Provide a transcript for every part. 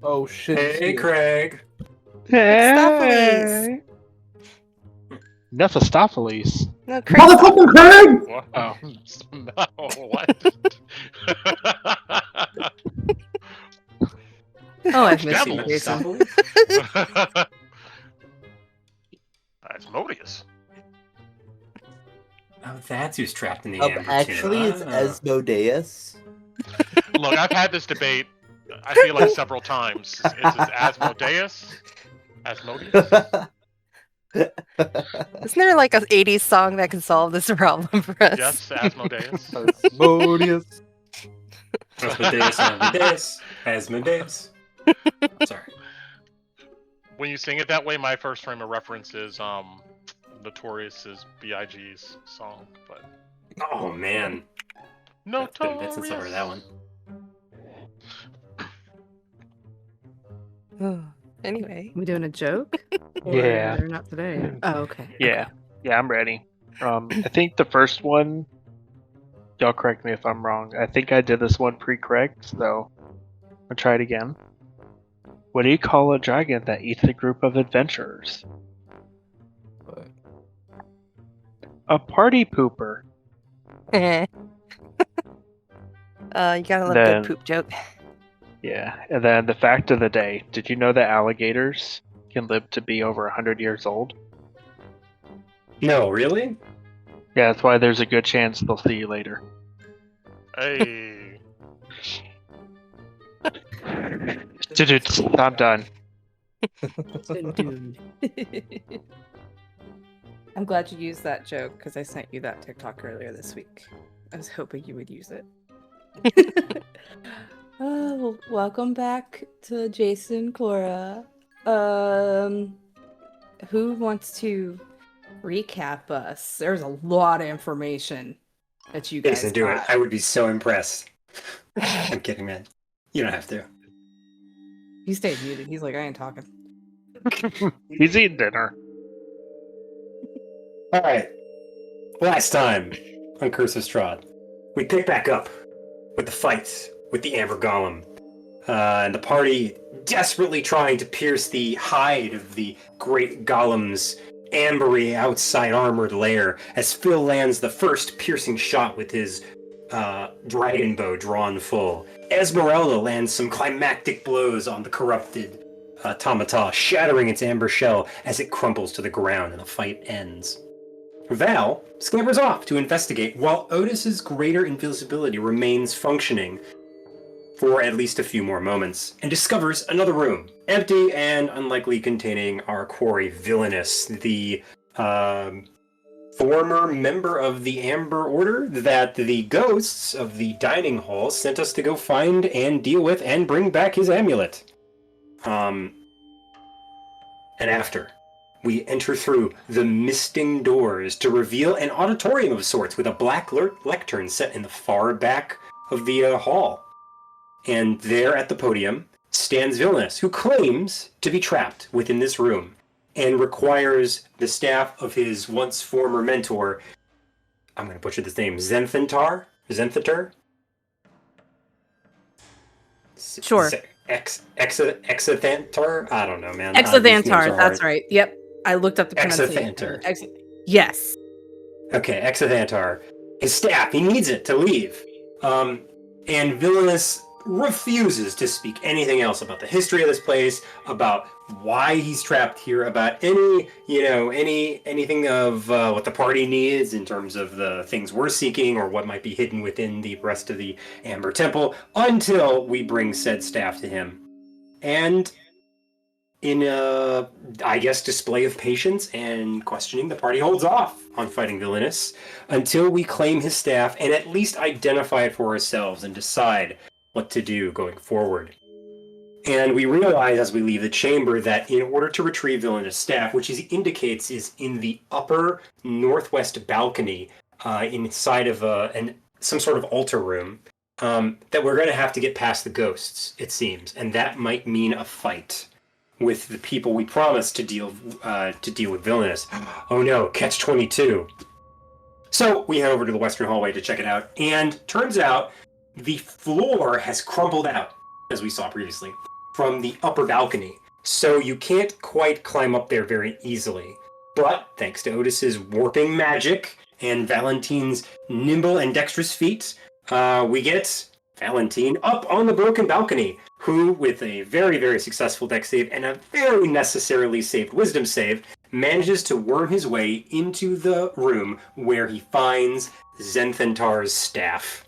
Oh shit. Hey, Craig. Hey! Mephistopheles. No, Craig. Motherfucking Craig! What? Oh. No, what? Oh, I've missed you, Devils. Jason. Asmodeus. Oh, that's who's trapped in the amber Actually, too. it's Asmodeus. Look, I've had this debate, I feel like several times. It's Asmodeus? Asmodeus? Isn't there like an 80s song that can solve this problem for us? Yes, Asmodeus. Asmodeus. Asmodeus, Asmodeus, Asmodeus. Sorry. When you sing it that way, my first frame of reference is Notorious's B.I.G.'s song, but Oh man, that's been a bit since I heard that one. Anyway. We doing a joke? Yeah. Or not today. Oh, okay. Yeah. Yeah, I'm ready. I think the first one, y'all correct me if I'm wrong. I think I did this one pre-correct, so I'll try it again. What do you call a dragon that eats a group of adventurers? What? A party pooper. You gotta love a Then- good poop joke. Yeah, and then the fact of the day. Did you know that alligators can live to be over 100 years old? No, really? Yeah, that's why there's a good chance they'll see you later. hey. I'm done. I'm glad you used that joke because I sent you that TikTok earlier this week. I was hoping you would use it. Oh, welcome back to Jason Cora. Who wants to recap us? There's a lot of information that you guys Jason, do it. got. I would be so impressed. I'm kidding, man. You don't have to. He stayed muted. He's like, I ain't talking. He's eating dinner. All right. Last time on Curse of Strahd, we pick back up with the fight with the Amber Golem, and the party desperately trying to pierce the hide of the Great Golem's ambery outside armored lair as Phil lands the first piercing shot with his dragon bow drawn full. Esmeralda lands some climactic blows on the corrupted Tamata, shattering its amber shell as it crumples to the ground and the fight ends. Val scampers off to investigate while Otis's greater invisibility remains functioning for at least a few more moments, and discovers another room, empty and unlikely containing our quarry Villainous, the former member of the Amber Order that the ghosts of the dining hall sent us to go find and deal with and bring back his amulet. And after, we enter through the misting doors to reveal an auditorium of sorts with a black lectern set in the far back of the hall. And there at the podium stands Villainous, who claims to be trapped within this room and requires the staff of his once former mentor, I'm going to butcher this name, Zenthantar? Sure. Exathantar? I don't know, man. Exathantar, that's right. Yep. I looked up the pronunciation. Exathantar. Yes. Okay, Exathantar. His staff, he needs it to leave. And Villainous refuses to speak anything else about the history of this place, about why he's trapped here, about anything of what the party needs in terms of the things we're seeking or what might be hidden within the rest of the Amber Temple, until we bring said staff to him. And in a, I guess, display of patience and questioning, the party holds off on fighting Villainous until we claim his staff and at least identify it for ourselves and decide what to do going forward. And we realize as we leave the chamber that in order to retrieve Villainous' staff, which he indicates is in the upper northwest balcony inside of some sort of altar room, that we're going to have to get past the ghosts, it seems. And that might mean a fight with the people we promised to deal with Villainous. Oh no, catch-22. So we head over to the western hallway to check it out, and turns out the floor has crumbled out, as we saw previously. from the upper balcony, so you can't quite climb up there very easily. But thanks to Otis's warping magic and Valentine's nimble and dexterous feet, we get Valentine up on the broken balcony, who, with a very, very successful dex save and a very necessarily saved wisdom save, manages to worm his way into the room where he finds Zenthentar's staff,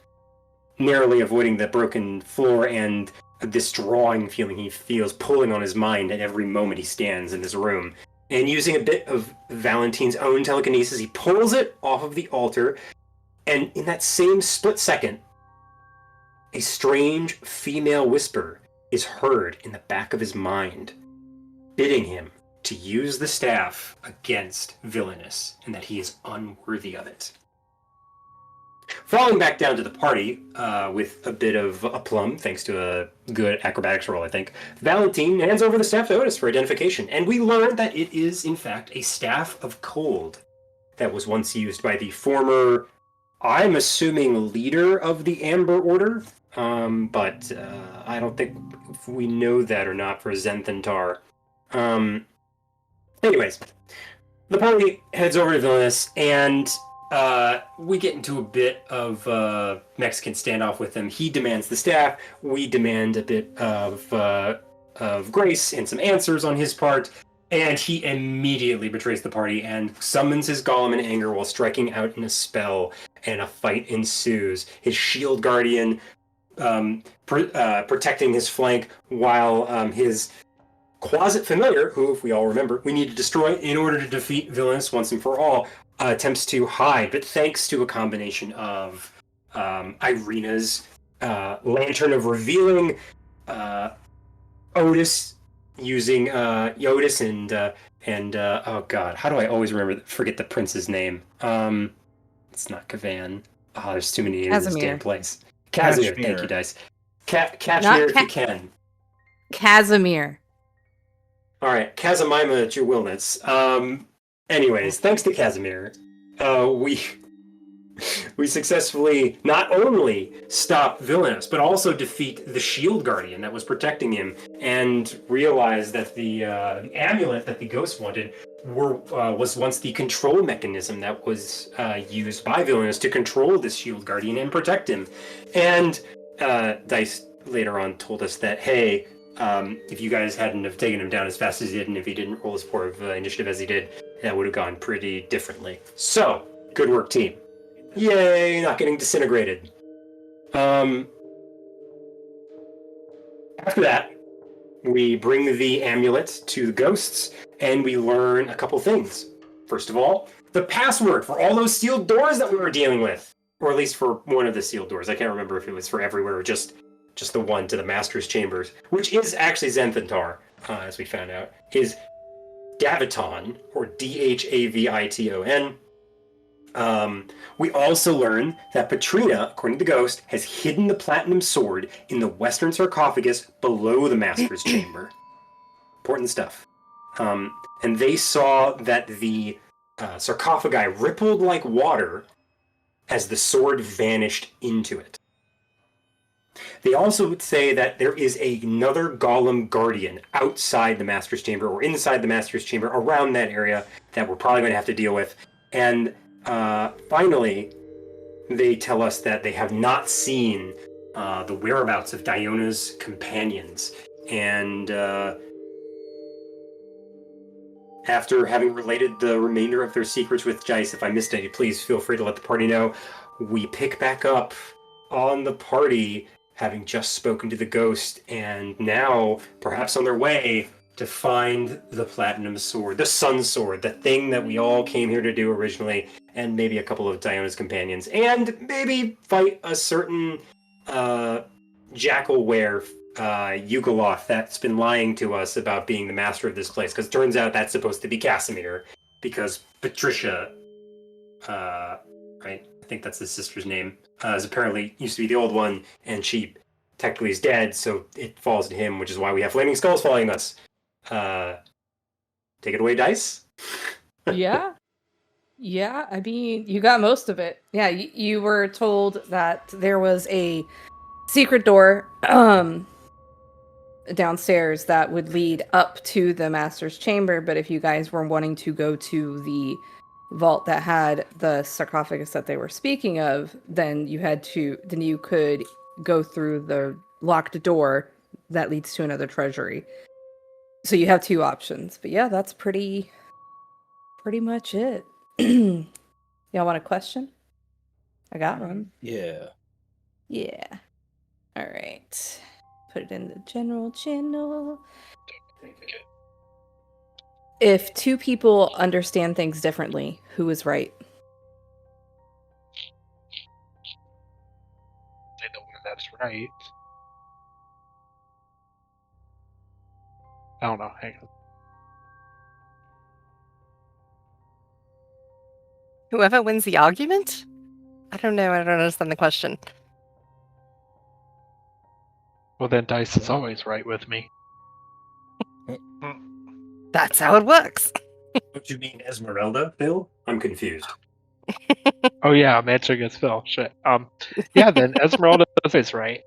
narrowly avoiding the broken floor and this drawing feeling he feels pulling on his mind at every moment he stands in this room. And using a bit of Valentine's own telekinesis, he pulls it off of the altar, and in that same split second, a strange female whisper is heard in the back of his mind, bidding him to use the staff against Villainous, and that he is unworthy of it. Falling back down to the party with a bit of aplomb, thanks to a good acrobatics roll, I think, Valentine hands over the staff to Otis for identification, and we learn that it is, in fact, a staff of cold that was once used by the former, I'm assuming, leader of the Amber Order, but I don't think if we know that or not for Zenthentar. Anyways, the party heads over to Villainous, and we get into a bit of Mexican standoff with him. He demands the staff. We demand a bit of grace and some answers on his part. And he immediately betrays the party and summons his golem in anger while striking out in a spell, and a fight ensues. His shield guardian protecting his flank, while his closet familiar, who, if we all remember, we need to destroy in order to defeat Villainous once and for all, attempts to hide. But thanks to a combination of Irina's Lantern of Revealing, Otis using Otis and oh god, how do I always forget the prince's name? It's not Kavan. Oh, there's too many names in this damn place. Casimir, thank you, Dice. Casimir, if you can. Casimir. All right, Casimima at your willness. Anyways, thanks to Casimir, we successfully not only stop Villainous, but also defeat the shield guardian that was protecting him, and realize that the amulet that the ghost wanted was once the control mechanism that was used by Villainous to control this shield guardian and protect him. And Dice later on told us that, hey, if you guys hadn't have taken him down as fast as he did, and if he didn't roll as poor of initiative as he did, that would have gone pretty differently. So, good work, team. Yay, not getting disintegrated. After that, we bring the amulet to the ghosts, and we learn a couple things. First of all, the password for all those sealed doors that we were dealing with. Or at least for one of the sealed doors. I can't remember if it was for everywhere or just the one to the Master's Chambers, which is actually Zenthentar, as we found out, is Daviton, or Dhaviton. We also learn that Patrina, according to the ghost, has hidden the platinum sword in the western sarcophagus below the Master's Chamber. Important stuff. And they saw that the sarcophagi rippled like water as the sword vanished into it. They also would say that there is another golem guardian outside the Master's Chamber, or inside the Master's Chamber, around that area, that we're probably going to have to deal with. And finally, they tell us that they have not seen the whereabouts of Diona's companions. And after having related the remainder of their secrets with Jice, if I missed any, please feel free to let the party know. We pick back up on the party, having just spoken to the ghost, and now perhaps on their way to find the platinum sword, the sun sword, the thing that we all came here to do originally, and maybe a couple of Diona's companions, and maybe fight a certain Jackalware Yugoloth that's been lying to us about being the master of this place, because it turns out that's supposed to be Casimir, because Patricia, right? I think that's his sister's name, is apparently used to be the old one, and she technically is dead, so it falls to him, which is why we have flaming skulls following us. Take it away, Dice. Yeah. I mean, you got most of it. Yeah, you were told that there was a secret door downstairs that would lead up to the master's chamber, but if you guys were wanting to go to the vault that had the sarcophagus that they were speaking of, then you could go through the locked door that leads to another treasury. So you have two options. But yeah, that's pretty much it. Y'all want a question? I got one. Yeah. Yeah. All right. Put it in the general channel. If two people understand things differently, who is right? I know where that's right. I don't know. Hang on. Whoever wins the argument? I don't know. I don't understand the question. Well, then Dice is always right with me. That's how it works. What you mean, Esmeralda, Bill? I'm confused. Oh yeah, I'm answering as Phil. Shit. Yeah, then Esmeralda is right.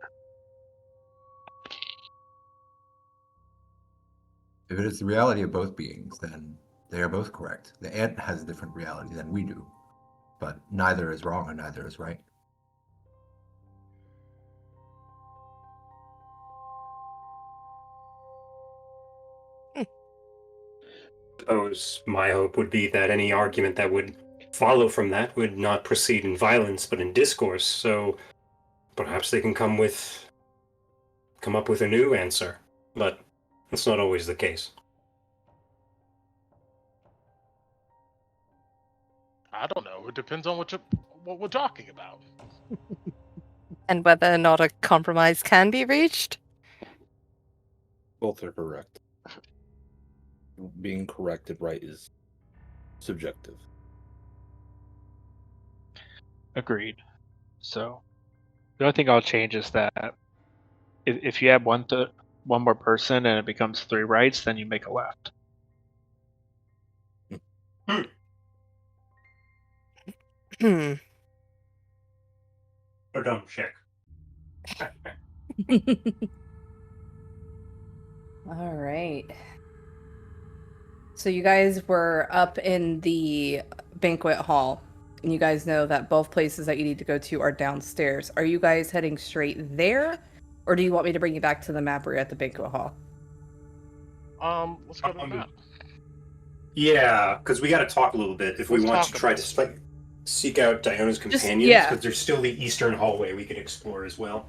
If it is the reality of both beings, then they are both correct. The ant has a different reality than we do, but neither is wrong and neither is right. Suppose my hope would be that any argument that would follow from that would not proceed in violence but in discourse, so perhaps they can come up with a new answer. But that's not always the case. I don't know. It depends on what we're talking about. And whether or not a compromise can be reached. Both are correct. Being corrected right is subjective. Agreed. So the only thing I'll change is that if you add one more person and it becomes 3 rights, then you make a left. Hmm. Or dumb check. All right. So you guys were up in the banquet hall, and you guys know that both places that you need to go to are downstairs. Are you guys heading straight there, or do you want me to bring you back to the map where you're at the banquet hall? Let's go to the map. Yeah, because we got to talk a little bit if we Let's want talk to try about to seek out Diona's companions, yeah. because there's still the eastern hallway we could explore as well.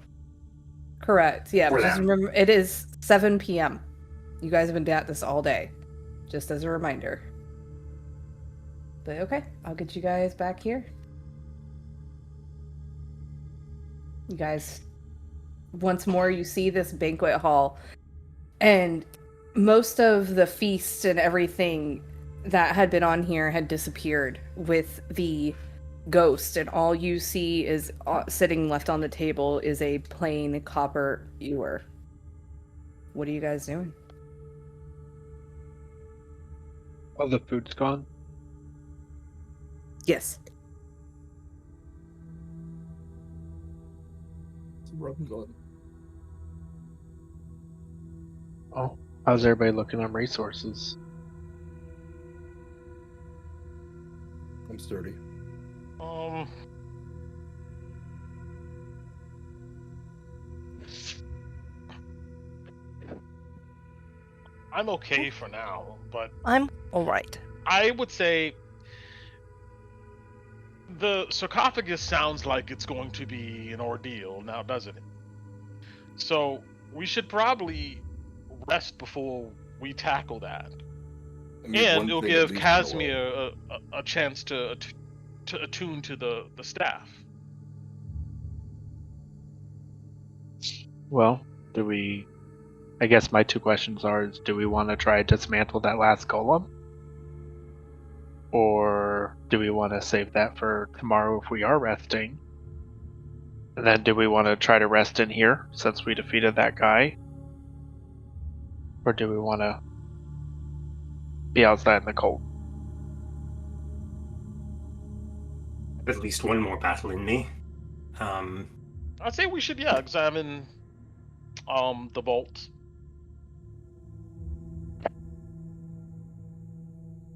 Correct. Yeah, For but just them. remember, it is 7 p.m. You guys have been at this all day, just as a reminder. But okay, I'll get you guys back here. You guys, once more, you see this banquet hall, and most of the feast and everything that had been on here had disappeared with the ghost, and all you see is sitting left on the table is a plain copper ewer. What are you guys doing? Oh, the food's gone? Yes. Oh, how's everybody looking on resources? I'm sturdy. I'm okay for now, but I'm all right. I would say the sarcophagus sounds like it's going to be an ordeal now, doesn't it? So we should probably rest before we tackle that. I mean, And one it'll thing at give least I know Casimir a chance to attune to the staff. Well, I guess my 2 questions are, do we want to try to dismantle that last golem? Or do we want to save that for tomorrow if we are resting? And then do we want to try to rest in here since we defeated that guy? Or do we want to be outside in the cold? At least one more battle in me. I'd say we should, examine the vault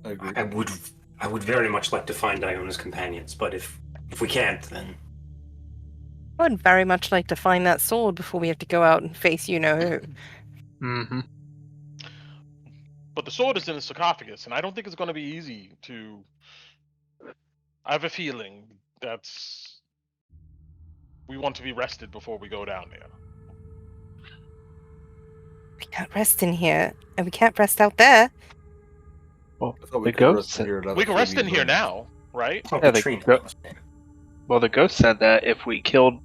I agree. I would very much like to find Iona's companions, but if we can't, then I would very much like to find that sword before we have to go out and face you know who. Mm-hmm. But the sword is in the sarcophagus, and I don't think it's going to be easy to. I have a feeling that's. We want to be rested before we go down there. We can't rest in here, and we can't rest out there. Well, I thought we the could ghost rest in here without We can a rest in fleeting here moment. now, right? oh, Yeah, the Katrina. Well, the ghost said that if we killed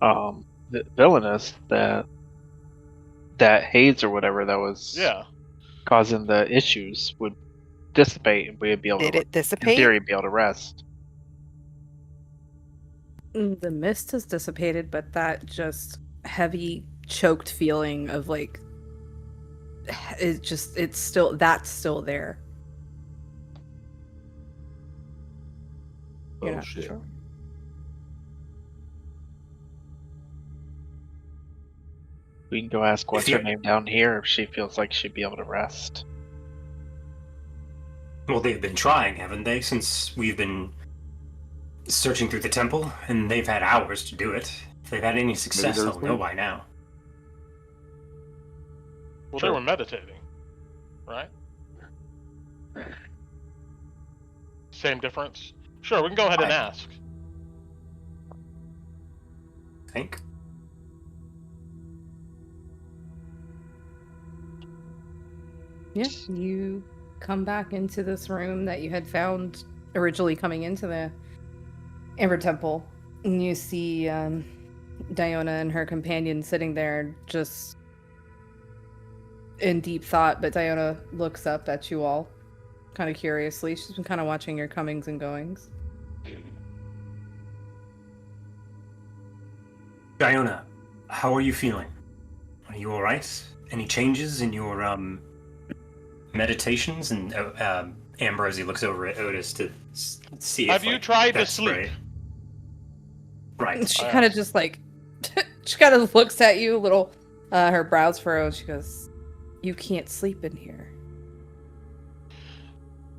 the villainous, that haze or whatever that was Yeah. causing the issues would dissipate, and we'd be able Did to, it in dissipate? theory, be able to rest. The mist has dissipated, but that just heavy, choked feeling of like it's still there. You're Oh not shit. sure. We can go ask what's her you- name down here if she feels like she'd be able to rest. Well, they've been trying, haven't they, since we've been searching through the temple, and they've had hours to do it. If they've had any success, they're they'll know asleep. by now. Well, Sure. they were meditating, right? Same difference. Sure, we can go ahead and ask. Think. Yeah, you come back into this room that you had found originally coming into the Amber Temple, and you see Diona and her companion sitting there just in deep thought, but Diona looks up at you all kind of curiously. She's been kind of watching your comings and goings. Diona, how are you feeling? Are you alright? Any changes in your meditations? And Amber, as he looks over at Otis to see Have if you like, tried to that's sleep? Right. She I kind of asked. just like she kind of looks at you a little, her brows furrow. She goes, "You can't sleep in here."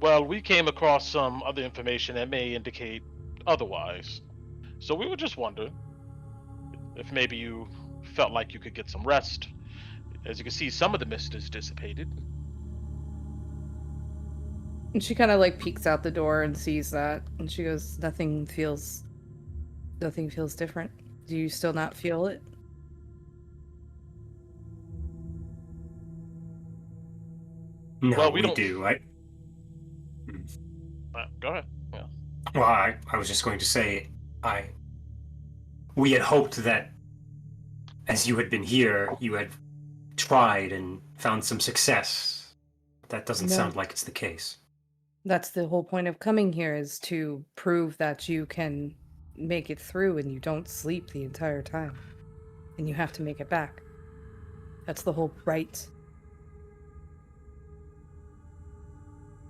Well, we came across some other information that may indicate otherwise. So we were just wondering if maybe you felt like you could get some rest. As you can see, some of the mist is dissipated. And she kind of like peeks out the door and sees that, and she goes, nothing feels different. Do you still not feel it?" No, Well, we we don't- do. Go ahead. Yeah. Well, I was just going to say, we had hoped that as you had been here, you had tried and found some success. That doesn't No. sound like it's the case. That's the whole point of coming here, is to prove that you can make it through and you don't sleep the entire time. And you have to make it back. That's the whole right.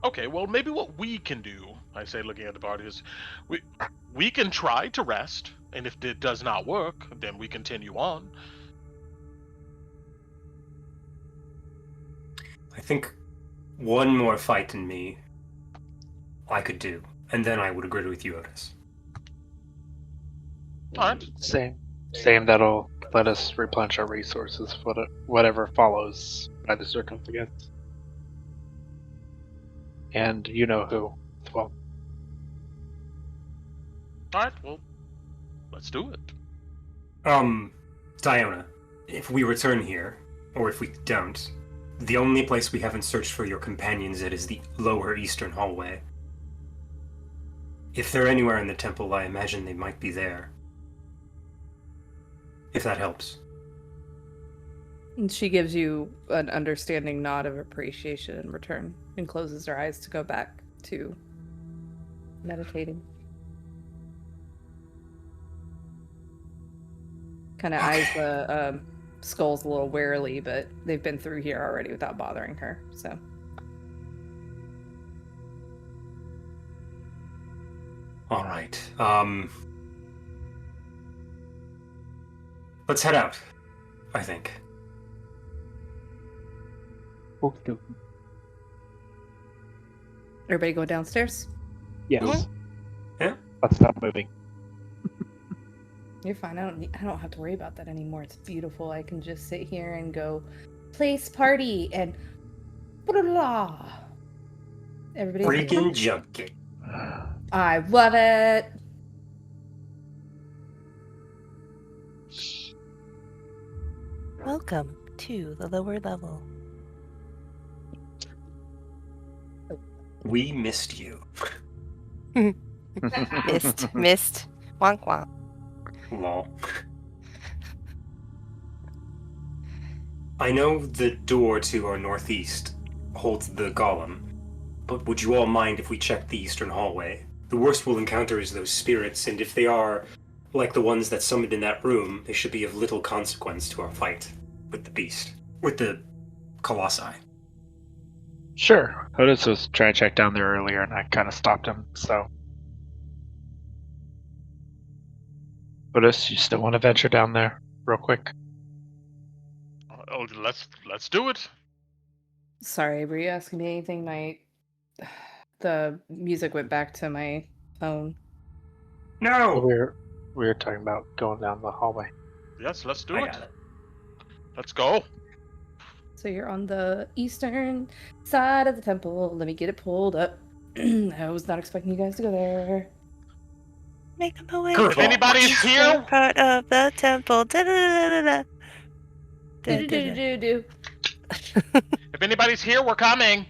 Okay, well, maybe what we can do, I say, looking at the party, is we can try to rest, and if it does not work, then we continue on. I think one more fight in me I could do, and then I would agree with you, Otis. All right. Same that'll let us replenish our resources for whatever follows by the circumstance. And you know who as well. All right, well, let's do it. Diona, if we return here, or if we don't, the only place we haven't searched for your companions yet is the lower eastern hallway. If they're anywhere in the temple, I imagine they might be there. If that helps. And she gives you an understanding nod of appreciation in return and closes her eyes to go back to meditating. Kind of eyes the skulls a little warily, but they've been through here already without bothering her, so. All right. Let's head out, I think. Everybody go downstairs? Yes. Yeah. Let's stop moving. You're fine. I don't have to worry about that anymore. It's beautiful. I can just sit here and go place party and blah. Everybody's Freaking junket. I love it. Welcome to the lower level. We missed you. Missed. Wonk wonk. Lol. I know the door to our northeast holds the golem, but would you all mind if we check the eastern hallway? The worst we'll encounter is those spirits, and if they are like the ones that summoned in that room, they should be of little consequence to our fight with the beast. With the colossi. Sure. Otis was trying to check down there earlier, and I kind of stopped him, so. Otis, you still want to venture down there real quick? Oh, let's do it. Sorry, were you asking me anything? The music went back to my phone. No! We were talking about going down the hallway. Yes, let's do I it. got it. Let's go. So you're on the eastern side of the temple. Let me get it pulled up. I was not expecting you guys to go there. Make a way. Curveball. If anybody's here, Part of the temple. Da-da-da-da-da. Do-do-do-do-do. if anybody's here, we're coming.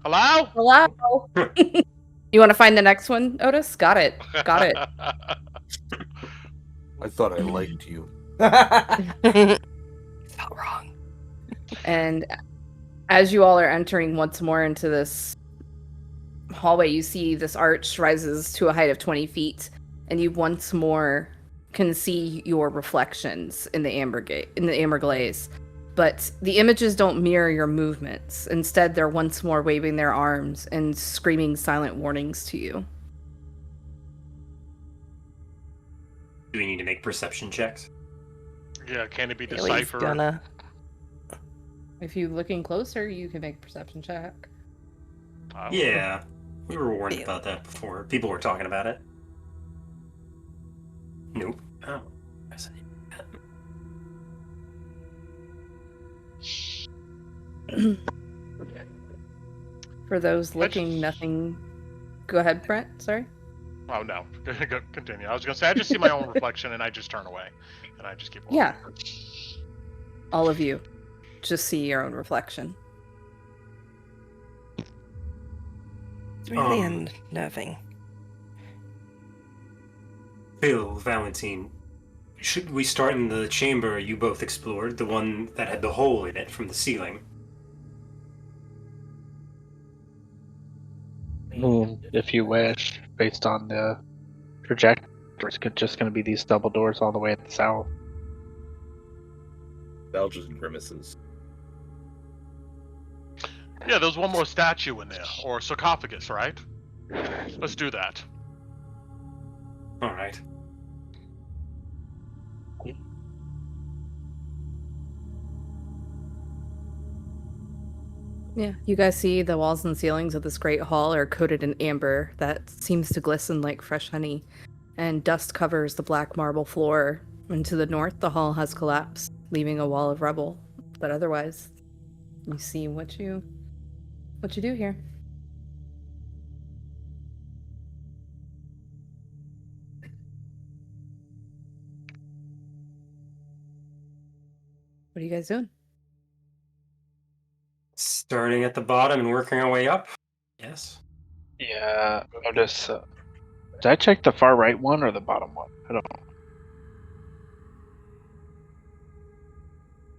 Hello? Hello? You want to find the next one, Otis? Got it. Got it. I thought I liked you. It's not wrong. And as you all are entering once more into this hallway, you see this arch rises to a height of 20 feet, and you once more can see your reflections in the amber glaze. But the images don't mirror your movements. Instead, they're once more waving their arms and screaming silent warnings to you. Do we need to make perception checks? Yeah, can it be Billy's deciphered? gonna. If you're looking closer, you can make a perception check. Yeah. We were warned about that before. People were talking about it. Nope. Oh. Guess I need that. For those looking, nothing. Go ahead, Brent. Sorry. Oh no. Continue. I was gonna say I just see my own reflection and I just turn away. And I just keep walking. Yeah. All of you just see your own reflection. It's really Um, unnerving. Bill, Valentine, should we start in the chamber you both explored, the one that had the hole in it from the ceiling? If you wish, based on the trajectory, it's just going to be these double doors all the way at the south. Val just grimaces. Yeah, there's one more statue in there, or sarcophagus, right? Let's do that. Alright. Yeah, you guys see the walls and ceilings of this great hall are coated in amber that seems to glisten like fresh honey, and dust covers the black marble floor. And to the north, the hall has collapsed, leaving a wall of rubble. But otherwise, you see what you do here. What are you guys doing? Starting at the bottom and working our way up? Yes. Yeah, Otis. Did I check the far right one or the bottom one? I don't know.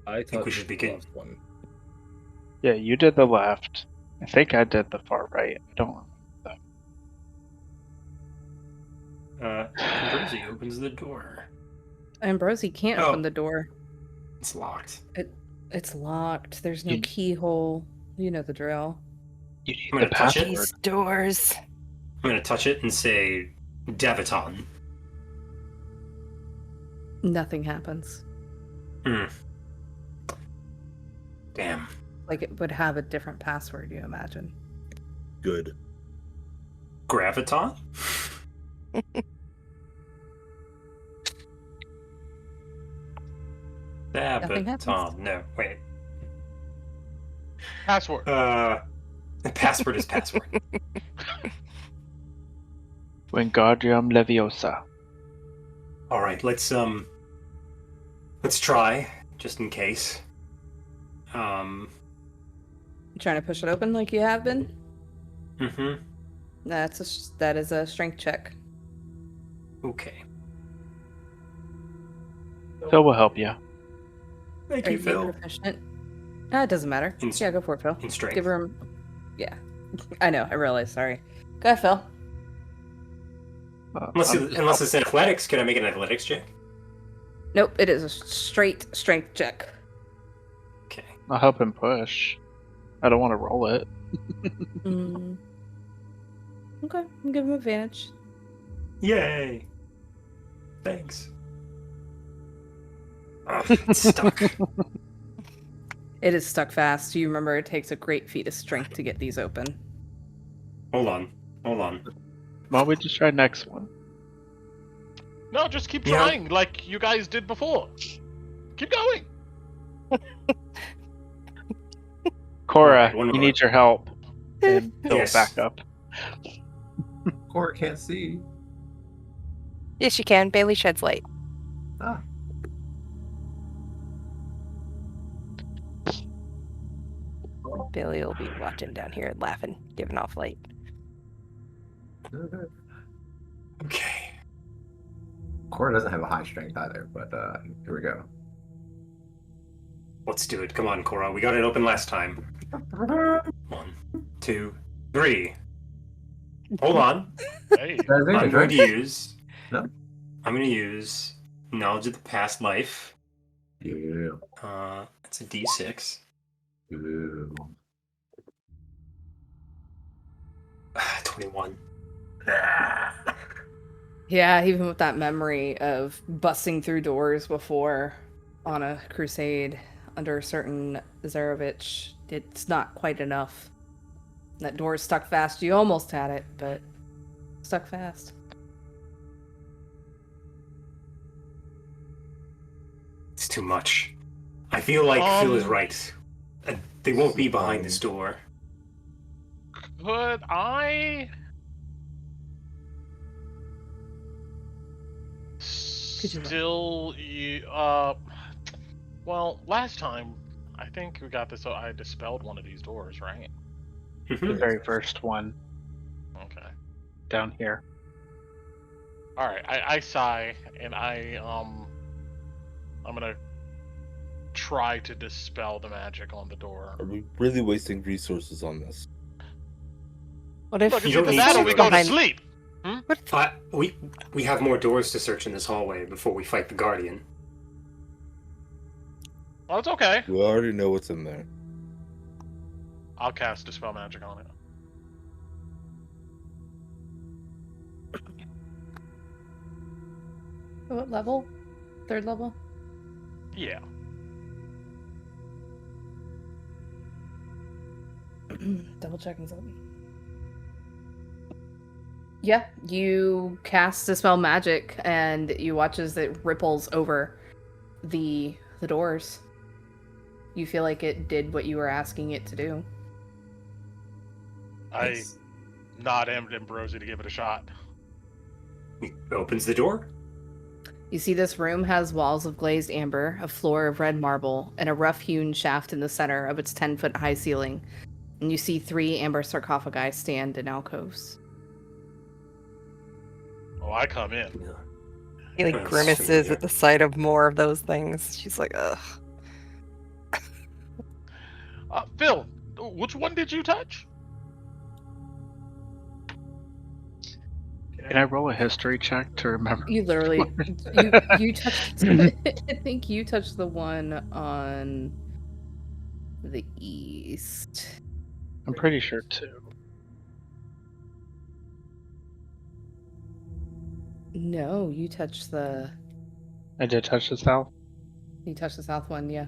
I think we should begin. One. Yeah, you did the left. I think I did the far right. I don't remember. Ambrosi opens the door. Ambrosi can't Oh. open the door. It's locked. It's locked. There's no You- keyhole. You know the drill. You need I'm the gonna touch it. password. These doors. I'm gonna touch it and say, Daviton. Nothing happens. Damn. Like it would have a different password, you imagine. Good. Graviton? Nothing happens. Sabaton. No, wait. Password. The password is password. Wingardium Leviosa. All right, let's try just in case. You trying to push it open like you have been? Mm-hmm. That is a strength check. Okay. Phil will help you. Thank Are you, you Phil. proficient? It doesn't matter. In- Yeah, go for it, Phil. In strength. Give her. Yeah, I know. I realize. Sorry. Go ahead, Phil. Unless it's athletics, can I make an athletics check? Nope. It is a straight strength check. Okay. I'll help him push. I don't want to roll it. Mm. Okay, I'll give him advantage. Yay! Thanks. It's stuck. It is stuck fast. You remember it takes a great feat of strength to get these open. Hold on. Why don't we just try next one? No, just keep Yeah. trying like you guys did before. Keep going. Cora, Alright, one you more. need your help. And Phil Yes. back up. Cora can't see. Yes, you can. Bailey sheds light. Ah. Bailey will be watching down here and laughing, giving off light. Okay. Cora doesn't have a high strength either, but here we go. Let's do it. Come on, Cora. We got it open last time. 1, 2, 3. Hold on. Hey. That's I'm advantage, going to right? use. No? I'm going to use knowledge of the past life. Yeah. It's a D6. Ooh. 21. Yeah, even with that memory of busting through doors before on a crusade under a certain Zarevich, it's not quite enough. That door is stuck fast. You almost had it, but stuck fast. It's too much. I feel like Phil is right. They won't be behind this door. Could I Could you what? still well, last time I think we got this. I dispelled one of these doors, right? The very first one Okay. down here. All right. I sigh and I'm gonna try to dispel the magic on the door. Are we really wasting resources on this? What if Look, You it's don't either need that to or we go to behind- sleep. We have more doors to search in this hallway before we fight the Guardian. Well, it's okay. We already know what's in there. I'll cast dispel magic on it. What level? Third level? Yeah. Double checking something. Yeah, you cast Dispel Magic, and you watch as it ripples over the doors. You feel like it did what you were asking it to do. I nod Ambrosi to give it a shot. He opens the door. You see this room has walls of glazed amber, a floor of red marble, and a rough-hewn shaft in the center of its 10-foot-high ceiling. And you see 3 amber sarcophagi stand in alcoves. Oh, I come in. He like grimaces at the sight of more of those things. She's like, ugh. Phil, which one did you touch? Can I roll a history check to remember? You literally, you touched. I think you touched the one on the east. I'm pretty sure too. No, you touched the. I did touch the south. You touched the south one, yeah.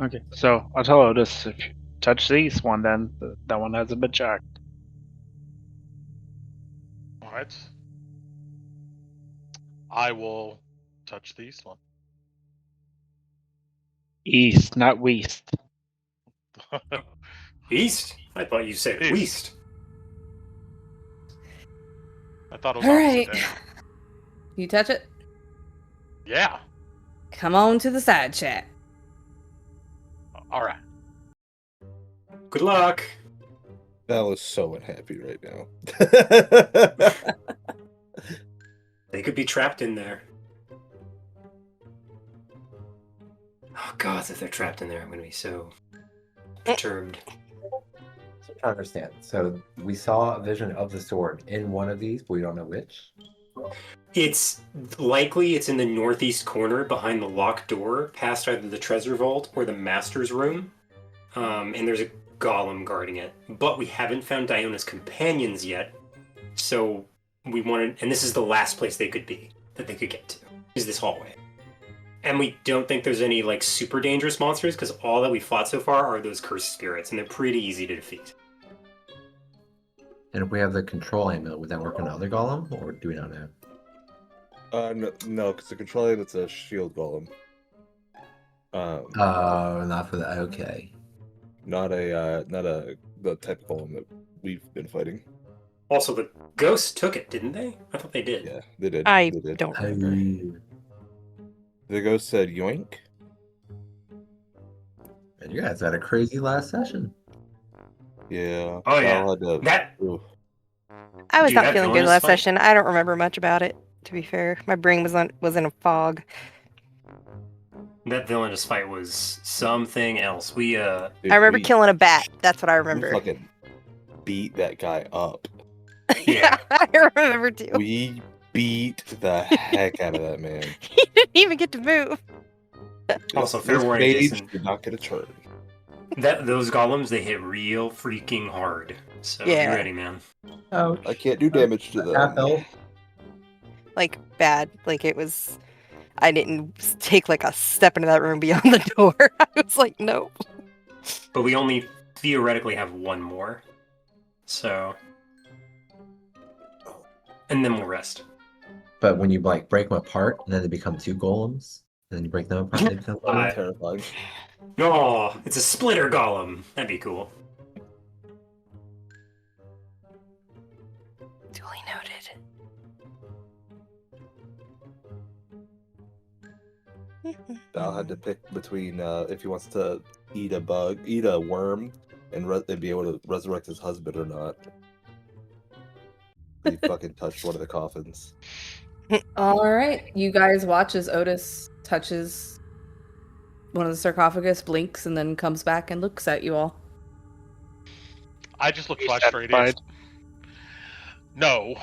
Okay, so I'll tell Otis if you touch the east one, then that one hasn't been checked. All right. I will touch the east one. East, not west. East? I thought you said East. west. I thought it was All opposite right. end. You touch it? Yeah. Come on to the side chat. All right. Good luck. Val is so unhappy right now. They could be trapped in there. Oh god, if they're trapped in there, I'm gonna be so perturbed. So I understand. So we saw a vision of the sword in one of these, but we don't know which. It's likely it's in the northeast corner behind the locked door, past either the treasure vault or the master's room. And there's a golem guarding it. But we haven't found Diona's companions yet, so we wanted, and this is the last place they could be, that they could get to, is this hallway. And we don't think there's any like super dangerous monsters, because all that we fought so far are those cursed spirits, and they're pretty easy to defeat. And if we have the control amulet, would that work on the other golem, or do we not know? No, because the controller that's a shield golem. Oh, not for that. Okay. Not the type of golem that we've been fighting. Also, the ghosts took it, didn't they? I thought they did. Yeah, they did. I They did. don't remember. The ghost said yoink. And you guys had a crazy last session. Yeah. Oh, yeah. Val had to- That Oof. I was Dude, not that feeling good villainous last fight- session. I don't remember much about it, to be fair. My brain was in a fog. that villainous fight was something else. We Dude, I remember we- killing a bat. That's what I we remember. fucking beat that guy up. Yeah, I remember too. We beat the heck out of that man. He didn't even get to move. Also, fair This warning, mage Jason. did not get a turn. Those golems, they hit real freaking hard. So Yeah. be ready, man. Oh, I can't do damage to half them. health. Like bad. Like it was. I didn't take like a step into that room beyond the door. I was like, nope. But we only theoretically have one more. So. And then we'll rest. But when you like break them apart, and then they become two golems, and then you break them apart, they become Oh, I- terrifying. Oh, it's a splitter golem. That'd be cool. Duly noted. Val had to pick between if he wants to eat a worm, and be able to resurrect his husband or not. He fucking touched one of the coffins. All right. You guys watch as Otis touches one of the sarcophagus, blinks, and then comes back and looks at you all. I just look You flash straight satisfied? No.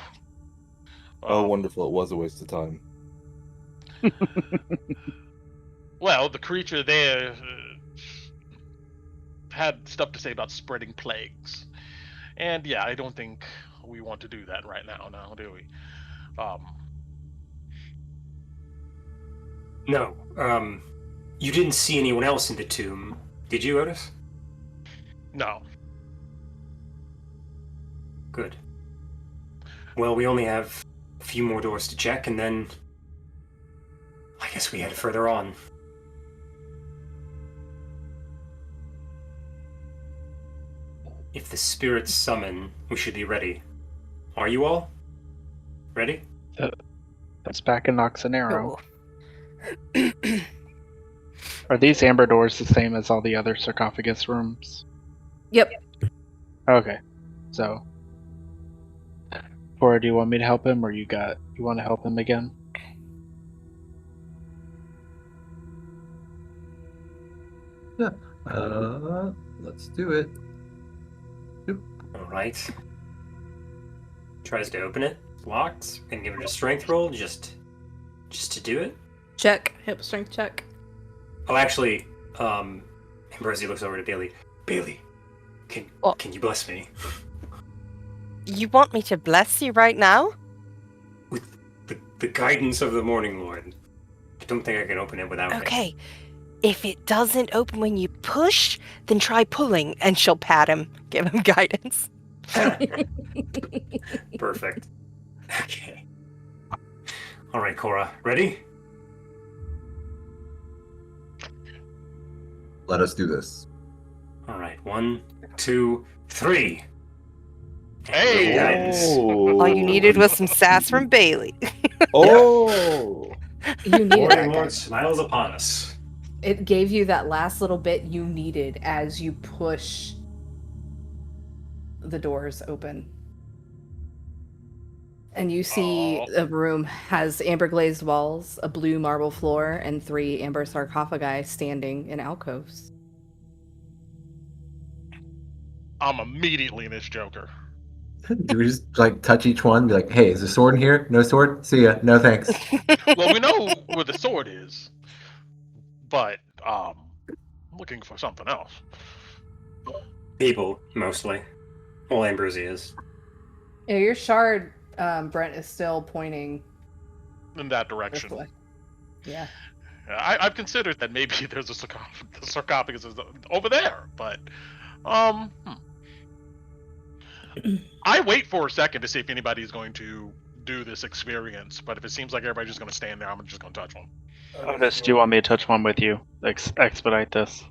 Oh, Um, wonderful! It was a waste of time. Well, the creature there had stuff to say about spreading plagues. And yeah, I don't think we want to do that right now, do we? No. You didn't see anyone else in the tomb, did you, Otis? No. Good. Well, we only have a few more doors to check, and then I guess we head further on. If the spirits summon, we should be ready. Are you all ready? That's back in Noxanero. Oh. Are these amber doors the same as all the other sarcophagus rooms? Yep. Okay. So, Cora, do you want me to help him, or you want to help him again? Let's do it. Alright. Tries to open it. Locked. Gonna give it a strength roll just to do it. Check. Hip strength check. Oh, actually, Ambrosia looks over to Bailey. Bailey, What? can you bless me? You want me to bless you right now? With the guidance of the Morning Lord. I don't think I can open it without it. Okay. If it doesn't open when you push, then try pulling, and she'll pat him, give him guidance. Perfect. Okay. All right, Cora, ready? Let us do this. All right, 1, 2, 3. Hey! Guidance. All you needed was some sass from Bailey. Oh. You needed Morning that, Lord guys. smiles upon us. It gave you that last little bit you needed as you push the doors open. And you see Aw. the room has amber glazed walls, a blue marble floor, and 3 amber sarcophagi standing in alcoves. I'm immediately in this Joker. Do we just like touch each one? Be like, hey, is the sword in here? No sword? See ya. No thanks. Well, we know where the sword is, but I'm looking for something else. People, mostly. Well, Ambrosia is. Yeah, your shard, Brent, is still pointing In that this direction. way. Yeah. I've considered that maybe there's a the sarcophagus is over there, but I wait for a second to see if anybody's going to do this experience. But if it seems like everybody's just going to stand there, I'm just going to touch one. Otis, do you want me to touch one with you? Expedite this.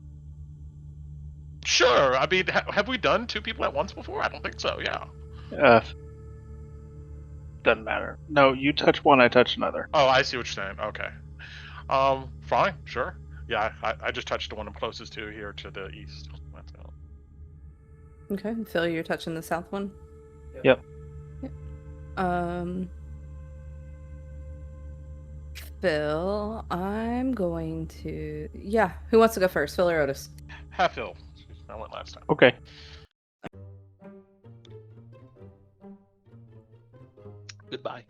Sure. I mean, have we done 2 people at once before? I don't think so. Yeah. Doesn't matter. No, you touch one, I touch another. Oh, I see what you're saying. Okay. Fine. Sure. Yeah, I just touched the one I'm closest to here to the east. That's all. Okay. Phil, you're touching the south one? Yep. Phil, I'm going to... Yeah, who wants to go first? Phil or Otis? Half hill. I went last time. Okay. Goodbye.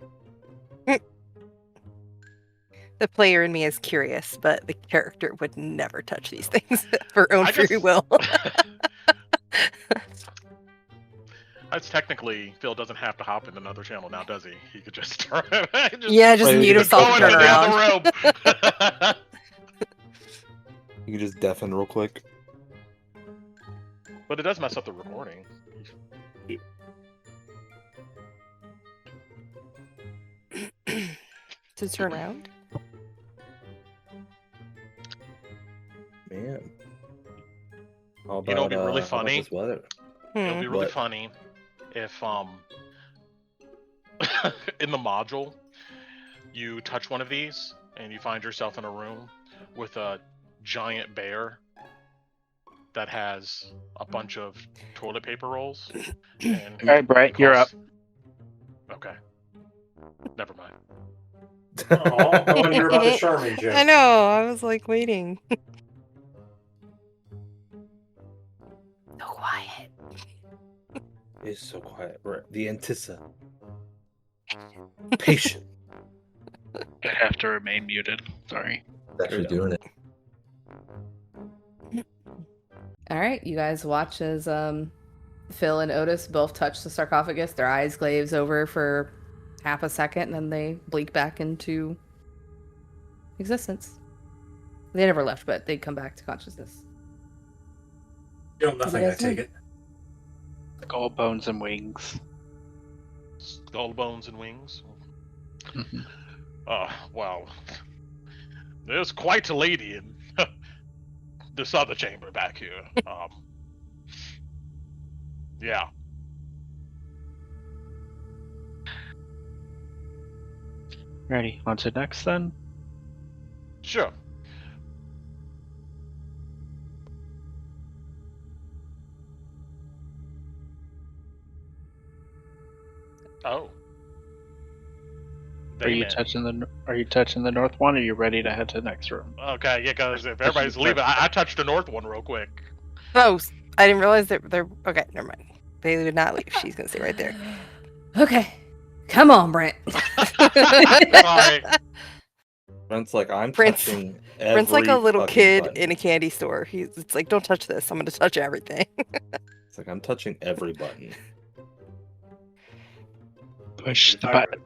The player in me is curious, but the character would never touch these things for own I free just- will. That's technically Phil doesn't have to hop in another channel now, does he? He could just Yeah, just Wait, mute you himself go and into turn the around. other room. You can just deafen real quick. But it does mess up the recording. To turn around? Man. How about, You know what'd be really how about funny? this weather? It'll be really What? funny if in the module you touch one of these and you find yourself in a room with a giant bear that has a bunch of toilet paper rolls. And All right, Brett, you're up. Okay. Never mind. Oh, I want to hear about the Charmin joke. I know, I was like waiting. So quiet. It's so quiet. Right. The Antissa. Patient. I have to remain muted. Sorry. Actually doing it. All right, you guys watch as Phil and Otis both touch the sarcophagus. Their eyes glaze over for half a second, and then they blink back into existence. They never left, but they come back to consciousness. Feel nothing, I Yes, take it. Skull, bones, and wings. Skull, bones, and wings. Mhm. Well, there's quite a lady in this other chamber back here. Yeah. Ready. On to next then. Sure. Oh. Are you Amen. touching the north one, or are you ready to head to the next room? Okay, yeah, because if everybody's leaving, I touched the north one real quick. Oh, I didn't realize they're okay, never mind. Bailey would not leave. She's gonna stay right there. Okay, come on, Brent. Sorry. Brent's like, I'm Brent's- touching Brent's like a every little fucking kid button. in a candy store. It's like, don't touch this. I'm gonna touch everything. It's like, I'm touching every button. Push the button.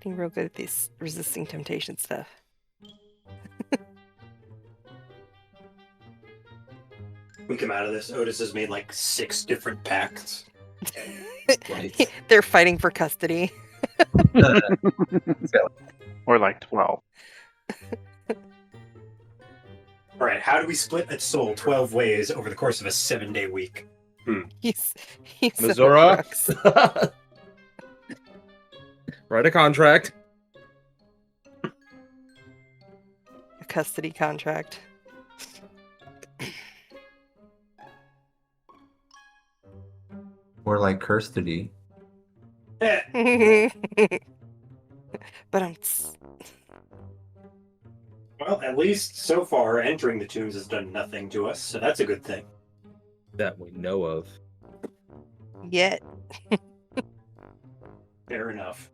Being real good at this resisting temptation stuff. We come out of this. Otis has made like 6 different pacts. Right. They're fighting for custody. Or like 12. All right, how do we split a soul 12 ways over the course of a 7-day week? He's a Missoura. Horcrux. Write a contract. A custody contract. Or like custody. Eh, But I'm. well, at least so far, entering the tombs has done nothing to us, so that's a good thing. That we know of. Yet. Fair enough.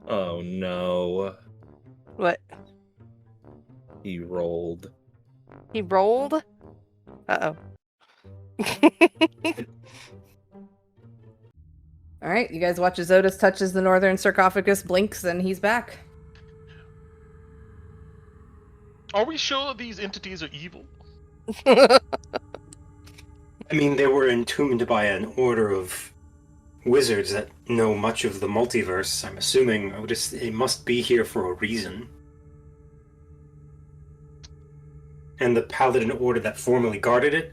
Oh no. What? He rolled. He rolled? Uh-oh. All right, you guys watch as Otis touches the northern sarcophagus, blinks, and he's back. Are we sure these entities are evil? I mean, they were entombed by an order of wizards that know much of the multiverse. I'm assuming Otis, it must be here for a reason. And the Paladin order that formerly guarded it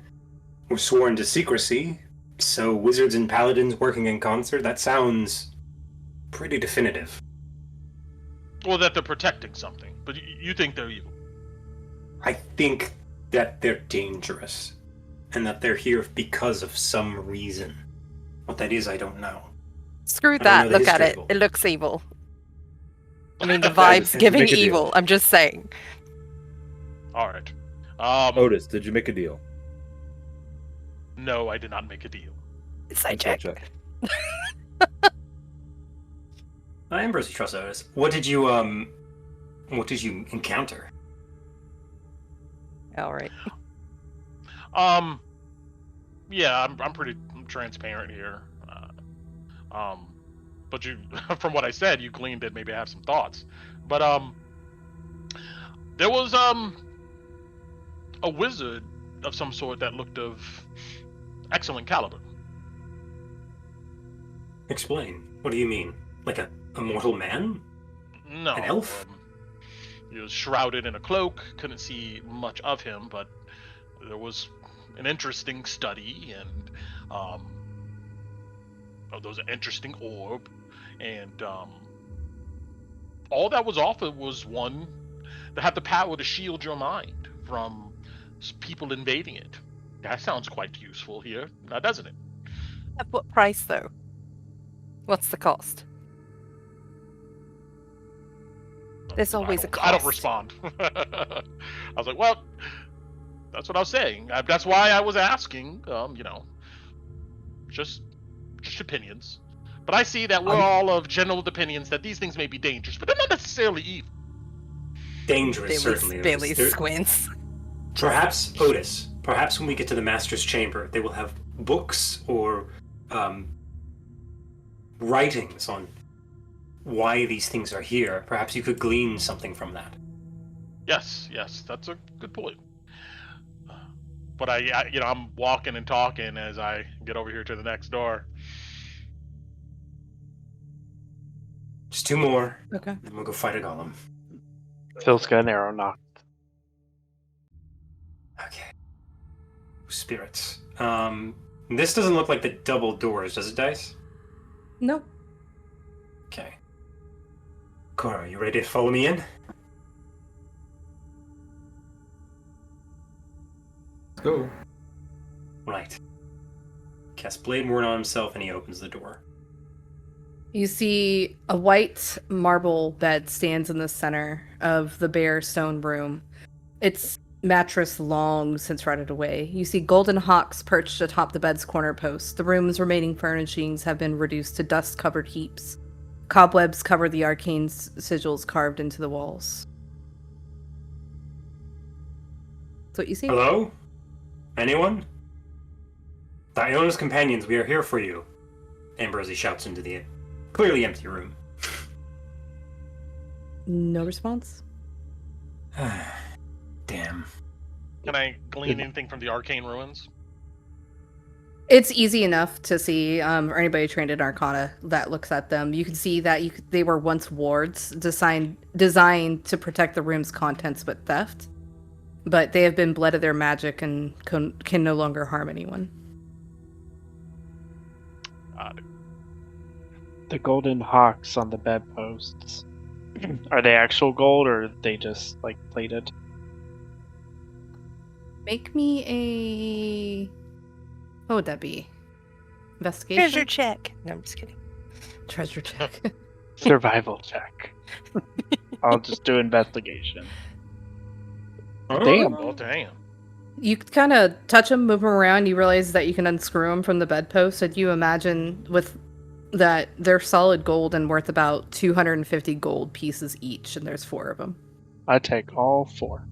were sworn to secrecy, so wizards and paladins working in concert, that sounds pretty definitive. Or that they're protecting something, but you think they're evil? I think that they're dangerous, and that they're here because of some reason. What that is, I don't know. Screw don't that. know the Look at history it. of It looks evil. I mean, the Otis, vibe's did you giving make a deal? evil. I'm just saying. All right. Otis, did you make a deal? No, I did not make a deal. Side check. I am Brucey Trust Otis. What did you encounter? All right. Yeah, I'm pretty transparent here. But you, from what I said, you gleaned that maybe I have some thoughts. But there was a wizard of some sort that looked of excellent caliber. Explain. What do you mean? Like a mortal man? No, An elf? He was shrouded in a cloak. Couldn't see much of him, but there was an interesting study, and there was an interesting orb, and all that was offered was one that had the power to shield your mind from people invading it. That sounds quite useful here, now doesn't it? At what price, though? What's the cost? There's always a cost. I don't respond. I was like, well, that's what I was saying. That's why I was asking. Just opinions. But I see that we're all of general opinions that these things may be dangerous, but they're not necessarily evil. Dangerous, certainly. Bailey There- squints. Perhaps, Otis, perhaps when we get to the Master's Chamber, they will have books or writings on why these things are here. Perhaps you could glean something from that. Yes, that's a good point. But I'm walking and talking as I get over here to the next door. Just 2 more, Okay. then we'll go fight a golem. Phil's got an arrow knocked. Okay. Spirits. This doesn't look like the double doors, does it, Dice? Nope. Okay. Cora, you ready to follow me in? Let's go. Right. Cast Blade Ward on himself, and he opens the door. You see a white marble bed stands in the center of the bare stone room. Its mattress long since rotted away. You see golden hawks perched atop the bed's corner post. The room's remaining furnishings have been reduced to dust-covered heaps. Cobwebs cover the arcane sigils carved into the walls. That's what you see? Hello? Anyone? Diona's companions, we are here for you. Ambrosi shouts into the clearly empty room. No response? Damn. Can I glean anything from the arcane ruins? It's easy enough to see, or anybody trained in Arcana that looks at them. You can see that they were once wards designed to protect the room's contents with theft, but they have been bled of their magic and can no longer harm anyone. The golden hawks on the bedposts. Are they actual gold or are they just like plated? Make me a... What would that be? Investigation? Treasure check. No, I'm just kidding. Treasure check. Survival check. I'll just do investigation. Oh, Damn. well, damn. You kind of touch them, move them around, you realize that you can unscrew them from the bedpost, and you imagine with that they're solid gold and worth about 250 gold pieces each, and there's 4 of them. I take all 4.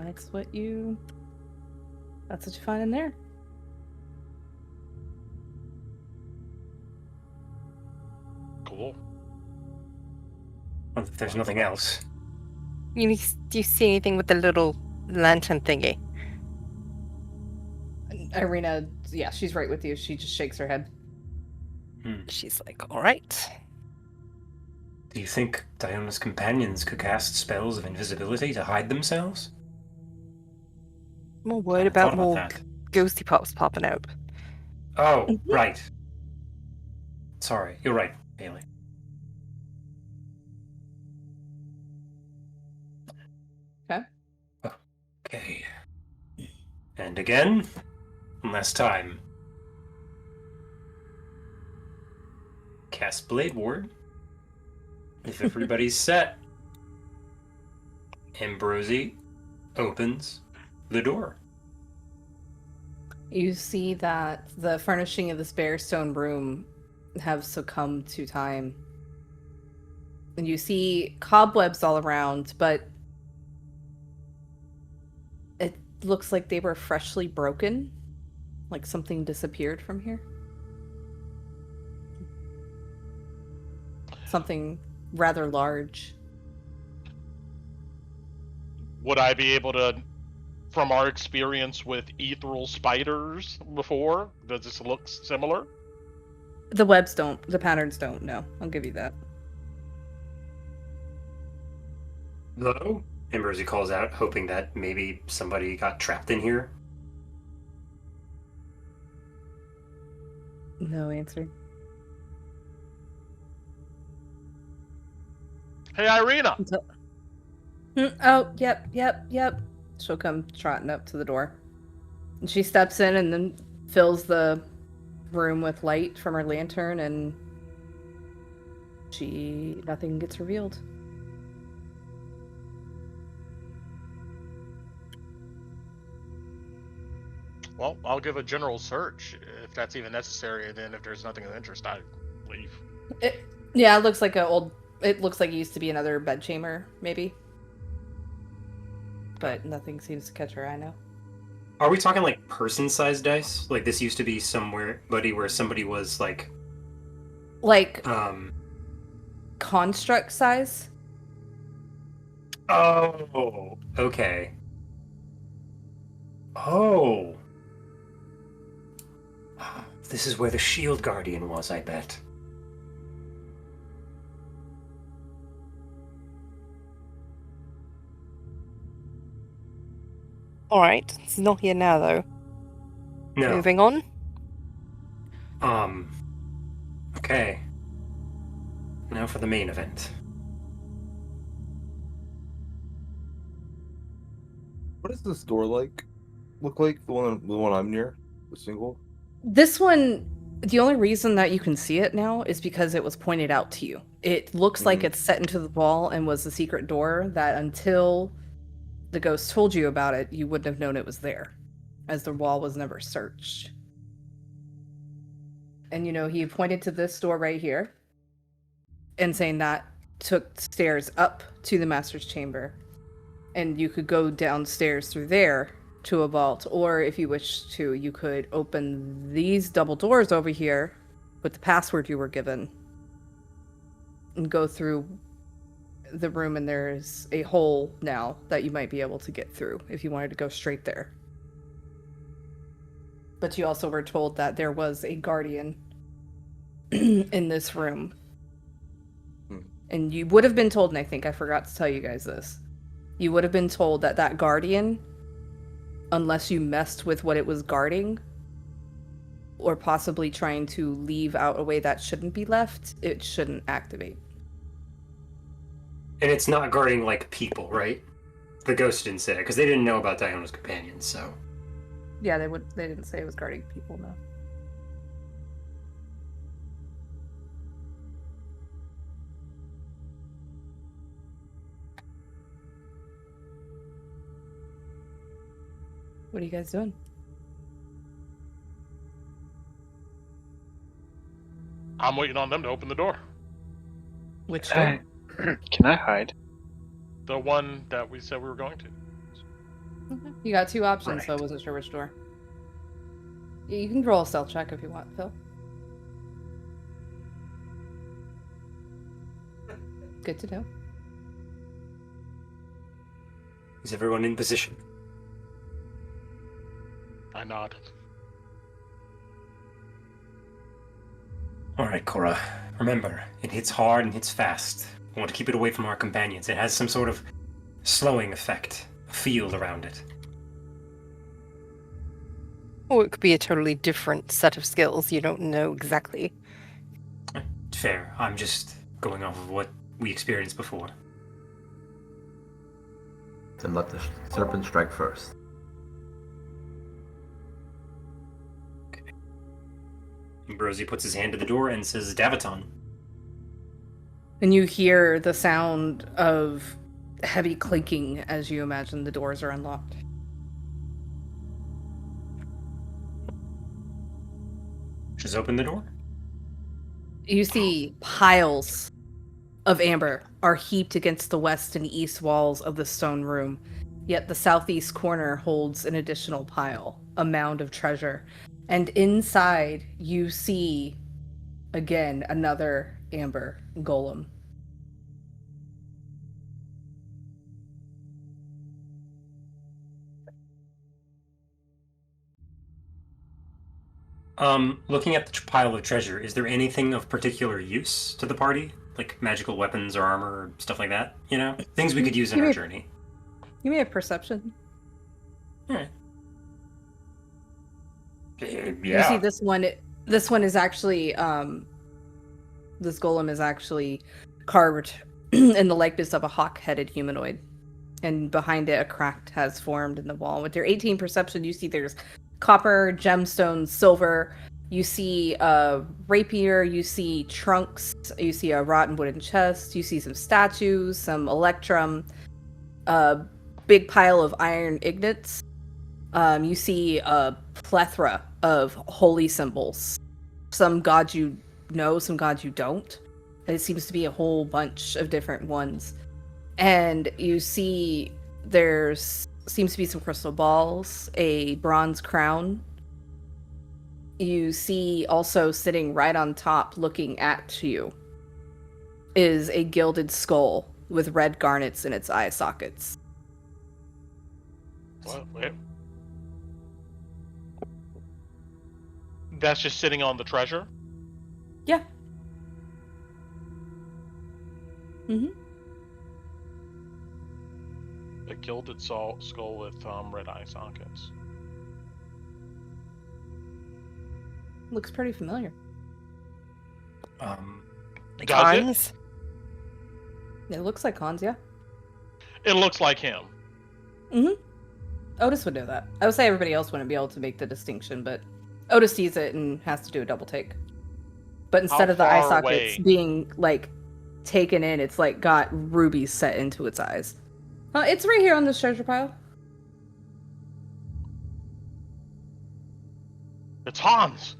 That's what you find in there. Cool. Well, if there's nothing else. Do you see anything with the little lantern thingy? Irina, yeah, she's right with you. She just shakes her head. She's like, all right. Do you think Diona's companions could cast spells of invisibility to hide themselves? More worried I thought about more that. ghosty pops popping out. Oh, right. Sorry, you're right, Haley. Okay. And again, one last time. Cast Blade Ward. If everybody's set, Ambrosi opens the door. You see that the furnishing of this bare stone room have succumbed to time. And you see cobwebs all around, but it looks like they were freshly broken. Like something disappeared from here. Something rather large. Would I be able to, from our experience with ethereal spiders before, does this look similar? The webs don't, the patterns don't, no. I'll give you that. Hello? Ambrosi calls out, hoping that maybe somebody got trapped in here. No answer. Hey, Irina! Oh, yep. She'll come trotting up to the door. And she steps in and then fills the room with light from her lantern, and nothing gets revealed. Well, I'll give a general search if that's even necessary, and then if there's nothing of interest, I leave. It looks like it looks like it used to be another bedchamber, maybe. But nothing seems to catch her eye now. Are we talking like person-sized dice? Like this used to be where somebody was like Construct size? Oh, okay. Oh. This is where the Shield Guardian was, I bet. Alright, it's not here now though. No. Moving on. Okay. Now for the main event. What does this door look like? The one I'm near? The single? This one, the only reason that you can see it now is because it was pointed out to you. It looks like it's set into the wall and was a secret door that until the ghost told you about it, you wouldn't have known it was there, as the wall was never searched. And he pointed to this door right here and saying that took stairs up to the master's chamber, and you could go downstairs through there to a vault, or if you wish to, you could open these double doors over here with the password you were given and go through the room, and there's a hole now that you might be able to get through if you wanted to go straight there. But you also were told that there was a guardian in this room. And you would have been told, and I think I forgot to tell you guys this, you would have been told that that guardian, unless you messed with what it was guarding, or possibly trying to leave out a way that shouldn't be left, it shouldn't activate. And it's not guarding like people, right? The ghost didn't say it because they didn't know about Diana's companions. So Yeah, they didn't say it was guarding people, no. What are you guys doing? I'm waiting on them to open the door. Which door? Can I hide? The one that we said we were going to. Okay. You got two options, so I Right. wasn't sure which door. You can roll a stealth check if you want, Phil. Good to know. is everyone in position? I nod. All right, Cora. Remember, it hits hard and hits fast. We want to keep it away from our companions. It has some sort of slowing effect, a field around it. Or it could be a totally different set of skills. You don't know exactly. Fair. I'm just going off of what we experienced before. Then let the serpent strike first. Ambrosi puts his hand to the door and says, Davaton. And you hear the sound of heavy clinking as you imagine the doors are unlocked. Just open the door. You see piles of amber are heaped against the west and east walls of the stone room, yet the southeast corner holds an additional pile, a mound of treasure. And inside, you see, again, another amber golem. Looking at the pile of treasure, is there anything of particular use to the party? Like magical weapons or armor or stuff like that? You know? Things we could use in our journey. You may have perception. Alright. You see this one is actually, this golem is actually carved in the likeness of a hawk-headed humanoid. And behind it, a crack has formed in the wall. With your 18 perception, you see there's copper, gemstones, silver. You see a rapier, you see trunks, you see a rotten wooden chest, you see some statues, some electrum, a big pile of iron ingots. You see a plethora of holy symbols. Some gods you know, some gods you don't. It seems to be a whole bunch of different ones. And you see seems to be some crystal balls, a bronze crown. You see also sitting right on top looking at you is a gilded skull with red garnets in its eye sockets. What? Wait. That's just sitting on the treasure? Yeah. Mm-hmm. A gilded skull with red eye sockets. Looks pretty familiar. Does it? Cons? It looks like Hans, yeah. It looks like him. Mm-hmm. Otis would know that. I would say everybody else wouldn't be able to make the distinction, but Otis sees it and has to do a double take. But instead How of the eye far sockets away? being like taken in, it's like got rubies set into its eyes. It's right here on this treasure pile. It's Hans.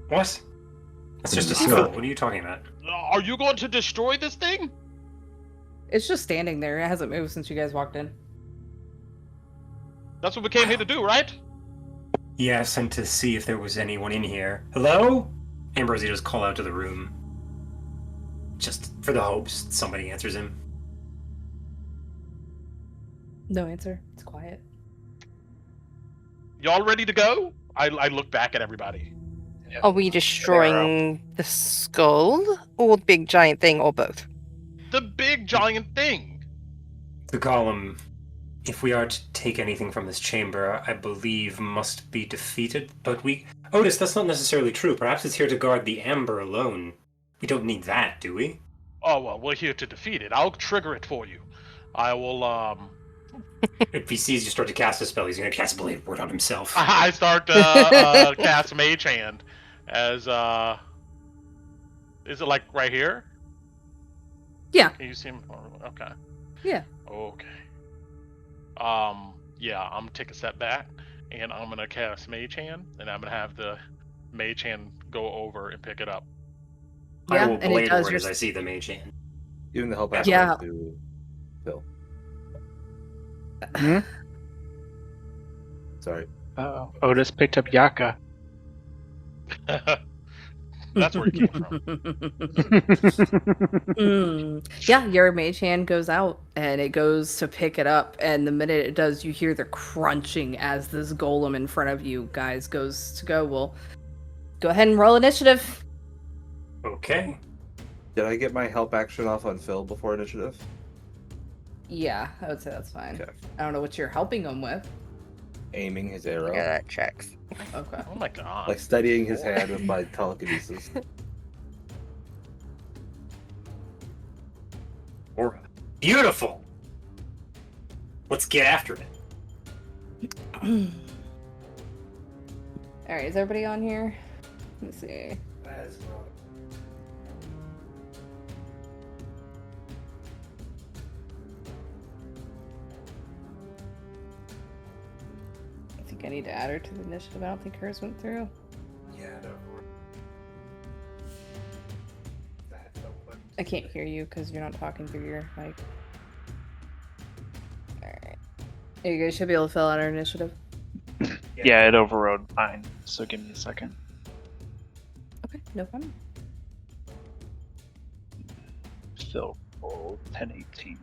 What? It's just a It's skull. good. What are you talking about? Are you going to destroy this thing? It's just standing there. It hasn't moved since you guys walked in. That's what we came here to do, right? Yeah, sent to see if there was anyone in here. Hello? Ambrosia just call out to the room. Just for the hopes somebody answers him. No answer. It's quiet. Y'all ready to go? I look back at everybody. Are we destroying the skull or the big giant thing or both? The big giant thing. The golem, if we are to take anything from this chamber, I believe must be defeated. But Otis, that's not necessarily true. Perhaps it's here to guard the amber alone. We don't need that, do we? Oh, well, we're here to defeat it. I'll trigger it for you. I will, If he sees you start to cast a spell, he's going to cast Blade Word on himself. I start to cast Mage Hand as, is it like right here? Yeah. Can you see him? Okay. Yeah. Okay. Yeah, I'm gonna take a step back, and I'm gonna cast Mage Hand, and I'm gonna have the Mage Hand go over and pick it up. I Yeah, will and it Blade does Word your... as I see the mage hand. Even the help action Yeah. to Phil. Hmm? Sorry. Uh-oh. Otis picked up Yaka. That's where it came from. Yeah, your mage hand goes out and it goes to pick it up, and the minute it does, you hear the crunching as this golem in front of you guys goes to go. Well, go ahead and roll initiative. Okay. Did I get my help action off on Phil before initiative? Yeah, I would say that's fine. Okay. I don't know what you're helping him with. Aiming his arrow. Yeah, that checks. Okay. Oh my god. Like steadying his hand with my telekinesis. Aura. Beautiful! Let's get after it. Alright, is everybody on here? Let's see. I think I need to add her to the initiative. I don't think hers went through. Yeah, I can't hear you because you're not talking through your mic. Alright. You guys should be able to fill out our initiative. Yeah, it overrode mine, so give me a second. Okay, no problem. Still roll 1018.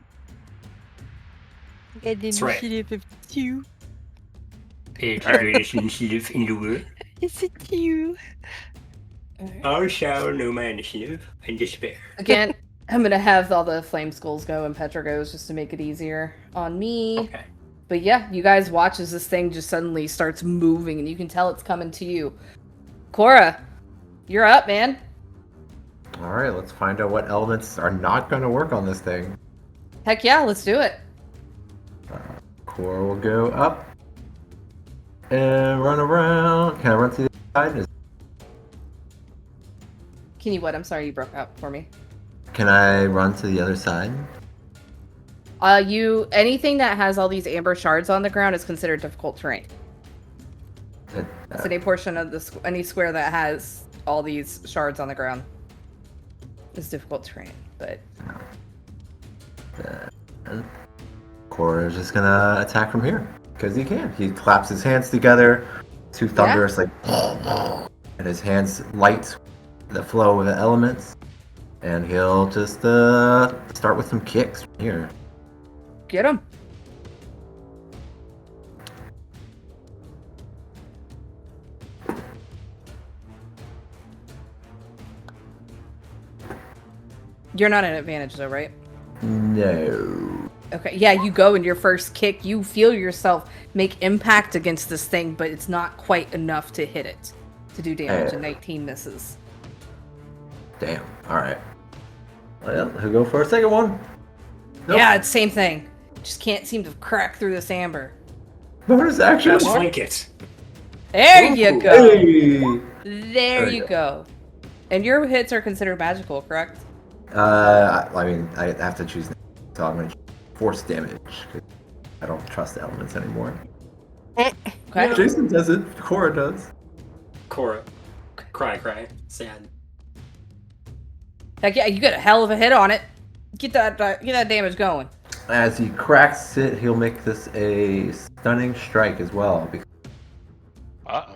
Get the That's right. initiative of 2. initiative in the world. It's a 2. I shall know my initiative and despair. Again, I'm gonna have all the flame skulls go and Petra goes just to make it easier on me. Okay. But yeah, you guys watch as this thing just suddenly starts moving and you can tell it's coming to you. Cora, you're up, man. Alright, let's find out what elements are not going to work on this thing. Heck yeah, let's do it. Core will go up and run around. Can I run to the side? Can you what? I'm sorry, you broke up for me. Can I run to the other side? Anything that has all these amber shards on the ground is considered difficult terrain. So any portion of any square that has all these shards on the ground is difficult terrain. But Core is just gonna attack from here because he can. He claps his hands together, two thunderous and his hands light the flow of the elements, and he'll just start with some kicks from here. get him. You're not at advantage though, right? No. Okay, yeah, you go in your first kick, you feel yourself make impact against this thing, but it's not quite enough to hit it, to do damage, and 19 misses. Damn. Alright. Well, he'll go for a second one. Nope. Yeah, it's same thing. Just can't seem to crack through this amber. Bonus action. Let's flank it. There you go! Hey. There you go. And your hits are considered magical, correct? I mean, I have to choose, so I'm gonna force damage. 'Cause I don't trust the elements anymore. Okay. Jason does it. Cora does. Cora. Cry. Sad. Heck yeah, you get a hell of a hit on it. Get that damage going. As he cracks it, he'll make this a stunning strike as well. Uh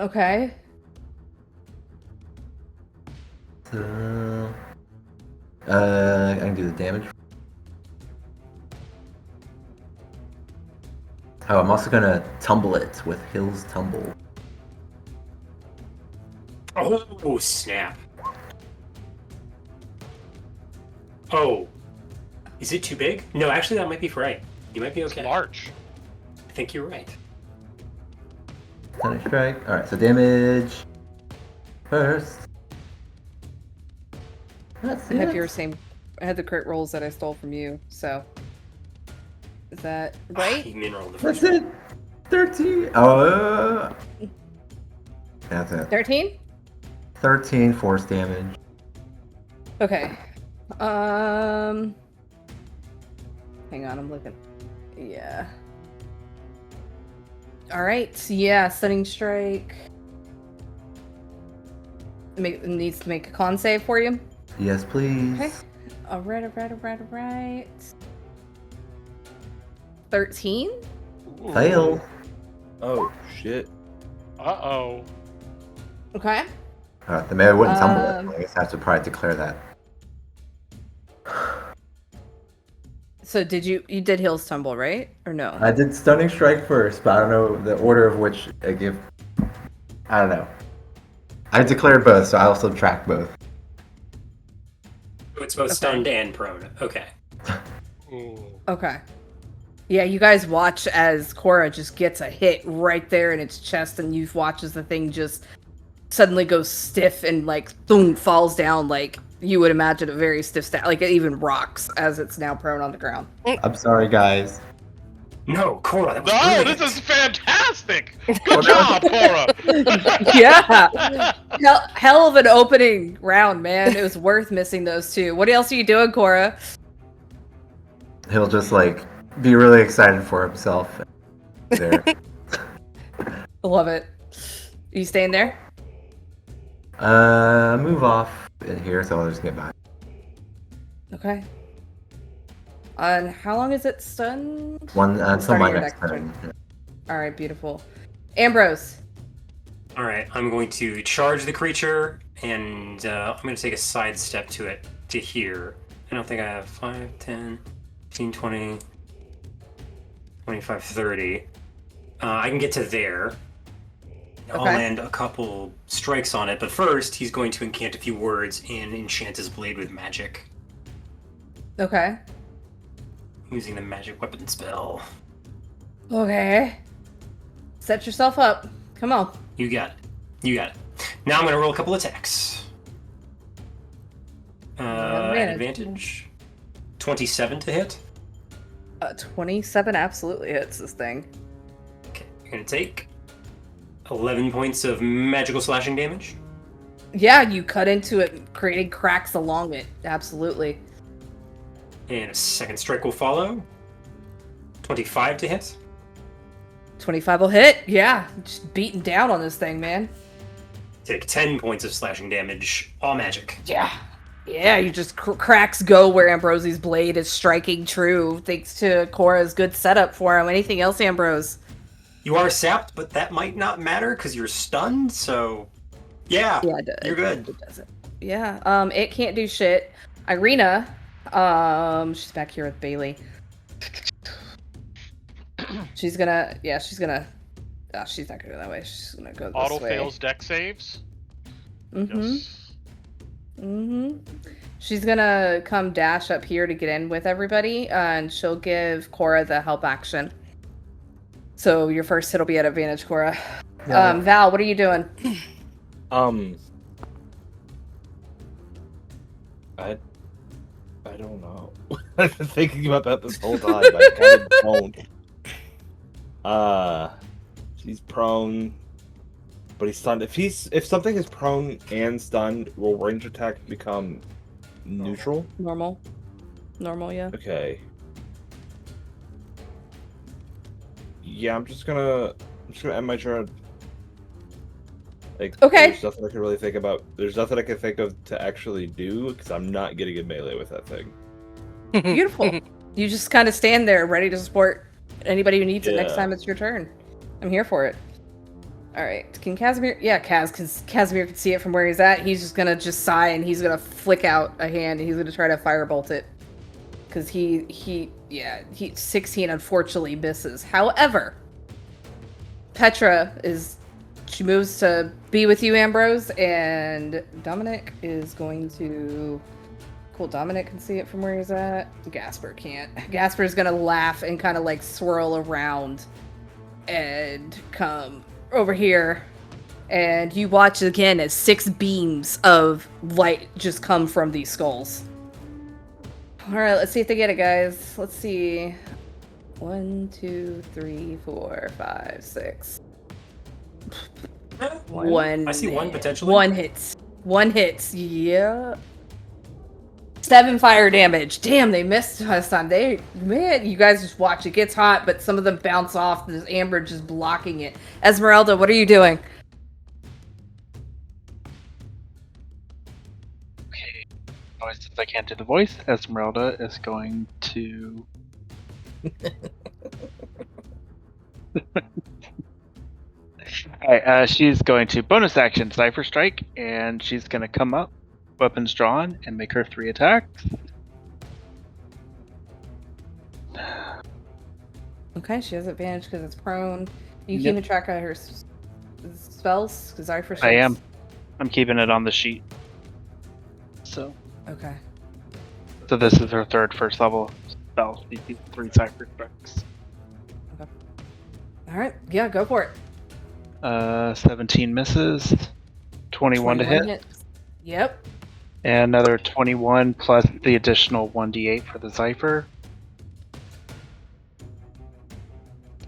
Okay. So, I can do the damage. Oh, I'm also gonna tumble it with Hill's Tumble. Oh, snap. Oh. Is it too big? No, actually, that might be right. You might be It's okay. large. I think you're right. Stunning strike. Alright, so damage first. That's I have it. your same. I had the crit rolls that I stole from you. So is that right? You mineral the first That's one. it. 13. Oh. That's it. 13. 13 force damage. Okay. Hang on, I'm looking. Yeah. All right. Yeah, stunning strike. Needs to make a con save for you. Yes, please. Okay. All right. 13. Fail. Oh shit. Uh-oh. Okay. Alright, then maybe I wouldn't tumble Um, it. I guess I have to probably declare that. So you did Hill's Tumble, right? Or no? I did stunning strike first, but I don't know the order of which I give. I don't know. I declared both, so I'll subtract both. Oh, it's both stunned and prone. Okay. Ooh. Okay. Yeah, you guys watch as Cora just gets a hit right there in its chest, and you watch as the thing just suddenly goes stiff and like boom falls down like you would imagine a very stiff stat. Like it even rocks as it's now prone on the ground. I'm sorry, guys. No, Cora, that was No, brilliant. this is fantastic! Good job, Cora! Yeah. Hell of an opening round, man. It was worth missing those two. What else are you doing, Cora? He'll just like be really excited for himself. There. I love it. Are you staying there? Move off in here, so I'll just get back. Okay. And how long is it stunned? One until Starting my your next next turn. All right, beautiful. Ambrose. All right, I'm going to charge the creature, and I'm going to take a side step to it, to here. I don't think I have 5, 10, 15, 20, 25, 30. I can get to there. I'll Okay. land a couple strikes on it, but first he's going to incant a few words and enchant his blade with magic, Okay. using the magic weapon spell. Okay. Set yourself up. Come on. You got it. You got it. Now I'm going to roll a couple attacks. Advantage. 27 to hit. 27 absolutely hits this thing. Okay, you're going to take 11 points of magical slashing damage. Yeah, you cut into it, creating cracks along it. Absolutely. And a second strike will follow. 25 to hit. 25 will hit. Yeah, just beating down on this thing, man. Take 10 points of slashing damage. All magic. Yeah. Yeah, you just cracks go where Ambrose's blade is striking true, thanks to Cora's good setup for him. Anything else, Ambrose? You are sapped, but that might not matter because you're stunned, so... Yeah, you're good. It doesn't. Yeah, it can't do shit. Irina, she's back here with Bailey. She's not gonna go that way. She's gonna go this Auto way. fails deck saves. Mm-hmm. Yes. Mm-hmm. She's gonna come dash up here to get in with everybody, and she'll give Cora the help action. So your first hit will be at advantage, Cora. Yeah. Val, what are you doing? I don't know. I've been thinking about that this whole time. I kind of don't. He's prone, but he's stunned. If something is prone and stunned, will range attack become neutral? Normal, yeah. Okay. Yeah, I'm just gonna end my turn. Like, Okay. There's nothing I can really think about. There's nothing I can think of to actually do because I'm not getting in melee with that thing. Beautiful. You just kind of stand there, ready to support anybody who needs it next Yeah. time it's your turn. I'm here for it. All right, can Casimir? Yeah, because Casimir can see it from where he's at. He's just gonna sigh and he's gonna flick out a hand and he's gonna try to firebolt it. Because he 16 unfortunately misses. However, Petra she moves to be with you, Ambrose, and Dominic is going to. Cool, Dominic can see it from where he's at. Gasper can't. Gasper's gonna laugh and kind of like swirl around and come over here, and you watch again as 6 beams of light just come from these skulls. Alright, let's see if they get it, guys. Let's see. 1, 2, 3, 4, 5, 6. One. I see one potentially. One hits. Yeah. 7 fire damage. Damn, they missed last time. Man, you guys just watch. It gets hot, but some of them bounce off. There's amber just blocking it. Esmeralda, what are you doing? Okay. Since I can't do the voice, Esmeralda is going to. Alright, she's going to bonus action Cypher Strike, and she's going to come up, weapons drawn, and make her 3 attacks. Okay, she has advantage because it's prone. You keeping track of her spells? Because I am. I'm keeping it on the sheet. So. Okay. So this is her 3rd first level spell. She keeps 3 Cypher Strikes. Okay. Alright, yeah, go for it. 17 misses. 21 to hit. Hits. Yep. And another 21 plus the additional 1d8 for the Cypher.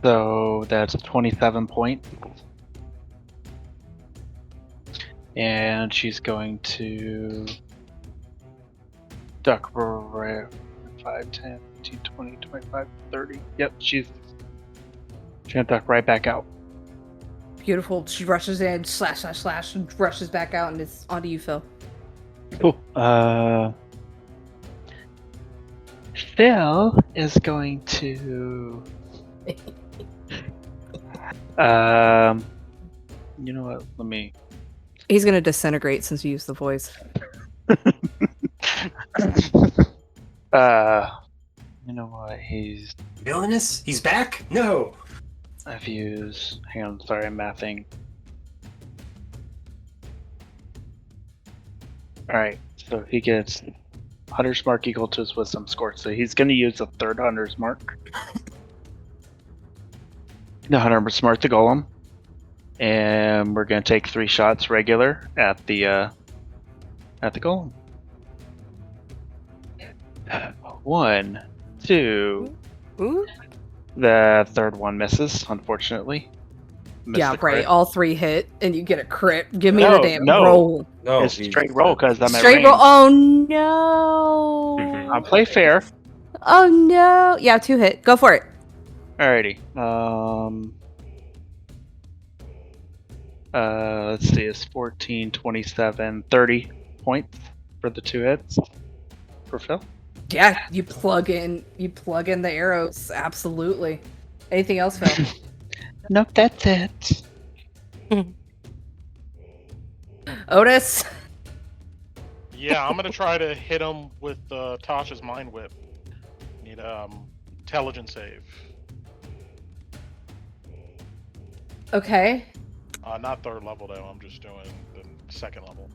So that's 27 points. And she's going to duck 5, 10, 15, 20, 25, 30. Yep, she's gonna duck right back out. Beautiful. She rushes in, slash, and rushes back out, and it's onto you, Phil. Cool. Phil is going to. You know what? Let me. He's gonna disintegrate since you used the voice. You know what? He's Villainous? He's back? No. I've used. Hang on, sorry, I'm mathing. Alright, so he gets Hunter's Mark equal to his Wisdom score, so he's going to use the 3rd Hunter's Mark. The Hunter's Mark the Golem. And we're going to take 3 shots regular at the Golem. 1, 2. Ooh. The 3rd one misses, unfortunately. Yeah, right. All 3 hit, and you get a crit. Give me No, the damn no. roll. No, It's straight roll because I'm at Straight range. roll. Oh no. I'll play fair. Oh no. Yeah, 2 hit. Go for it. Alrighty. Let's see. It's 14, 27, 30 points for the 2 hits for Phil. Yeah, you plug in the arrows. Absolutely. Anything else, Phil? Nope, that's it. Otis. Yeah, I'm gonna try to hit him with Tasha's Mind Whip. Need intelligence save. Okay. Not 3rd level though. I'm just doing the 2nd level.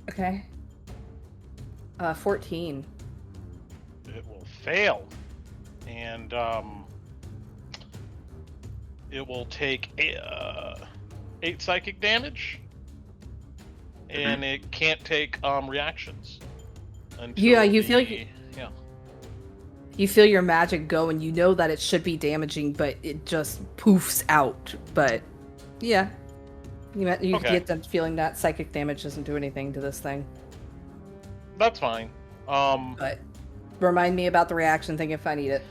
Okay. 14. It will fail, and it will take 8 psychic damage, and it can't take reactions. Until Yeah, you feel your magic go, and you know that it should be damaging, but it just poofs out. But yeah, you Okay. get the feeling that psychic damage doesn't do anything to this thing. That's fine. But remind me about the reaction thing if I need it.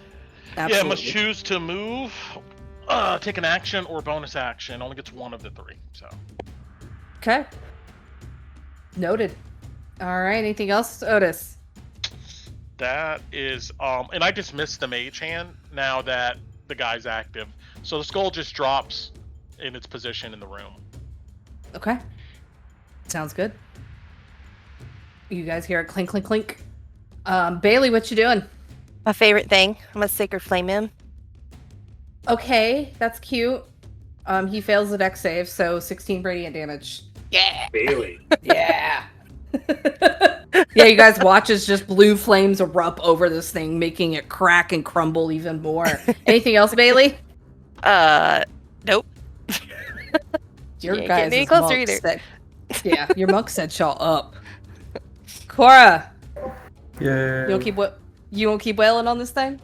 Absolutely. Yeah, must choose to move, take an action or bonus action. Only gets 1 of the 3. So. Okay. Noted. All right. Anything else, Otis? That is, and I just missed the mage hand now that the guy's active. So the skull just drops in its position in the room. Okay. Sounds good. You guys hear a clink, clink, clink. Bailey, what you doing? My favorite thing. I'm a sacred flame him. Okay, that's cute. He fails the dex save, so 16 radiant damage. Yeah. Bailey. Yeah. Yeah, you guys watch as just blue flames erupt over this thing, making it crack and crumble even more. Anything else, Bailey? Nope. Your You ain't guys getting any closer monk either. said, yeah, your monk said shut up. Cora, Yeah. you won't keep wailing on this thing?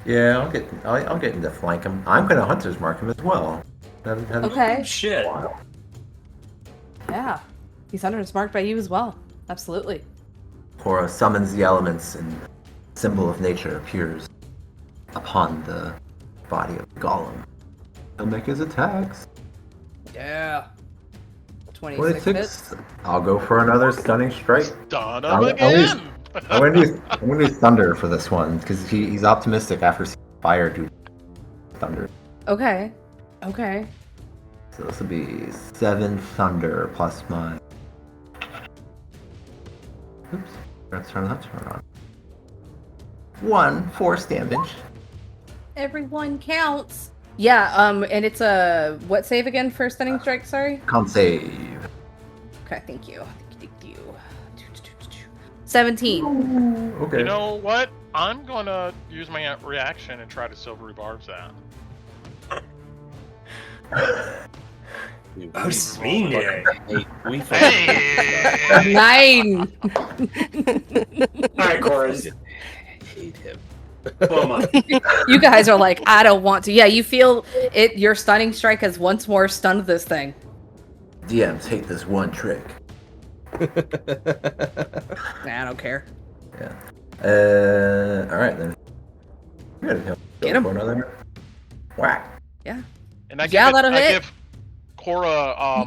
Yeah, I'll get him to flank him. I'm gonna hunter's mark him as well. Haven't Okay. Shit. in a while. Yeah. He's under marked by you as well. Absolutely. Cora summons the elements and symbol of nature appears upon the body of the golem. He'll make his attacks. Yeah. 26 hits. 26. I'll go for another stunning strike. Done I'll- him I'll again! I'm gonna do thunder for this one because he's optimistic after seeing fire do thunder. Okay. Okay. So this will be 7 thunder plus my. Oops. Let's turn that on. 1 force damage. Everyone counts. Yeah, and it's a what save again for stunning strike, sorry? Con save. Okay, thank you. Thank you. 17. Okay. You know what? I'm gonna use my reaction and try to silvery barbs that. Oh, this is mean today. We Hey! 9. Alright, Cora. hate him. Well, my. You guys are like, I don't want to. Yeah, you feel it. Your stunning strike has once more stunned this thing. DM, take this one trick. Nah, I don't care. Yeah. Alright then. Good. He'll Get go him. for another. Whack. And I Yeah, that'll I hit. give Cora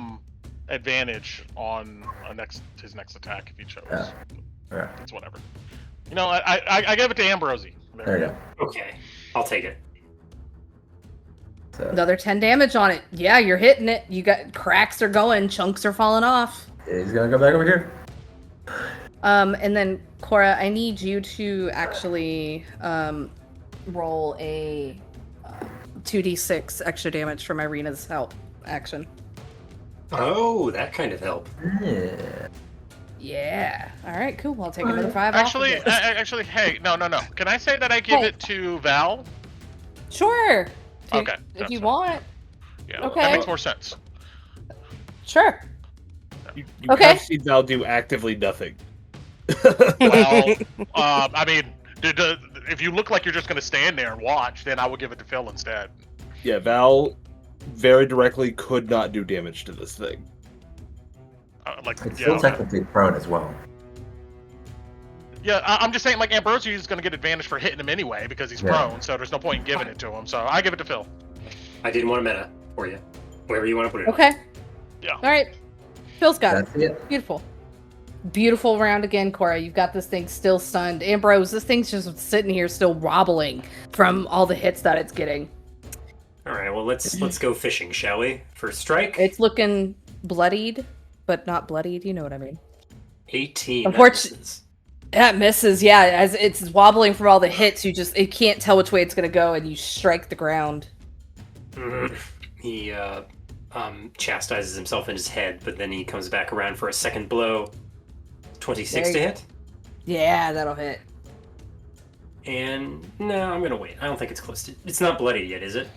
advantage on his next attack if he chose. Yeah. Alright. It's whatever. You know, I give it to Ambrosie. There you go. Okay, I'll take it. So, Another 10 damage on it. Yeah, you're hitting it. You got cracks are going, chunks are falling off. he's gonna go back over here. And then Cora, I need you to actually roll a 2d6 extra damage for my Rena's help action. Oh, that kind of help. Yeah. Yeah. All right, cool. I'll take another 5 Actually, off of this. actually, hey, no. Can I say that I give Hey. it to Val? Sure. Okay, If that's you fine. want. Yeah, Okay. that makes more sense. Sure. You Okay. have seen Val do actively nothing. Well, I mean, if you look like you're just going to stand there and watch, then I would give it to Phil instead. Yeah, Val very directly could not do damage to this thing. Like, It's yeah, still technically prone as well. yeah. I'm just saying, like, Ambrosie is going to get advantage for hitting him anyway because he's Yeah. prone, so there's no point in giving it to him. So I give it to Phil. I didn't want a meta for you. Wherever you want to put it. Okay. Yeah. All right. Phil's got That's it. it. Beautiful. Beautiful round again, Cora. You've got this thing still stunned. Ambrose, this thing's just sitting here still wobbling from all the hits that it's getting. All right. Well, let's go fishing, shall we? First strike. It's looking bloodied, but not bloodied. You know what I mean. 18. Unfortunately- That misses, yeah. As it's wobbling from all the hits, it can't tell which way it's gonna go, and you strike the ground. He chastises himself in his head, but then he comes back around for a second blow. 26 to There you hit. Yeah, that'll hit. And no, I'm gonna wait. I don't think it's close to. It's not bloody yet, is it?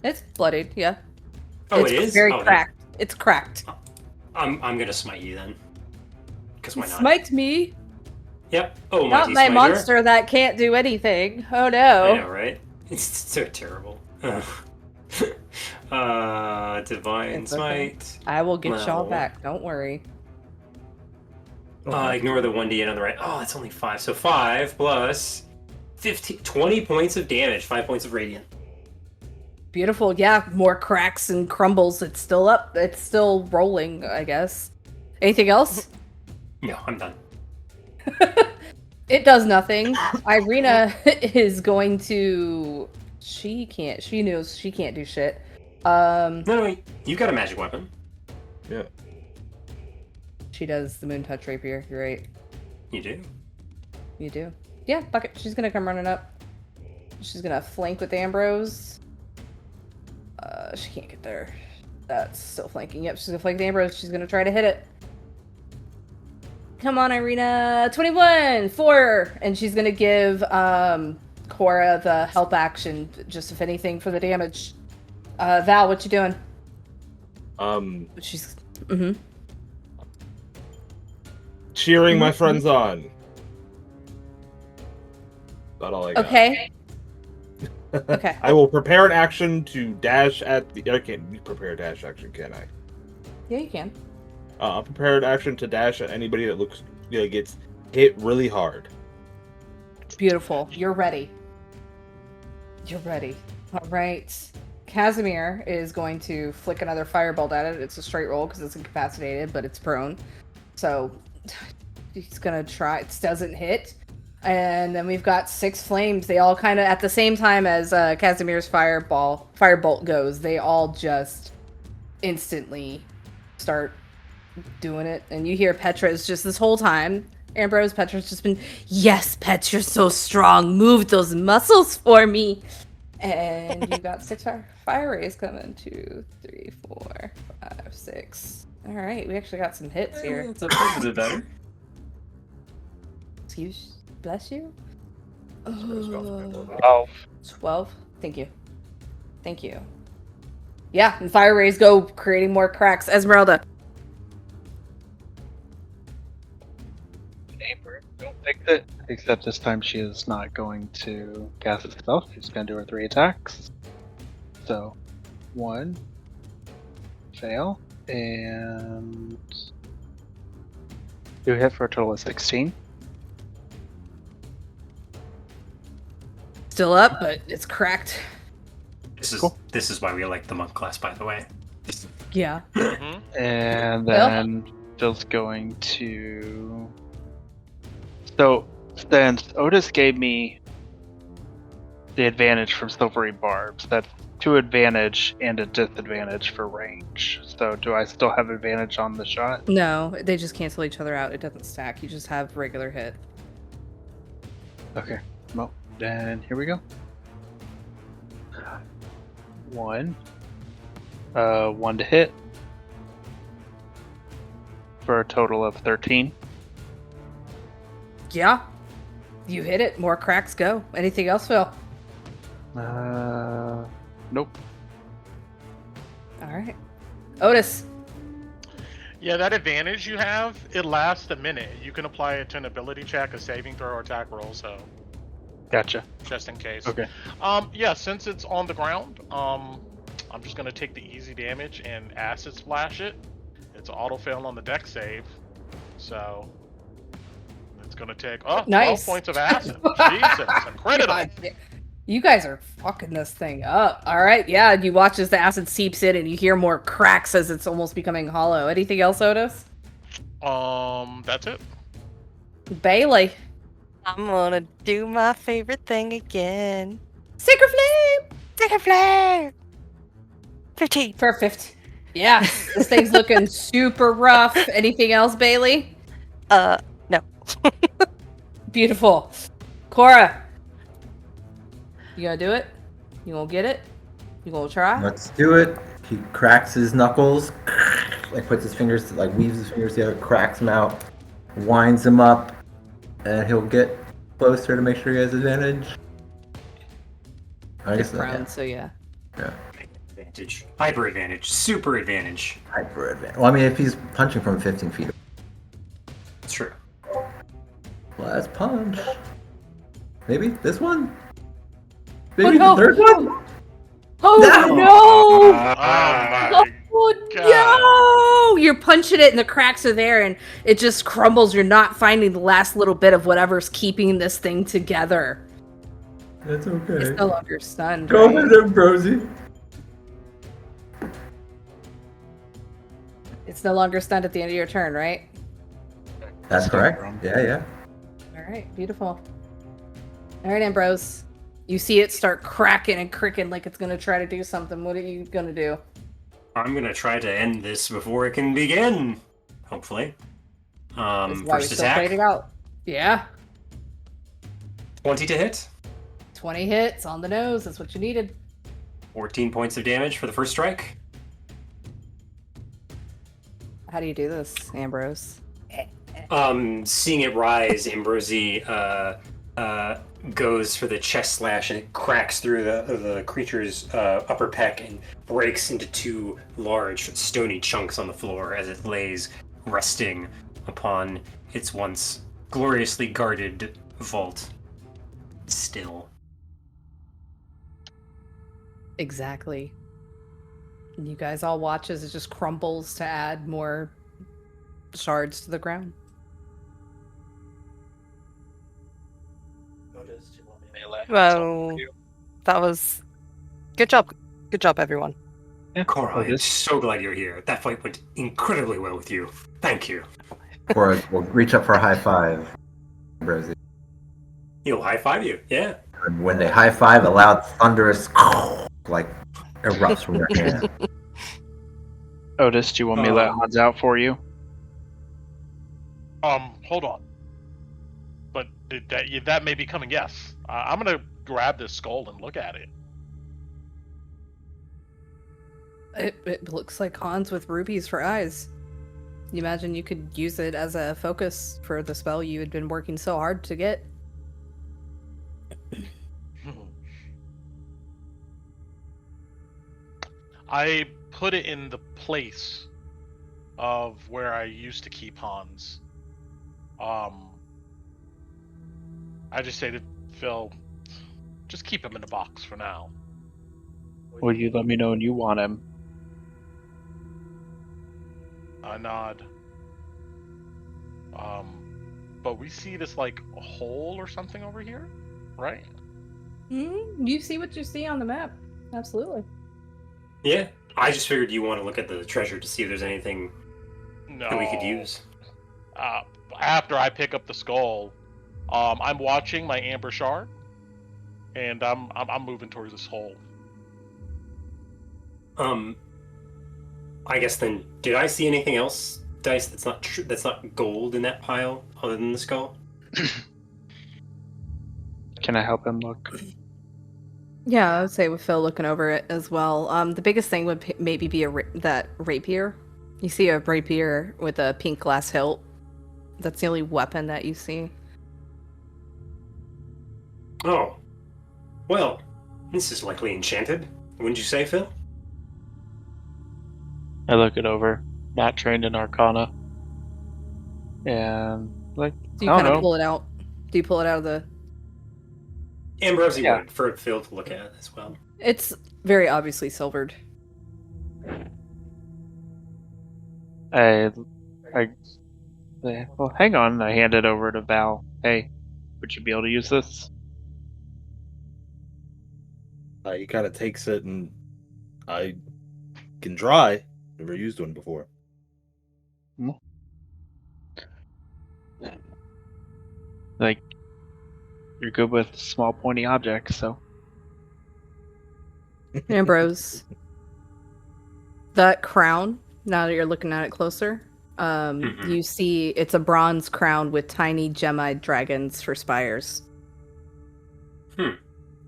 It's bloodied, yeah. Oh, it's it is. very Oh, then cracked. It's cracked. I'm gonna smite you then. Because why not? Smite me, Yep. Oh, not mighty my smiter. monster that can't do anything. Oh I no. know, right? It's so terrible. Divine It's okay. smite. I will get y'all No. back. Don't worry. Ignore the 1d8 on the right. Oh, that's only 5. So 5 plus 15, 20 points of damage, 5 points of radiant. Beautiful. Yeah, more cracks and crumbles. It's still up. It's still rolling, I guess. Anything else? No, I'm done. It does nothing. Irina is going to. She knows she can't do shit. No, you've got a magic weapon. Yeah. She does the moon touch rapier. You're right. You do. You do. Yeah, fuck it. She's gonna come running up. She's gonna flank with Ambrose. She can't get there. That's still flanking. Yep, she's gonna flank with Ambrose. She's gonna try to hit it. Come on, Irina. 21! 4! And she's gonna give Cora the help action, just if anything, for the damage. Val, what you doing? She's... Mm-hmm. Cheering my friends on. About all I got. Okay. Okay. I will prepare an action to dash at the... I can't prepare a dash action, can I? Yeah, you can. I'll prepare an action to dash at anybody that looks gets hit really hard. Beautiful. You're ready. You're ready. All right. Casimir is going to flick another firebolt at it. It's a straight roll because it's incapacitated, but it's prone. So he's gonna try. It doesn't hit. And then we've got 6 flames. They all kind of, at the same time as Casimir's firebolt goes, they all just instantly start doing it. And you hear Petra's just this whole time. Ambrose, Petra's just been, yes, Pet, you're so strong. Move those muscles for me. And you got 6 fire rays coming. 2, 3, 4, 5, 6. All right, we actually got some hits here. It's a little bit better. Excuse, bless you. 12. 12. Thank you. Thank you. Yeah, and fire rays go, creating more cracks. Esmeralda. Don't fix it. Except this time she is not going to cast a spell. She's going to do her 3 attacks. So, 1. Fail. And 2 hit for a total of 16. Still up, but it's cracked. This is why we like the monk class, by the way. Yeah. Mm-hmm. And then Jill's going to... So, since Otis gave me the advantage from silvery barbs, that's 2 advantage and a disadvantage for range. So, do I still have advantage on the shot? No, they just cancel each other out. It doesn't stack. You just have regular hit. Okay. Well, then here we go. 1. 1 to hit. For a total of 13. Yeah. You hit it. More cracks go. Anything else, Phil? Nope. All right. Otis. Yeah, that advantage you have, it lasts a minute. You can apply it to an ability check, a saving throw, or attack roll, so Gotcha. just in case. Okay. Yeah, since it's on the ground, I'm just gonna take the easy damage and acid splash it. It's an auto fail on the deck save, so it's gonna take 12 Nice. points of acid. Jesus, incredible. God, you guys are fucking this thing up. All right, yeah. You watch as the acid seeps in, and you hear more cracks as it's almost becoming hollow. Anything else, Otis? That's it. Bailey. I'm gonna do my favorite thing again. Sacred Flame. Sacred Flare! 15. For 50. Yeah, this thing's looking super rough. Anything else, Bailey? No. Beautiful. Cora. You gonna do it? You gonna get it? You gonna try? Let's do it. He cracks his knuckles, like puts his fingers, like weaves his fingers together, cracks them out, winds them up, and he'll get closer to make sure he has advantage. I guess Prone, that, so yeah. yeah. Advantage. Hyper advantage. Super advantage. Hyper advantage. Well, I mean, if he's punching from 15 feet. It's true. Last punch. Maybe this one? Maybe no. the third one? Oh No! no! Oh my No! You're punching it and the cracks are there and it just crumbles. You're not finding the last little bit of whatever's keeping this thing together. That's okay. It's no longer stunned. Go right? with him, Rosie. It's no longer stunned at the end of your turn, right? That's correct. Yeah, yeah. All right, beautiful. All right, Ambrose. You see it start cracking and cricking like it's gonna try to do something. What are you gonna do? I'm gonna try to end this before it can begin. Hopefully. That's why we First still played it attack. out. Yeah. 20 to hit. 20 hits on the nose. That's what you needed. 14 points of damage for the first strike. How do you do this, Ambrose? Seeing it rise, Ambrosi goes for the chest slash, and it cracks through the creature's upper pec and breaks into two large stony chunks on the floor as it lays resting upon its once gloriously guarded vault. Still. Exactly. And you guys all watch as it just crumbles to add more shards to the ground. Well, that was good job. Good job, everyone. Cora, I'm Otis? so glad you're here. That fight went incredibly well with you. Thank you. Cora will reach up for a high five. Rosie. He'll high five you. Yeah. And when they high five, a loud thunderous like erupts from their hand. Otis, do you want me to let Hans out for you? Hold on. But that may be coming. Yes, I'm gonna grab this skull and look at it. It looks like Hans with rubies for eyes. You imagine you could use it as a focus for the spell you had been working so hard to get. I put it in the place of where I used to keep Hans. I just say to Phil, just keep him in the box for now. Will you let me know when you want him? I nod. But we see this like hole or something over here, right? You see what you see on the map. Absolutely. Yeah. I just figured you want to look at the treasure to see if there's anything No. that we could use. After I pick up the skull, I'm watching my amber shard, and I'm moving towards this hole. I guess then, did I see anything else, Dice, that's not gold in that pile other than the skull? Can I help him look? Yeah, I would say with Phil looking over it as well. The biggest thing would maybe be that rapier. You see a rapier with a pink glass hilt. That's the only weapon that you see. Oh. Well, this is likely enchanted. Wouldn't you say, Phil? I look it over. Not trained in Arcana. And, like, Do you I kind don't of know. pull it out? Do you pull it out of the... Ambrosi Yeah. would, for Phil to look at as well. It's very obviously silvered. Well, hang on. I hand it over to Val. Hey, would you be able to use this? He kind of takes it, and I can try. Never used one before. Like, you're good with small pointy objects, so. Ambrose, that crown, now that you're looking at it closer, you see it's a bronze crown with tiny gem-eyed dragons for spires.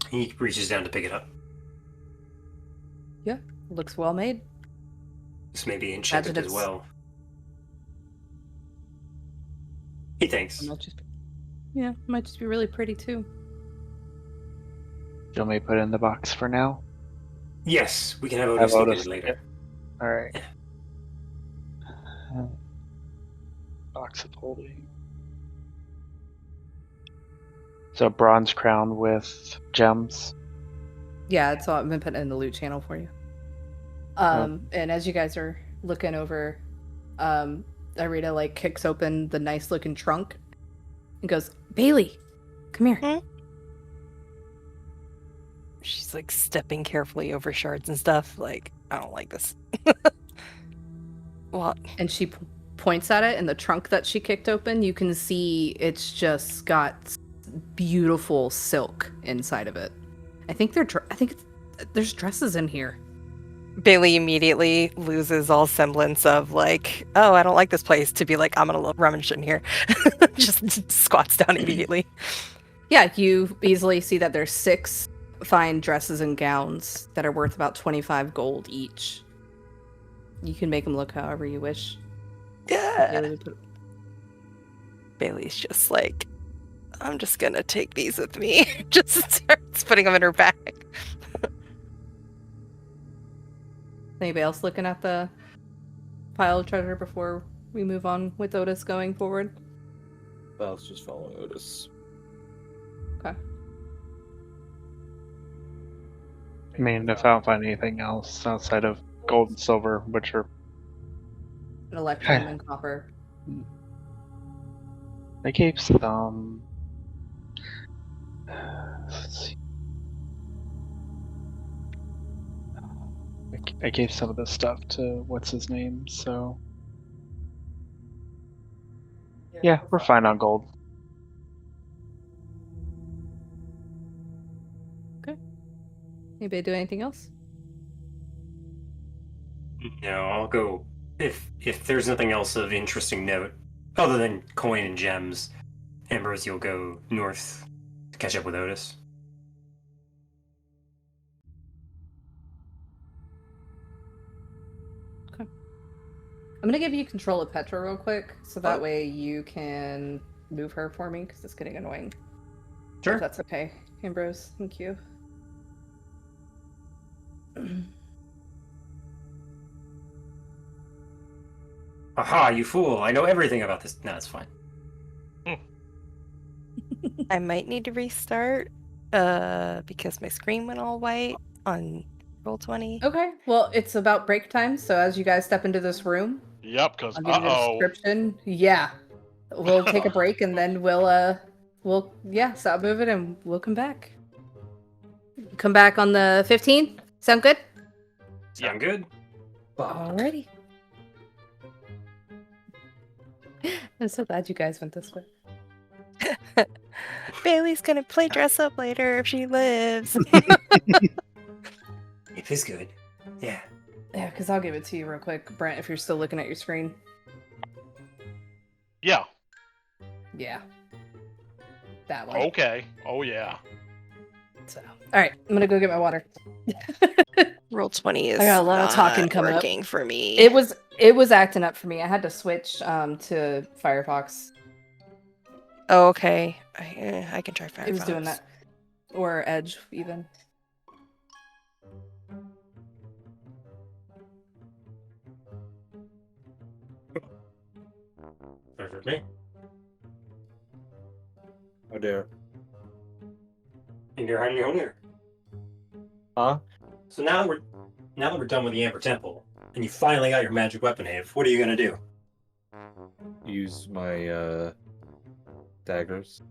He reaches down to pick it up. Yeah, looks well made. This may be enchanted as it's- well. He thinks. Might just be really pretty too. Do you want me to put it in the box for now? Yes, we can have Have Otis look at Otis it later. Alright. Box of holding. So, bronze crown with gems. Yeah, it's all I've been putting in the loot channel for you. And as you guys are looking over, Irita like kicks open the nice looking trunk and goes, Bailey, come here. She's like stepping carefully over shards and stuff. Like, I don't like this. What? And she points at it, and the trunk that she kicked open, you can see it's just got beautiful silk inside of it. I think there's dresses in here. Bailey immediately loses all semblance of like, oh, I don't like this place, to be like, I'm gonna rummage in here. Just squats down immediately. Yeah, you easily see that there's 6 fine dresses and gowns that are worth about 25 gold each. You can make them look however you wish. Yeah. Bailey's just like, I'm just gonna take these with me. Just starts putting them in her bag. Anybody else looking at the pile of treasure before we move on with Otis going forward? Val's just following Otis. Okay. I mean, if I don't find anything else outside of gold and silver, which are An electrum and copper. I gave some. Let's see. I gave some of this stuff to what's his name, so yeah, we're fine on gold. Anybody do anything else? No, I'll go. If there's nothing else of interesting note, other than coin and gems, Ambrose, you'll go north to catch up with Otis. I'm gonna give you control of Petra real quick, so that way you can move her for me, because it's getting annoying. Sure. If that's okay, Ambrose. Thank you. Aha, you fool! I know everything about this. No, it's fine. I might need to restart because my screen went all white on Roll20. Okay, well, it's about break time, so as you guys step into this room, Yep, because I'll give you the description. Yeah. We'll take a break and then we'll stop moving and we'll come back. Come back on the 15th? Sound good? Sound good? Alrighty. I'm so glad you guys went this way. Bailey's gonna play dress up later if she lives. It is good. Yeah. Yeah, because I'll give it to you real quick, Brent, if you're still looking at your screen. Yeah. Yeah. That one. Okay. Oh yeah. So, alright, I'm gonna go get my water. Roll20 is I got a lot of talking not coming up. working for me. It was acting up for me. I had to switch to Firefox. Oh, okay. I can try Firefox. It was doing that. Or Edge, even. Perfect me. Oh dear. And you're hiding your own here. Huh? So now that we're done with the Amber Temple, and you finally got your magic weapon, Have, what are you gonna do? Use my daggers.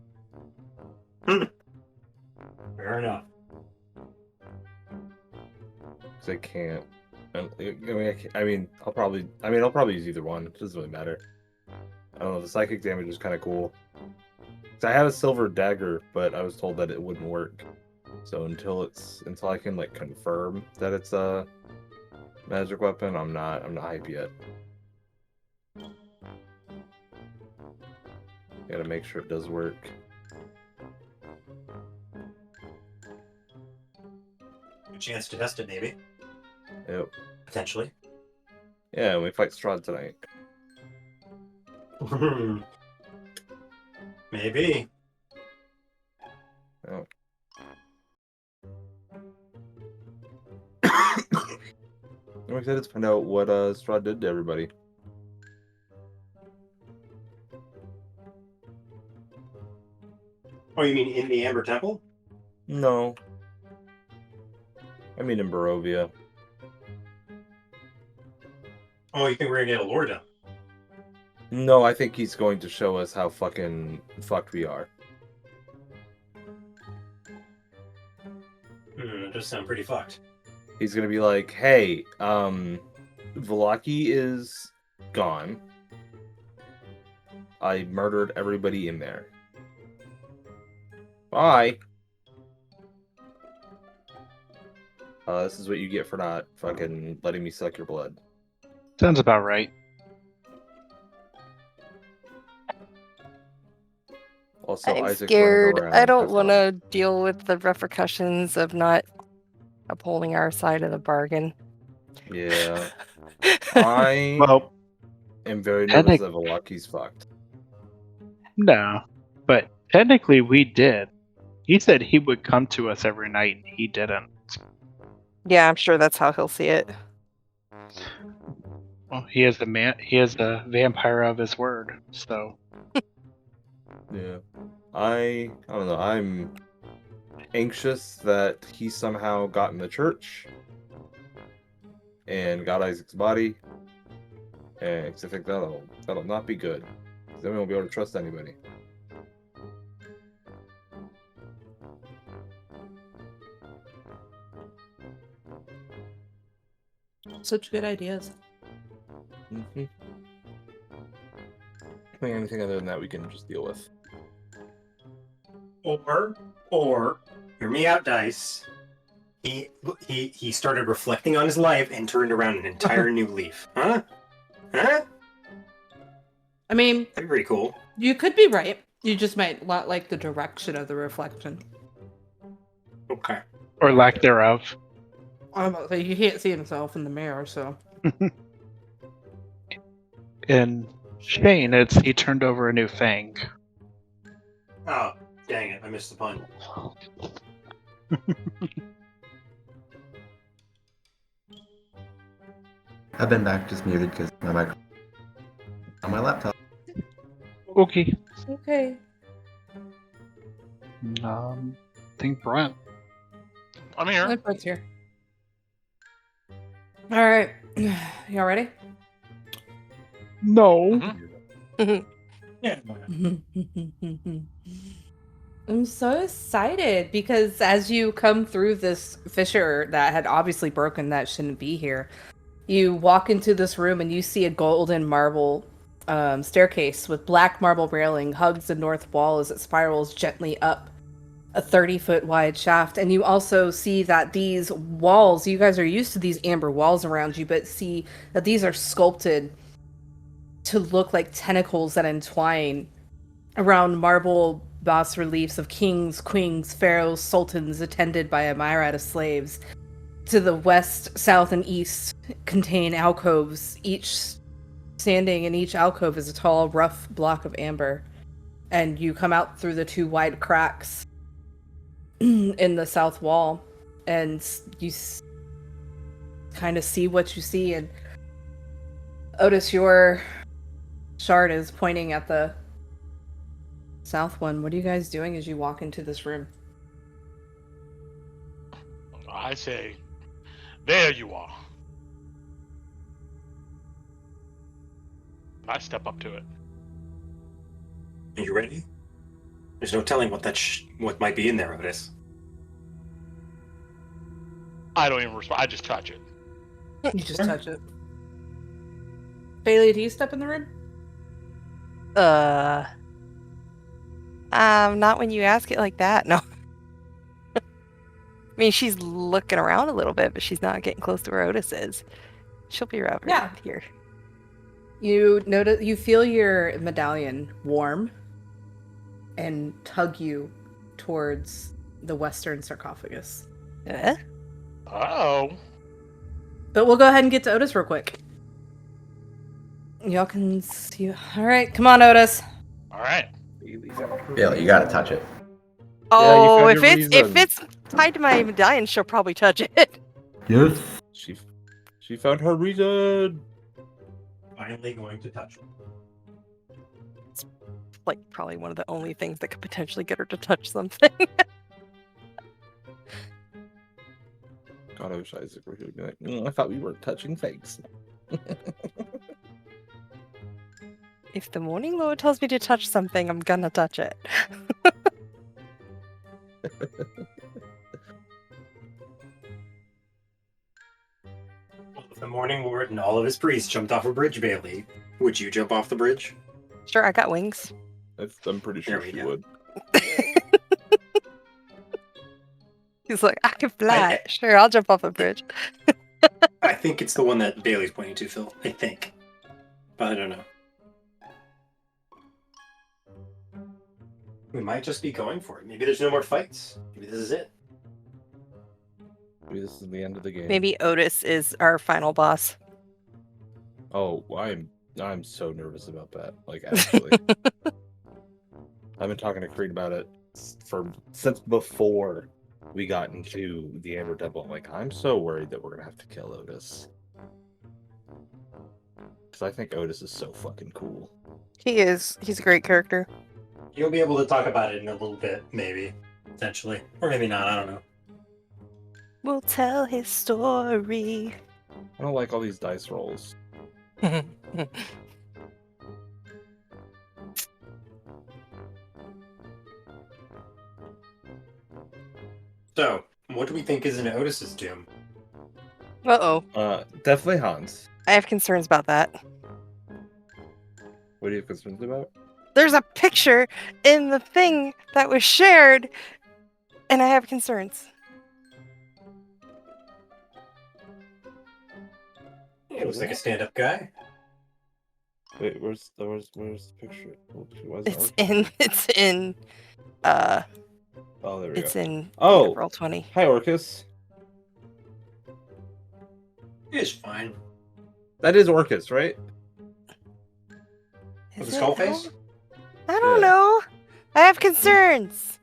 Fair enough. Because I can't. I mean, I'll probably use either one. It doesn't really matter. I don't know. The psychic damage is kind of cool. 'Cause I had a silver dagger, but I was told that it wouldn't work. So until I can like confirm that it's a magic weapon, I'm not hype yet. Gotta make sure it does work. Good chance to test it, maybe. Yep. Potentially. Yeah, we fight Strahd tonight. Maybe. Oh. I'm excited to find out what Strahd did to everybody. Oh, you mean in the Amber Temple? No. I mean in Barovia. Oh, you think we're gonna get a lore dump? No, I think he's going to show us how fucking fucked we are. It does sound pretty fucked. He's gonna be like, hey, Velaki is gone. I murdered everybody in there. Bye. This is what you get for not fucking letting me suck your blood. Sounds about right. Also, I'm Isaac's scared. running around. I don't That's want all. to deal with the repercussions of not upholding our side of the bargain. Yeah. I Well, am very nervous that technic- Valaki's fucked. no. But technically, we did. He said he would come to us every night, and he didn't. Yeah, I'm sure that's how he'll see it. Well, he is the man. He is the vampire of his word. So Yeah. I don't know. I'm anxious that he somehow got in the church and got Isaac's body. And I think that'll not be good. 'Cause then we won't be able to trust anybody. Such good ideas. Mm-hmm. I think anything other than that we can just deal with. Or, hear me out, Dice. He started reflecting on his life and turned around an entire new leaf. Huh? Huh? I mean, That'd be pretty cool. you could be right. You just might not like the direction of the reflection. Okay. or lack thereof. I'm about to say, he can't see himself in the mirror, so. In Shane, he turned over a new fang. Oh, dang it. I missed the pun. I've been back just muted because my microphone on my laptop. Okay. Okay. I think Brent. I'm here. My part's here. Alright. Y'all ready? No. Yeah. I'm so excited because as you come through this fissure that had obviously broken that shouldn't be here, you walk into this room and you see a golden marble staircase with black marble railing hugs the north wall as it spirals gently up a 30-foot wide shaft. And you also see that these walls, you guys are used to these amber walls around you, but see that these are sculpted to look like tentacles that entwine around marble bas reliefs of kings, queens, pharaohs, sultans, attended by a myriad of slaves. To the west, south, and east contain alcoves. Each standing in each alcove is a tall, rough block of amber. And you come out through the two wide cracks in the south wall, and you kind of see what you see. And Otis, your shard is pointing at the south one. What are you guys doing as you walk into this room? I say, there you are. I step up to it. Are you ready? There's no telling what what might be in there, Otis. I don't even respond. I just touch it. You just touch it. Bailey, do you step in the room? Not when you ask it like that. No. I mean, she's looking around a little bit, but she's not getting close to where Otis is. She'll be right Yeah. here. You notice, you feel your medallion warm and tug you towards the western sarcophagus. Oh. But we'll go ahead and get to Otis real quick. Y'all can see. All right, come on, Otis. All right. Bailey, you gotta touch it. Oh, found if your it's if reason. it's tied to my medallion, she'll probably touch it. Yes. She found her reason. Finally going to touch. Like probably one of the only things that could potentially get her to touch something. God, I wish Isaac were here to be like, I thought we weren't touching fakes. If the Morning Lord tells me to touch something, I'm gonna touch it. Well, if the Morning Lord and all of his priests jumped off a bridge, Bailey, would you jump off the bridge? Sure, I got wings. I'm pretty sure There we she go. would. He's like, I can fly. Sure, I'll jump off a bridge. I think it's the one that Bailey's pointing to, Phil. I think. But I don't know. We might just be going for it. Maybe there's no more fights. Maybe this is it. Maybe this is the end of the game. Maybe Otis is our final boss. Oh, I'm so nervous about that. Like, actually. I've been talking to Creed about it since before we got into the Amber Temple. I'm like, I'm so worried that we're gonna have to kill Otis. Because I think Otis is so fucking cool. He is. He's a great character. You'll be able to talk about it in a little bit, maybe. Potentially. Or maybe not, I don't know. We'll tell his story. I don't like all these dice rolls. So, what do we think is in Otis's doom? Uh-oh. Definitely Hans. I have concerns about that. What do you have concerns about? There's a picture in the thing that was shared, and I have concerns. He looks like a stand-up guy. Wait, where's the picture? Why is it It's in Oh, there we it's go. in Oh, Roll 20. hi Orcus. He's fine. That is Orcus, right? With Is a skull it? face? I don't Yeah. know. I have concerns.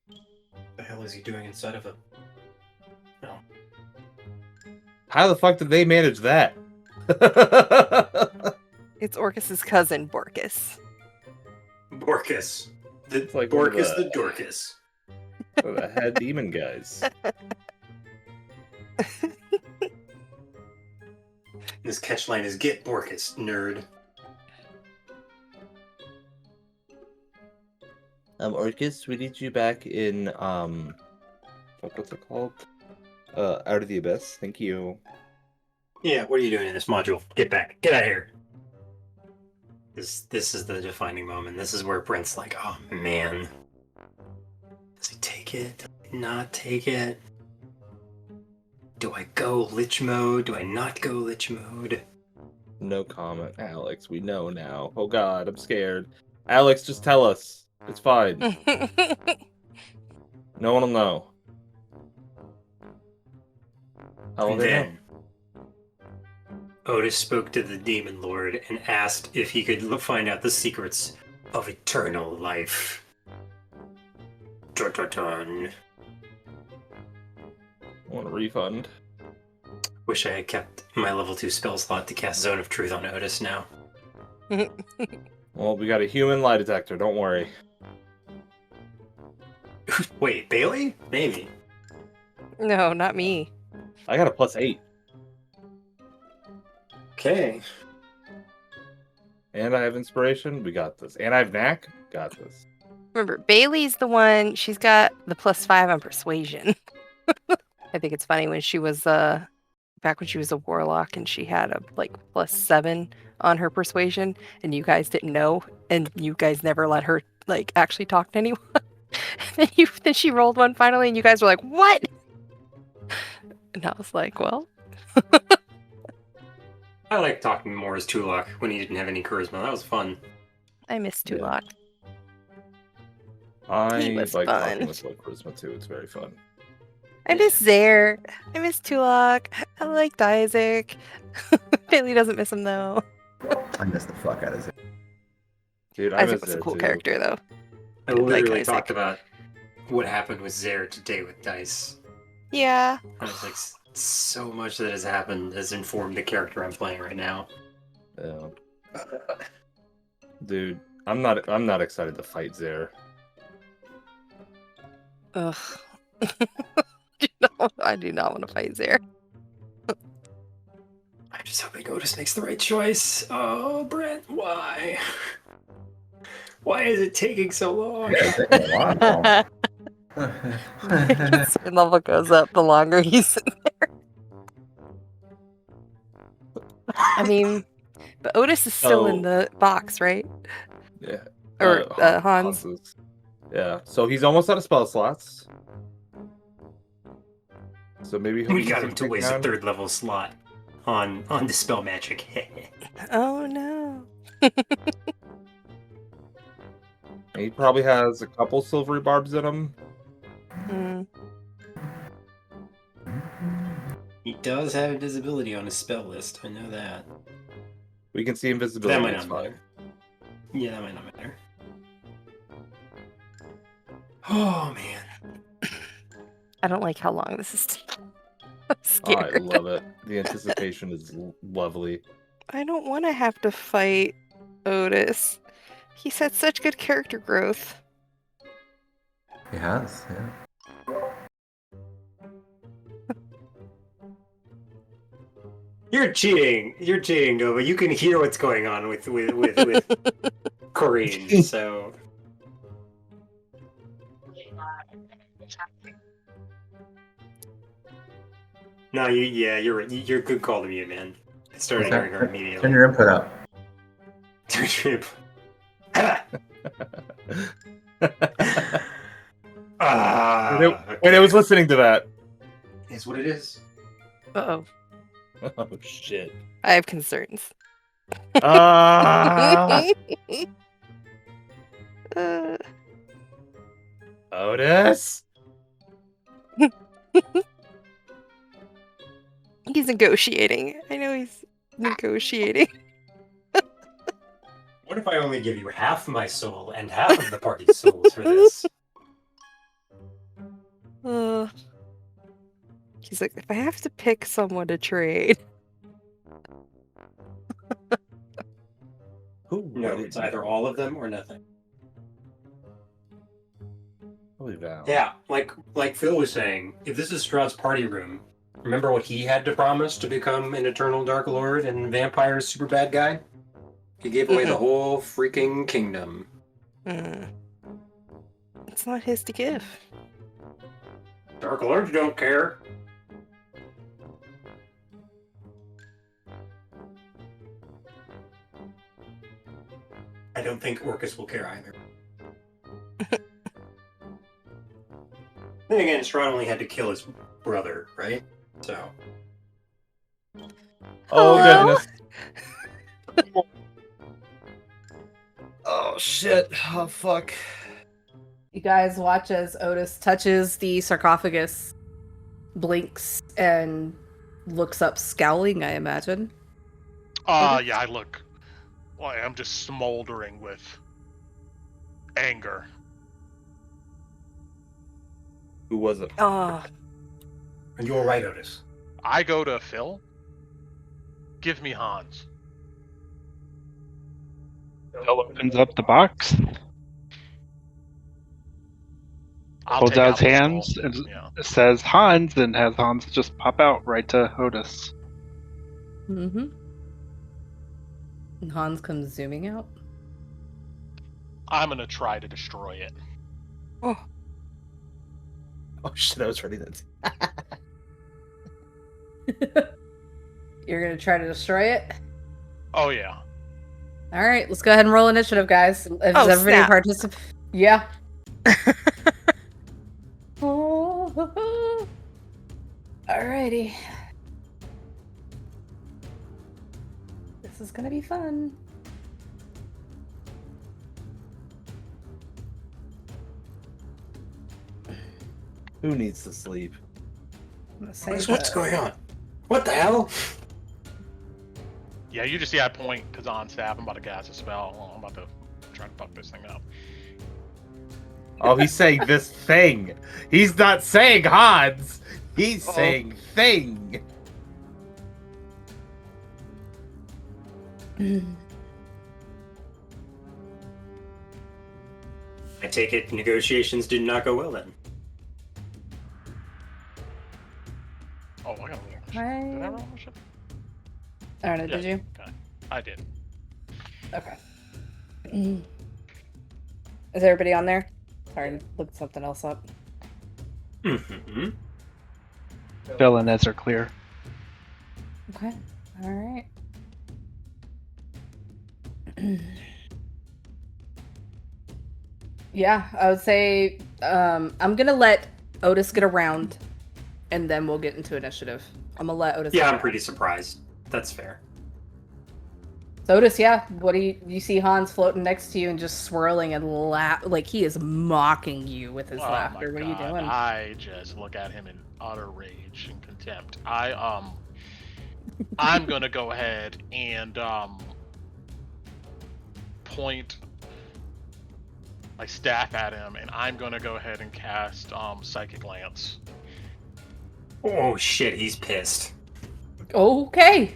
What the hell is he doing inside of a... No. How the fuck did they manage that? It's Orcus's cousin, Borcus. Borcus. The It's like one of Borcus the- the Dorcas. One of the head demon guys. This catchline is "Get Borcus, nerd." Orcus, we need you back in what's it called? Out of the Abyss. Thank you. Yeah, what are you doing in this module? Get back. Get out of here. This is the defining moment. This is where Brent's like, oh man. Does he take it? Does he not take it? Do I go lich mode? Do I not go lich mode? No comment, Alex. We know now. Oh god, I'm scared. Alex, just tell us. It's fine. No one will know. How will And they know? then Otis spoke to the Demon Lord and asked if he could find out the secrets of eternal life. Dun, dun, dun. I want a refund. Wish I had kept my level 2 spell slot to cast Zone of Truth on Otis now. Well, we got a human lie detector. Don't worry. Wait, Bailey? Maybe. No, not me. I got a +8. Okay. And I have inspiration. We got this. And I have knack. Got this. Remember, Bailey's the one, she's got the +5 on persuasion. I think it's funny when she was back when she was a warlock and she had a like +7 on her persuasion and you guys didn't know and you guys never let her like actually talk to anyone. then she rolled one finally and you guys were like, "What?" And I was like, "Well, I like talking more as Tulak when he didn't have any charisma. That was fun. I missed Yeah. Tulak." I He was like fun. talking with low charisma too. It's very fun. I miss Zare. I miss Tulak. I liked Isaac. Bailey doesn't miss him though. I miss the fuck out of it. Dude, I Isaac miss was a Zare cool too. character though. I Like literally Isaac. talked about what happened with Zare today with Dice. Yeah. I was like, so much that has happened has informed the character I'm playing right now. Yeah. Dude, I'm not excited to fight Zare. Ugh. I do not want to fight Zare. I'm just hoping Otis makes the right choice. Oh, Brent, why? Why is it taking so long? Yeah, it's taking a while. His level goes up the longer he's in there. I mean, but Otis is still in Oh. the box, right? Yeah. Or Hans. is- Yeah, so he's almost out of spell slots. So maybe he'll We use got some him to waste a takedown. 3rd level slot on Dispel Magic. Oh no. He probably has a couple silvery barbs in him. Mm. He does have invisibility on his spell list. I know that. We can see That invisibility. might It's not fine. matter. Yeah, that might not matter. Oh man. I don't like how long this is taking. I'm Oh, I scared. love it. The anticipation is lovely. I don't want to have to fight Otis. He's had such good character growth. He has, yeah. You're cheating. You're cheating, Nova. You can hear what's going on with Corinne, so no, you're right. You're a good call to mute, man. I started hearing her immediately. Turn your input up. Turn your input. Wait, I was listening to that. Is what it is. Uh-oh. Oh shit. I have concerns. Ah, Uh, Otis. he's negotiating. I know he's negotiating. What if I only give you half my soul and half of the party's souls for this? He's like, if I have to pick someone to trade. Who? No, it's either all of them or nothing. Holy Val. Yeah, like Phil was saying, if this is Strahd's party room, remember what he had to promise to become an Eternal Dark Lord and Vampire's super bad guy? He gave away the whole freaking kingdom. It's not his to give. Dark Lords don't care. I don't think Orcus will care either. Then again, Strahd only had to kill his brother, right? So. Oh Hello? goodness. Oh shit. Oh fuck. You guys watch as Otis touches the sarcophagus, blinks, and looks up, scowling, I imagine. Yeah, I look. Well, I'm just smoldering with anger. Who was it? Oh, And you're right, Otis. I go to Phil. Give me Hans. Phil opens up the box, I'll holds take out his the hands, skull. and Yeah. says Hans, and has Hans just pop out right to Otis. Mm-hmm. And Hans comes zooming out. I'm gonna try to destroy it. Oh shit, I was ready then. You're gonna try to destroy it? Oh yeah. All right, let's go ahead and roll initiative, guys. Does everybody snap. participate? Yeah. Alrighty. This is gonna be fun. Who needs to sleep? I'm gonna say What's going on? What the hell? Yeah, you just see I point to Zon staff. I'm about to cast a spell. I'm about to try to fuck this thing up. Oh, he's saying this thing. He's not saying Hans. He's saying thing. I take it negotiations did not go well then. Oh, I got a little. Did I I roll my shit? don't know, did you? Okay. I did. Okay. Is everybody on there? Sorry, looked something else up. Mm-hmm. Phil and Ez are clear. Okay. Alright. Yeah, I would say I'm gonna let Otis get around, and then we'll get into initiative. I'm gonna let Otis. Yeah, get I'm around. pretty surprised. That's fair. So Otis, yeah. What do you see Hans floating next to you and just swirling and like he is mocking you with his Oh laughter. my What are you God. doing? I just look at him in utter rage and contempt. I'm gonna go ahead and point my staff at him, and I'm gonna go ahead and cast Psychic Lance. Oh shit, he's pissed. Okay.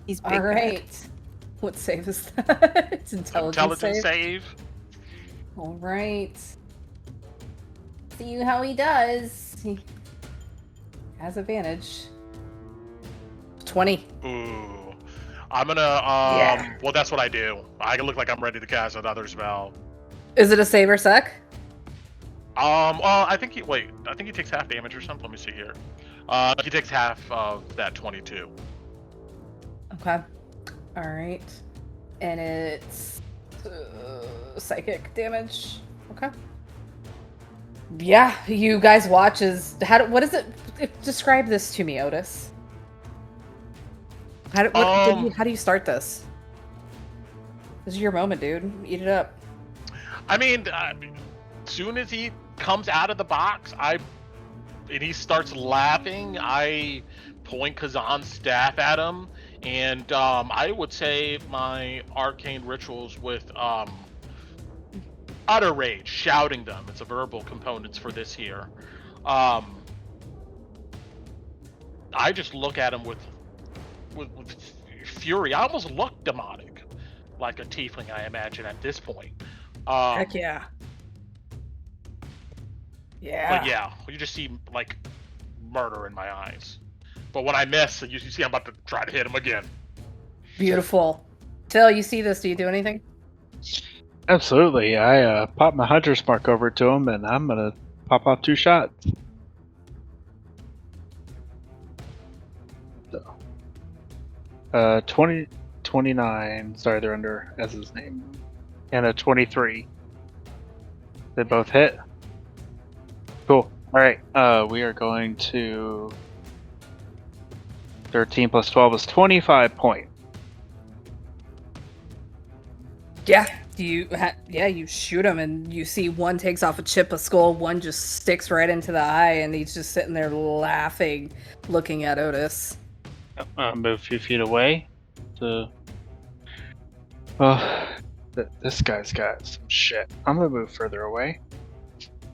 He's big All bad. right. What save is that? It's intelligence Save. All right. See how he does. He has advantage. 20. Ooh. I'm gonna Yeah. well, that's what I do. I look like I'm ready to cast another spell. Is it a save or sec? Well, I think he takes half damage or something. Let me see here. He takes half of that 22. Okay. All right. And it's psychic damage. Okay. Yeah, you guys watch as what is it? Describe this to me, Otis. How do you start this? This is your moment, dude. Eat it up. I mean, soon as he comes out of the box, and he starts laughing, I point Kazan's staff at him, and I would say my arcane rituals with utter rage, shouting them. It's a verbal components for this here. I just look at him with fury. I almost look demonic, like a tiefling, I imagine at this point. Heck yeah. Yeah. But yeah, you just see like murder in my eyes. But when I miss, you see I'm about to try to hit him again. Beautiful. Till you see this, do you do anything? Absolutely. I pop my Hunter's Mark over to him, and I'm gonna pop off 2 shots. So, 20, 29. Sorry, they're under S's name, and a 23. They both hit. Cool. All right. We are going to 13 plus 12 is 25 points. Yeah. You shoot him and you see one takes off a chip of skull, one just sticks right into the eye, and he's just sitting there laughing, looking at Otis. Move a few feet away. This guy's got some shit. I'm gonna move further away.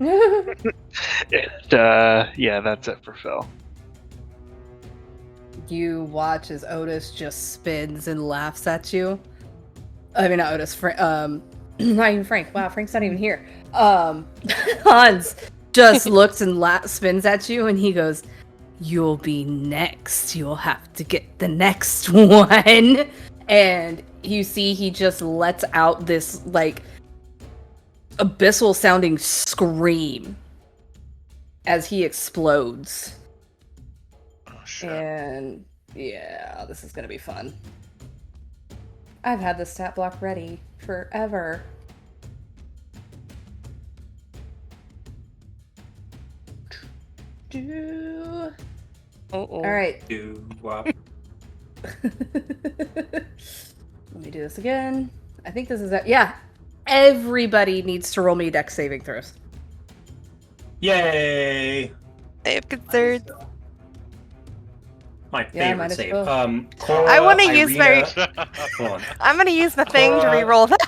And yeah, that's it for Phil. You watch as Otis just spins and laughs at you. I mean, not Otis. Not even Frank. Wow, Frank's not even here. Hans just looks and spins at you, and he goes, "You'll be next. You'll have to get the next one." And you see he just lets out this like abyssal sounding scream as he explodes. Oh shit. And yeah, this is gonna be fun. I've had this stat block ready forever. All right. Wop. Let me do this again. I think this is it. Yeah. Everybody needs to roll me dex saving throws. Yay! I have concerns. My Yeah, favorite might as save. well. Cora, I want to use my. Hold on. I'm gonna use my thing to Cora. re-roll that.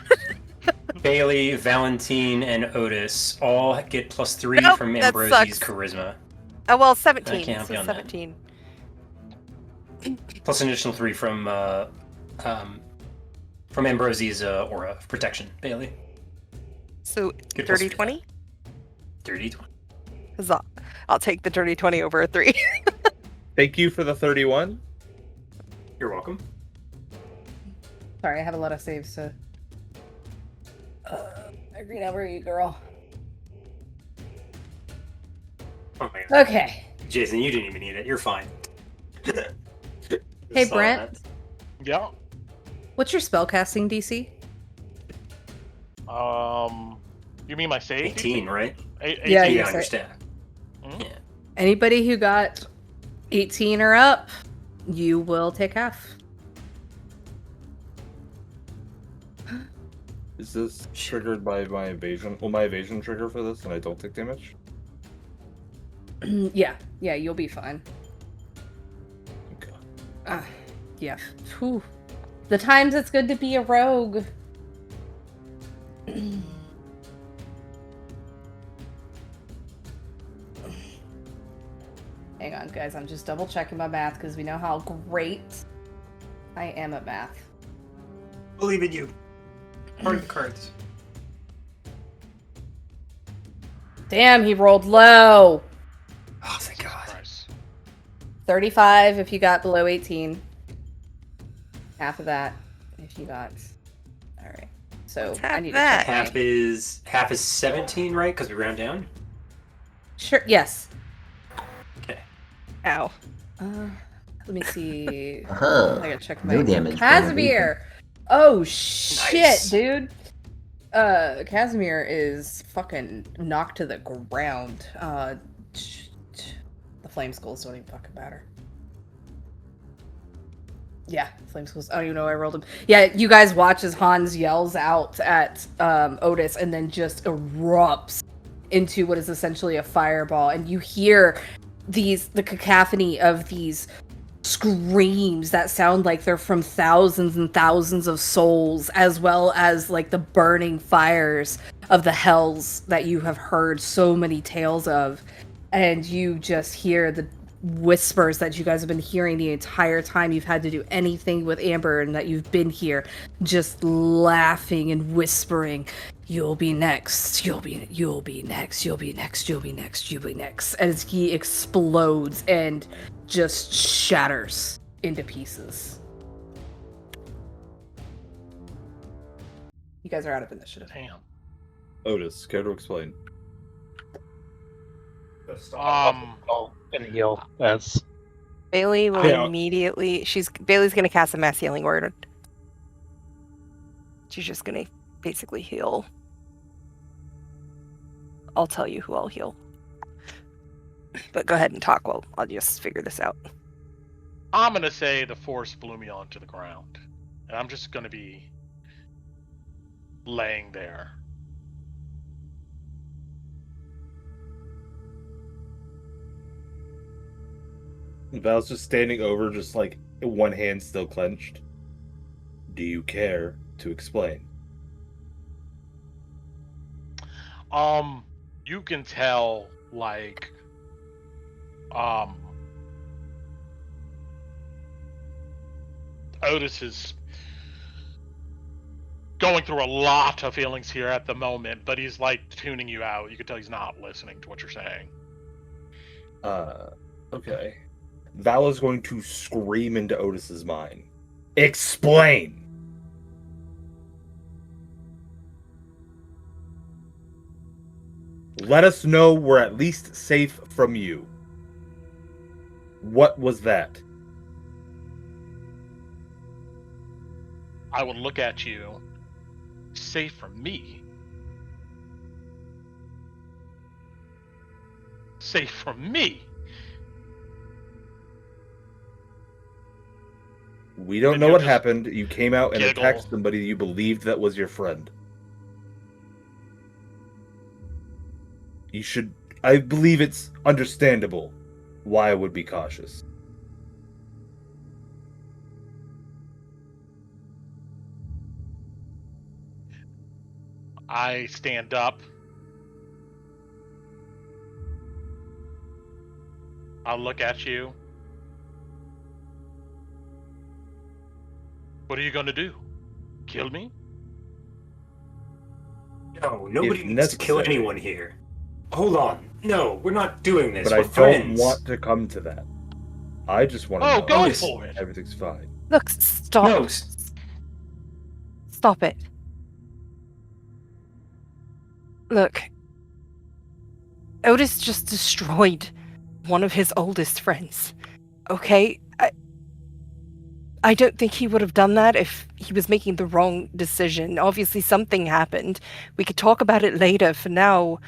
Bailey, Valentine, and Otis all get +3 Nope, from that Ambrosie's sucks. charisma. Oh well, I 17. can't help So you on that. 17. Plus an additional 3 from Ambrosie's aura of protection. Bailey. So Get dirty +3. 20. Dirty 20. Huzzah. I'll take the dirty 20 over a 3. Thank you for the 31. You're welcome. Sorry, I have a lot of saves to. Agree over you, girl. Oh my god. Okay. Jason, you didn't even need it. You're fine. Hey, Saw Brent. that. Yeah. What's your spellcasting DC? You mean my save? 18, right? Yeah, 18 you on your said- stat. Mhm. Yeah. Anybody who got 18 or up, you will take half. Is this triggered by my evasion? Will my evasion trigger for this and I don't take damage? Yeah, you'll be fine. Okay. Yeah. Whew. The times it's good to be a rogue. Hang on, guys. I'm just double checking my math because we know how great I am at math. Believe in you. Hard cards. Damn, he rolled low. Oh, thank God. Christ. 35 if you got below 18. Half of that if you got. All right. So Let's I have need that. to check. Half is 17, right? Because we round down. Sure. Yes. Okay. Ow. Let me see. I gotta check my No damage. Casimir. Oh shit, Nice. dude. Casimir is fucking knocked to the ground. The flame skulls don't even fucking matter. Yeah, flame skulls. I don't even know I rolled him. Yeah, you guys watch as Hans yells out at Otis and then just erupts into what is essentially a fireball, and you hear the cacophony of these screams that sound like they're from thousands and thousands of souls, as well as like the burning fires of the hells that you have heard so many tales of. And you just hear the whispers that you guys have been hearing the entire time you've had to do anything with Amber and that you've been here, just laughing and whispering, "You'll be next, you'll be next, you'll be next, you'll be next, you'll be next," as he explodes and just shatters into pieces. You guys are out of initiative. Damn. Otis, care to explain? And heal as Bailey will Yeah. immediately. Bailey's gonna cast a mass healing word. She's just gonna basically heal. I'll tell you who I'll heal. But go ahead and talk while I'll just figure this out. I'm gonna say the force blew me onto the ground, and I'm just gonna be laying there. Val's just standing over, just like one hand still clenched. Do you care to explain? You can tell, like, Otis is going through a lot of feelings here at the moment, but he's like tuning you out. You can tell he's not listening to what you're saying. Okay. Val is going to scream into Otis's mind. Explain! Let us know we're at least safe from you. What was that? I will look at you. Safe from me? Safe from me? We don't And know you'll what just happened. You came out and giggle. attacked somebody you believed that was your friend. You should... I believe it's understandable why I would be cautious. I stand up. I'll look at you. What are you going to do? Kill me? No, nobody If needs to kill necessary. anyone here. Hold on. No, we're not doing this. But We're I don't friends. want to come to that. I just want to Oh, know go Otis. for it. everything's fine. Look, stop. No, Stop it. Look. Otis just destroyed one of his oldest friends. Okay? I don't think he would have done that if he was making the wrong decision. Obviously, something happened. We could talk about it later. For now,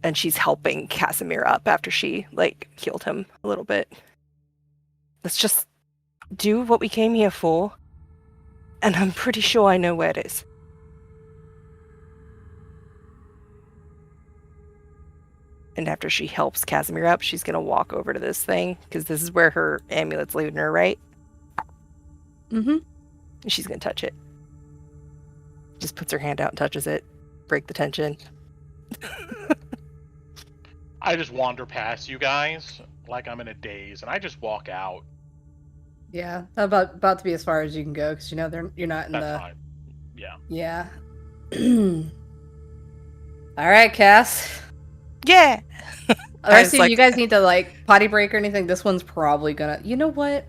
and she's helping Casimir up after she, healed him a little bit. Let's just do what we came here for. And I'm pretty sure I know where it is. And after she helps Casimir up, she's going to walk over to this thing, because this is where her amulet's leading her, right? Mm-hmm. And she's going to touch it. Just puts her hand out and touches it. Break the tension. I just wander past you guys like I'm in a daze, and I just walk out. Yeah, about to be as far as you can go, because you're not in That's fine. Yeah. Yeah. All right, Cass. Yeah! All right, so you guys need to, potty break or anything? This one's probably gonna... You know what?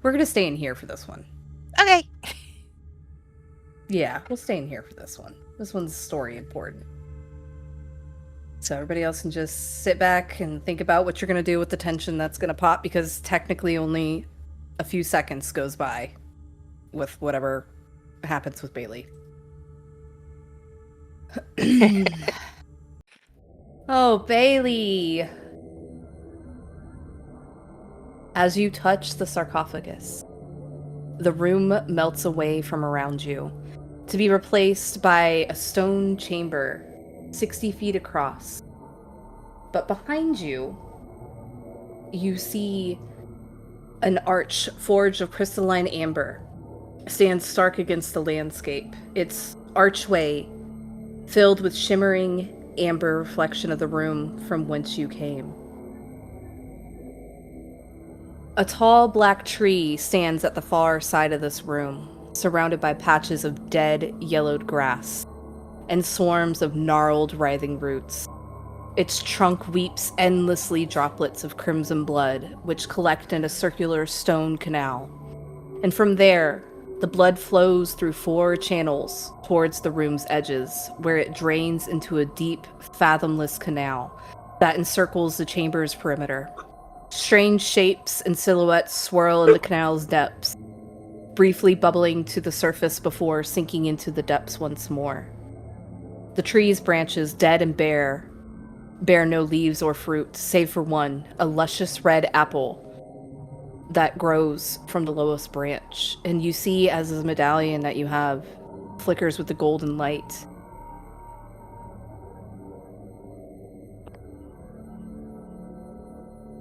We're gonna stay in here for this one. Okay. Yeah, we'll stay in here for this one. This one's story important. So everybody else can just sit back and think about what you're gonna do with the tension that's gonna pop, because technically only a few seconds goes by with whatever happens with Bailey. Oh, Bailey! As you touch the sarcophagus, the room melts away from around you, to be replaced by a stone chamber 60 feet across. But behind you, you see an arch forged of crystalline amber stands stark against the landscape. Its archway filled with shimmering amber reflection of the room from whence you came. A tall black tree stands at the far side of this room, surrounded by patches of dead, yellowed grass and swarms of gnarled, writhing roots. Its trunk weeps endlessly droplets of crimson blood, which collect in a circular stone canal. And from there, the blood flows through 4 channels towards the room's edges, where it drains into a deep, fathomless canal that encircles the chamber's perimeter. Strange shapes and silhouettes swirl in the canal's depths, briefly bubbling to the surface before sinking into the depths once more. The tree's branches, dead and bare, bear no leaves or fruit, save for one, a luscious red apple that grows from the lowest branch. And you see, as the medallion that you have flickers with the golden light,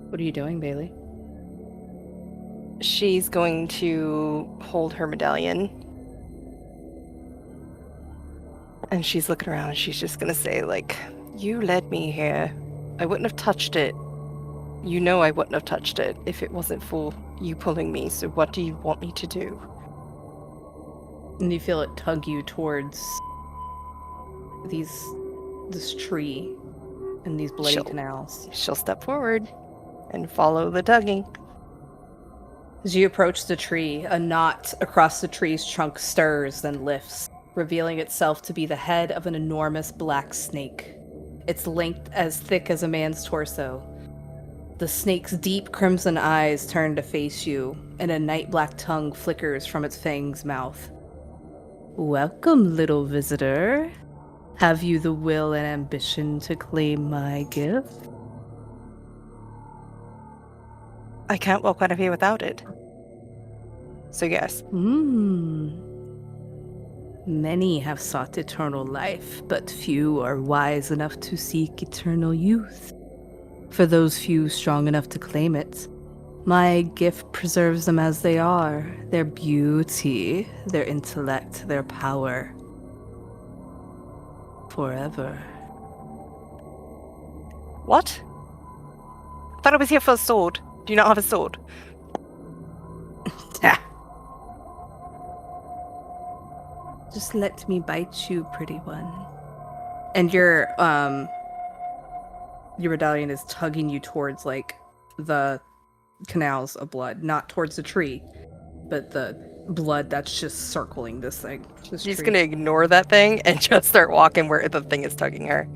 what are you doing, Bailey? She's going to hold her medallion. And she's looking around and she's just going to say, you led me here. I wouldn't have touched it. You know I wouldn't have touched it if it wasn't for you pulling me, so what do you want me to do? And you feel it tug you towards this tree and these bloody canals. She'll step forward and follow the tugging. As you approach the tree, a knot across the tree's trunk stirs, then lifts, revealing itself to be the head of an enormous black snake, its length as thick as a man's torso. The snake's deep crimson eyes turn to face you, and a night-black tongue flickers from its fang's mouth. Welcome, little visitor. Have you the will and ambition to claim my gift? I can't walk out of here without it. So yes. Many have sought eternal life, but few are wise enough to seek eternal youth. For those few strong enough to claim it, my gift preserves them as they are, their beauty, their intellect, their power. Forever. What? I thought I was here for a sword. Do you not have a sword? Just let me bite you, pretty one. And your medallion is tugging you towards, the canals of blood. Not towards the tree, but the blood that's just circling this thing. She's going to ignore that thing and just start walking where the thing is tugging her.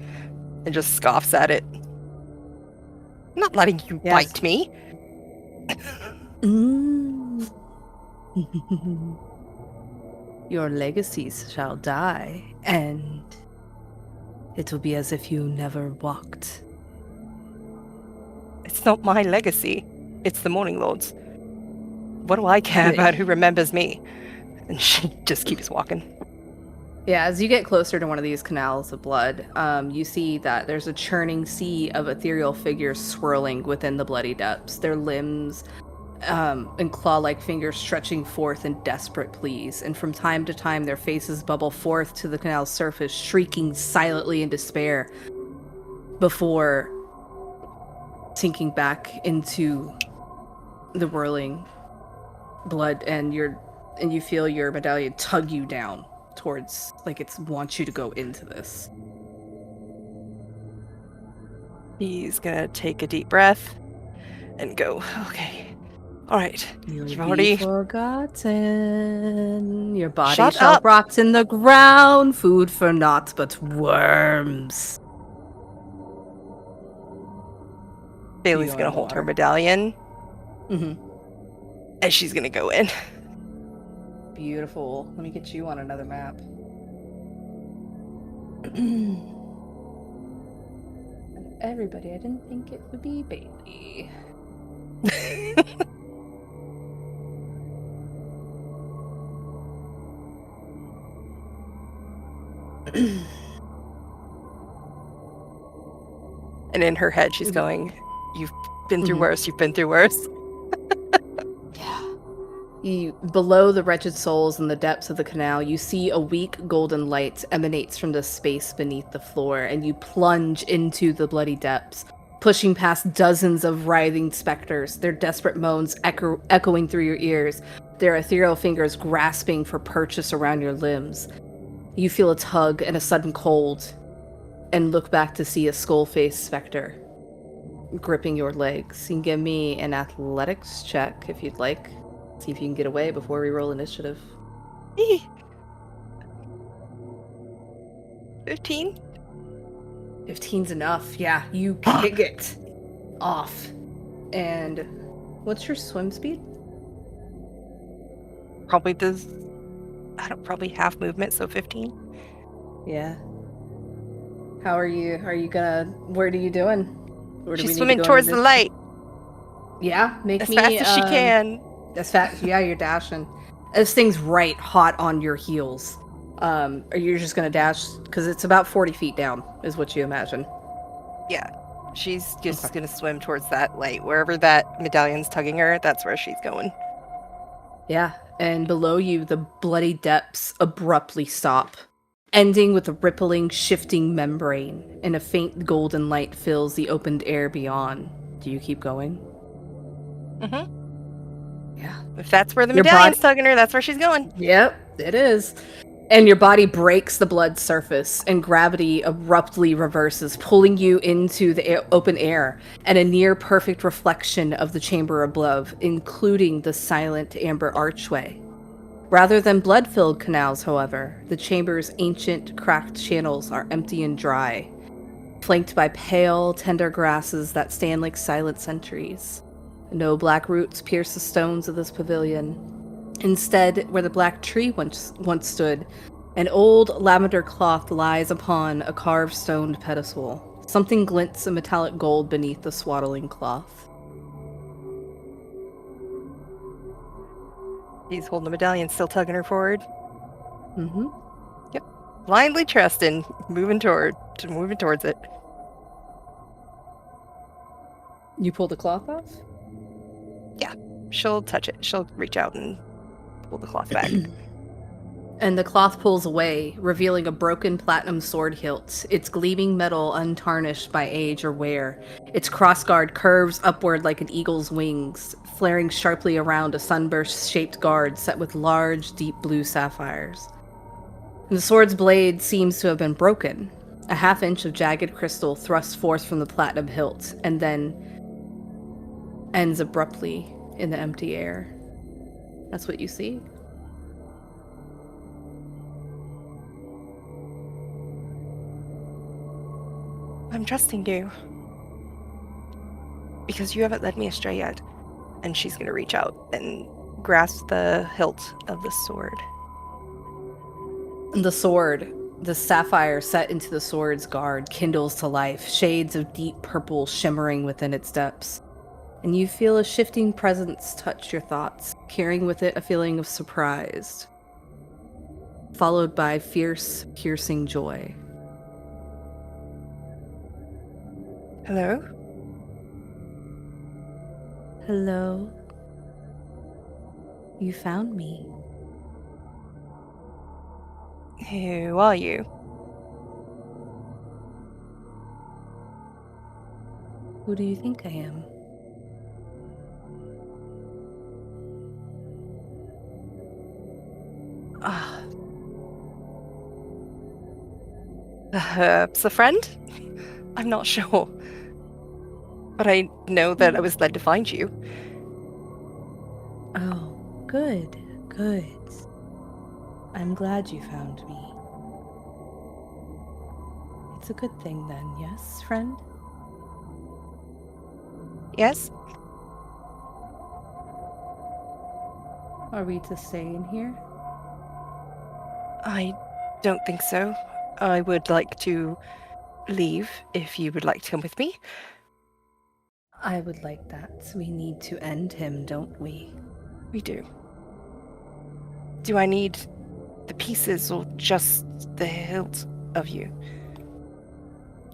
And just scoffs at it. I'm not letting you bite me. Your legacies shall die, and it will be as if you never walked. It's not my legacy. It's the Morning Lord's. What do I care And it- about who remembers me? And she just keeps walking. Yeah, as you get closer to one of these canals of blood, you see that there's a churning sea of ethereal figures swirling within the bloody depths. Their limbs and claw-like fingers stretching forth in desperate pleas, and from time to time their faces bubble forth to the canal's surface, shrieking silently in despair before sinking back into the whirling blood, and you feel your medallion tug you down towards, like it wants you to go into this. He's gonna take a deep breath and go, okay, all right. You'll You've be already... forgotten. Your body Shut shall up. rot in the ground, food for naught but worms. Bailey's You gonna in the hold her water? medallion, Mm-hmm. and she's gonna go in. Beautiful. Let me get you on another map. Everybody, I didn't think it would be Bailey. And in her head, she's going, you've been through Mhm. worse, you've been through worse. Below the wretched souls in the depths of the canal, you see a weak golden light emanates from the space beneath the floor, and you plunge into the bloody depths, pushing past dozens of writhing specters, their desperate moans echoing through your ears, their ethereal fingers grasping for purchase around your limbs. You feel a tug and a sudden cold, and look back to see a skull-faced specter gripping your legs. You can give me an athletics check if you'd like. See if you can get away before we roll initiative. 15? 15's enough. Yeah, you kick it off. And what's your swim speed? Probably does, I don't, probably half movement, so 15. Yeah. How are you? What are you doing? Where do we She's need to swimming go in towards the this- light Yeah, make as me fast as she can. As fast. Yeah, you're dashing. This thing's right hot on your heels. Are you just gonna dash? Because it's about 40 feet down, is what you imagine. Yeah. She's just Okay. gonna swim towards that light. Wherever that medallion's tugging her, that's where she's going. Yeah, and below you, the bloody depths abruptly stop, ending with a rippling, shifting membrane, and a faint golden light fills the opened air beyond. Do you keep going? Mm-hmm. Yeah. If that's where the Your medallion's tugging her, that's where she's going. Yep, it is. And your body breaks the blood surface, and gravity abruptly reverses, pulling you into the open air and a near-perfect reflection of the chamber above, including the silent amber archway. Rather than blood-filled canals, however, the chamber's ancient, cracked channels are empty and dry, flanked by pale, tender grasses that stand like silent sentries. No black roots pierce the stones of this pavilion. Instead, where the black tree once stood, an old lavender cloth lies upon a carved stone pedestal. Something glints in metallic gold beneath the swaddling cloth. He's holding the medallion, still tugging her forward. Mm-hmm. Blindly trusting, moving towards it. You pull the cloth off? She'll touch it. She'll reach out and pull the cloth back. And the cloth pulls away, revealing a broken platinum sword hilt, its gleaming metal untarnished by age or wear. Its crossguard curves upward like an eagle's wings, flaring sharply around a sunburst-shaped guard set with large, deep blue sapphires. And the sword's blade seems to have been broken. A half-inch of jagged crystal thrusts forth from the platinum hilt, and then ends abruptly in the empty air. That's what you see. I'm trusting you. Because you haven't led me astray yet. And she's gonna reach out and grasp the hilt of the sword. The sword, the sapphire set into the sword's guard, kindles to life, shades of deep purple shimmering within its depths. And you feel a shifting presence touch your thoughts, carrying with it a feeling of surprise, followed by fierce, piercing joy. Hello? Hello? You found me. Who are you? Who do you think I am? Ah. Perhaps a friend? I'm not sure. But I know that I was led to find you. Oh, good, good. I'm glad you found me. It's a good thing then, yes, friend? Yes? Are we to stay in here? I don't think so. I would like to leave if you would like to come with me. I would like that. We need to end him, don't we? We do. Do I need the pieces or just the hilt of you?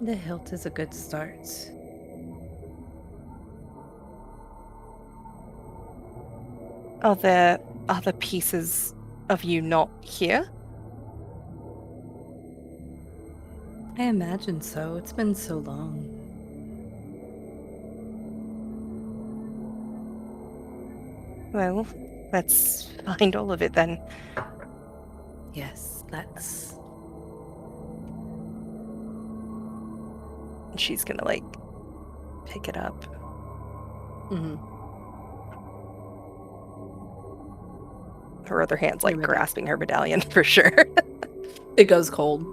The hilt is a good start. Are there other pieces of you not here? I imagine so. It's been so long. Well, let's find all of it then. Yes, let's. She's gonna, like, pick it up. Mm-hmm. Her other hand's, like, You're ready. grasping her medallion for sure. It goes cold.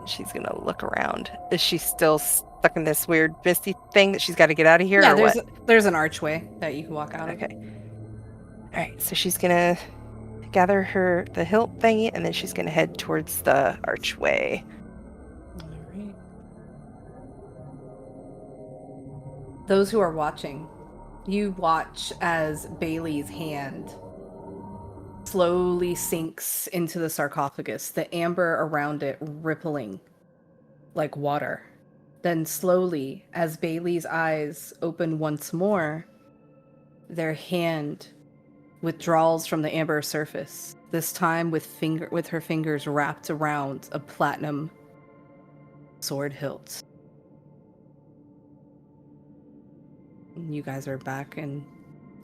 She's gonna look around. Is she still stuck in this weird misty thing that she's got to get out of here? Yeah, or there's an archway that you can walk out of. Okay. All right, so she's gonna gather the hilt thingy, and then she's gonna head towards the archway. All right. Those who are watching, you watch as Bailey's hand slowly sinks into the sarcophagus, the amber around it rippling like water. Then slowly, as Bailey's eyes open once more, their hand withdraws from the amber surface, this time with her fingers wrapped around a platinum sword hilt. You guys are back, and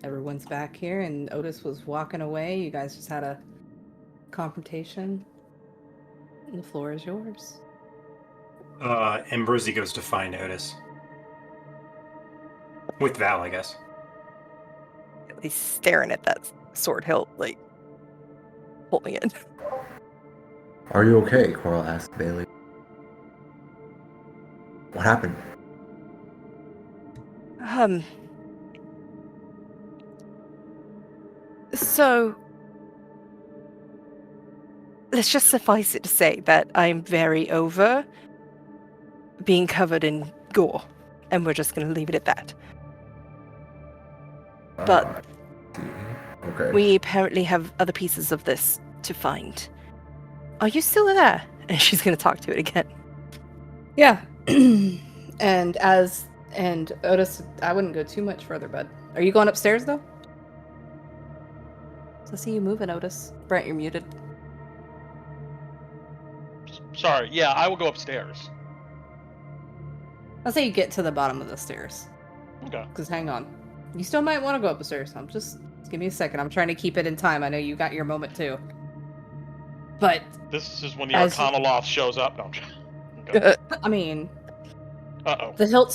everyone's back here, and Otis was walking away. You guys just had a confrontation. The floor is yours. Ambrosi goes to find Otis. With Val, I guess. He's staring at that sword hilt, like, holding it. Are you okay? Coral asked Bailey. What happened? So, let's just suffice it to say that I'm very over being covered in gore, and we're just going to leave it at that. But okay. we apparently have other pieces of this to find. Are you still there? And she's going to talk to it again. Yeah. And Otis, I wouldn't go too much further, bud. Are you going upstairs, though? I see you moving, Otis. Brent, you're muted. Sorry, yeah, I will go upstairs. I'll say you get to the bottom of the stairs. Okay. Because hang on. You still might want to go up the stairs. Just give me a second. I'm trying to keep it in time. I know you got your moment, too. But... This is when the Arcanoloth shows up. No, I'm joking. Okay. I mean... Uh-oh. The hilt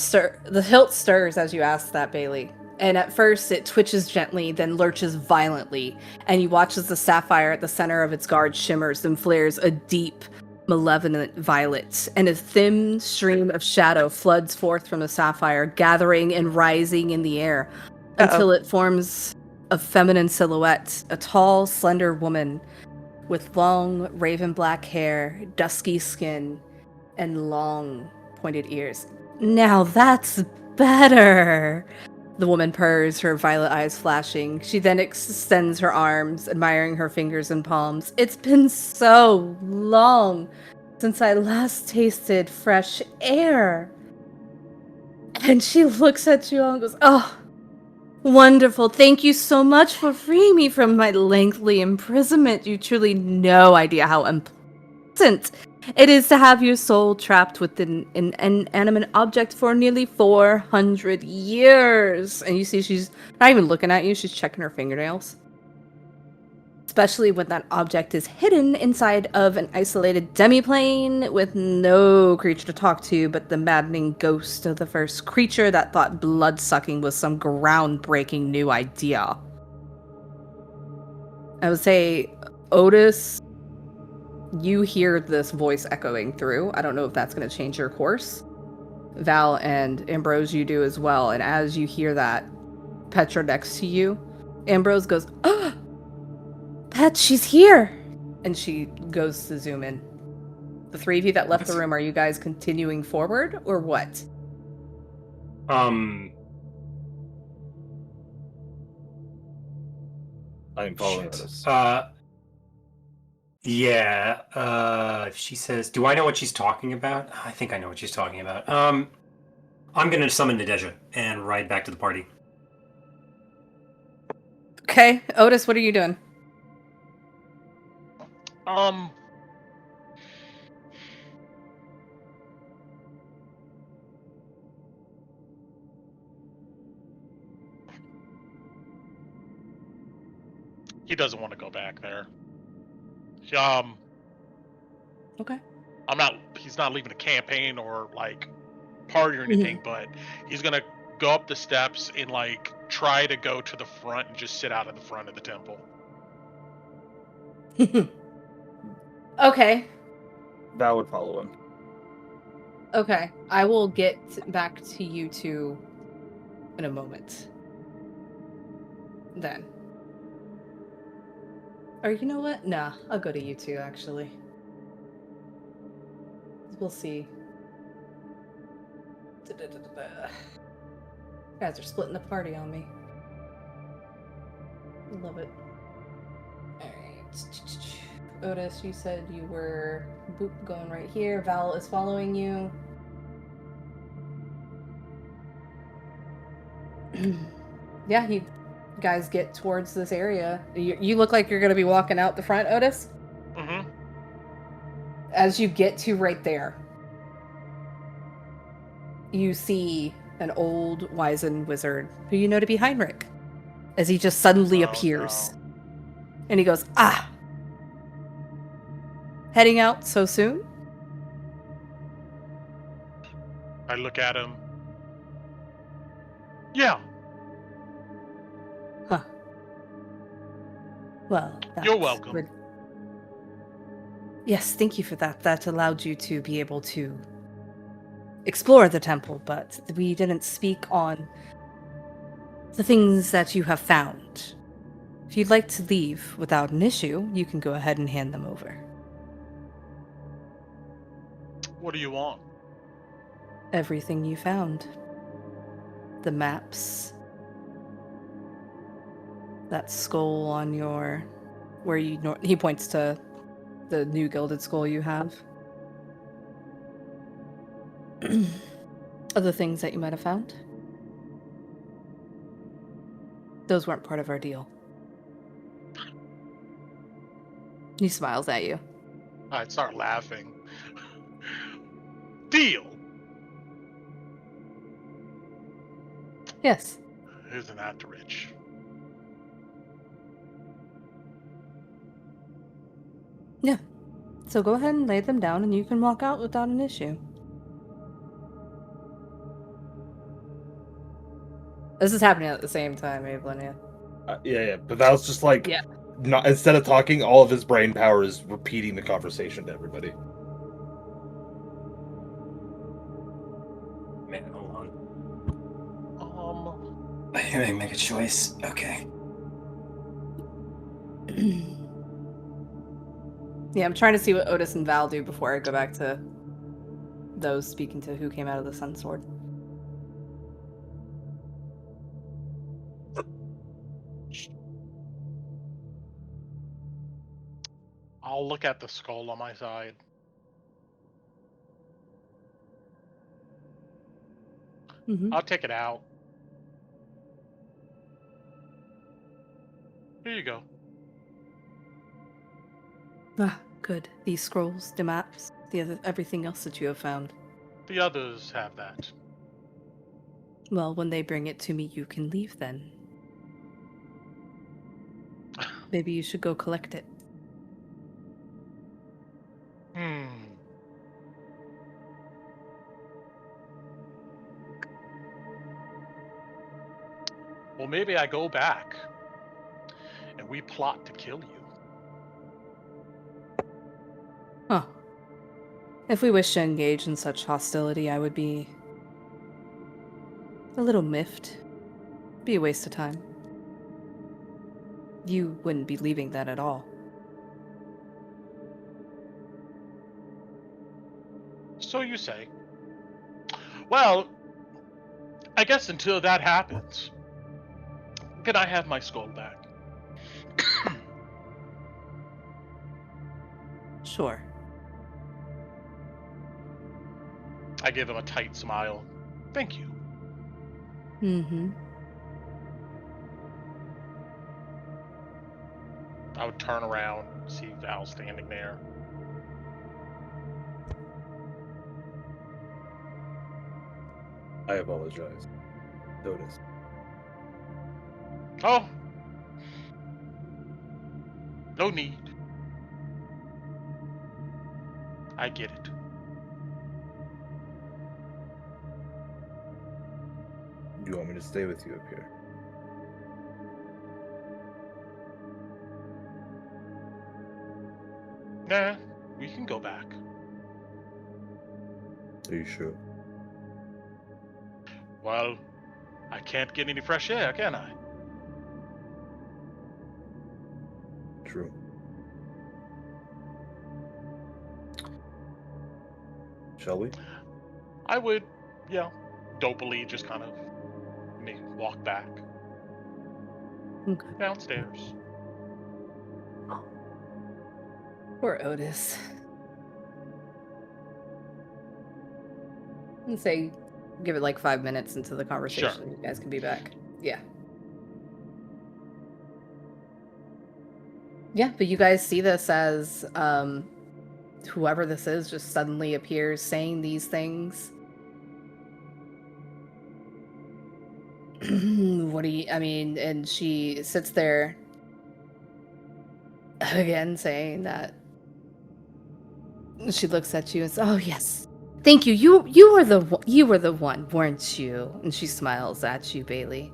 stirs as you ask that, Bailey. And at first it twitches gently, then lurches violently, and you watch as the sapphire at the center of its guard shimmers and flares a deep, malevolent violet, and a thin stream of shadow floods forth from the sapphire, gathering and rising in the air until it forms a feminine silhouette, a tall, slender woman with long, raven black hair, dusky skin, and long, pointed ears. Now that's better! The woman purrs, her violet eyes flashing. She then extends her arms, admiring her fingers and palms. It's been so long since I last tasted fresh air. And she looks at you and goes, oh, wonderful. Thank you so much for freeing me from my lengthy imprisonment. You truly no idea how unpleasant it is to have your soul trapped within an inanimate object for nearly 400 years. And you see she's not even looking at you, she's checking her fingernails. Especially when that object is hidden inside of an isolated demiplane with no creature to talk to but the maddening ghost of the first creature that thought blood-sucking was some groundbreaking new idea. I would say, Otis, you hear this voice echoing through. I don't know if that's going to change your course. Val and Ambrose, you do as well. And as you hear that, Petra next to you, Ambrose goes, oh, Pet, she's here! And she goes to zoom in. The three of you that left the room, are you guys continuing forward, or what? I'm following Otis. She says, do I know what she's talking about? I think I know what she's talking about. I'm gonna summon Nadeja and ride back to the party. Okay, Otis, what are you doing? He doesn't want to go back there. Okay. He's not leaving a campaign or like party or anything, but he's gonna go up the steps and like try to go to the front and just sit out in the front of the temple. Okay. Val would follow him. Okay. I will get back to you two in a moment. Then. Or you know what? Nah, I'll go to you two, actually. We'll see. You guys are splitting the party on me. Love it. Alright. Otis, you said you were going right here. Val is following you. Yeah, you guys get towards this area. You look like you're going to be walking out the front, Otis? Mm-hmm. As you get to right there, you see an old wizened wizard who you know to be Heinrich, as he just suddenly appears. No. And he goes, ah! Heading out so soon? I look at him. Yeah. Huh. Well, you're welcome. Yes, thank you for that. That allowed you to be able to explore the temple, but we didn't speak on the things that you have found. If you'd like to leave without an issue, you can go ahead and hand them over. What do you want? Everything you found. The maps. That skull on your... where you... he points to the new gilded skull you have. Other things that you might have found. Those weren't part of our deal. He smiles at you. I'd start laughing. Deal! Yes. Isn't that rich? Yeah. So go ahead and lay them down and you can walk out without an issue. This is happening at the same time, Evelyn, yeah. Yeah. But Val's just like, yeah. Not, instead of talking, all of his brain power is repeating the conversation to everybody. man, hold on. Um, I gotta make a choice. Okay. Yeah, I'm trying to see what Otis and Val do before I go back to those speaking to who came out of the Sun Sword. I'll look at the skull on my side. Mm-hmm. I'll take it out. Here you go. Ah, good. These scrolls, the maps, everything else that you have found. The others have that. Well, when they bring it to me, you can leave then. Maybe you should go collect it. Well, maybe I go back and we plot to kill you. Huh. If we wish to engage in such hostility, I would be a little miffed. Be a waste of time. You wouldn't be leaving that at all. So you say. Well, I guess until that happens, can I have my skull back? Sure. I give him a tight smile. Thank you. Mm-hmm. I would turn around, see Val standing there. I apologize. Notice. Oh. No need. I get it. Do you want me to stay with you up here? Nah, we can go back. Are you sure? Well, I can't get any fresh air, can I? True. Shall we? I would, dopily just kind of walk back Okay. downstairs. Poor Otis. And say, give it like 5 minutes into the conversation. Sure. You guys can be back. Yeah. Yeah, but you guys see this as whoever this is just suddenly appears saying these things. And she sits there again saying that she looks at you and says, "Oh yes, thank you. You were the one, weren't you?" And she smiles at you, Bailey.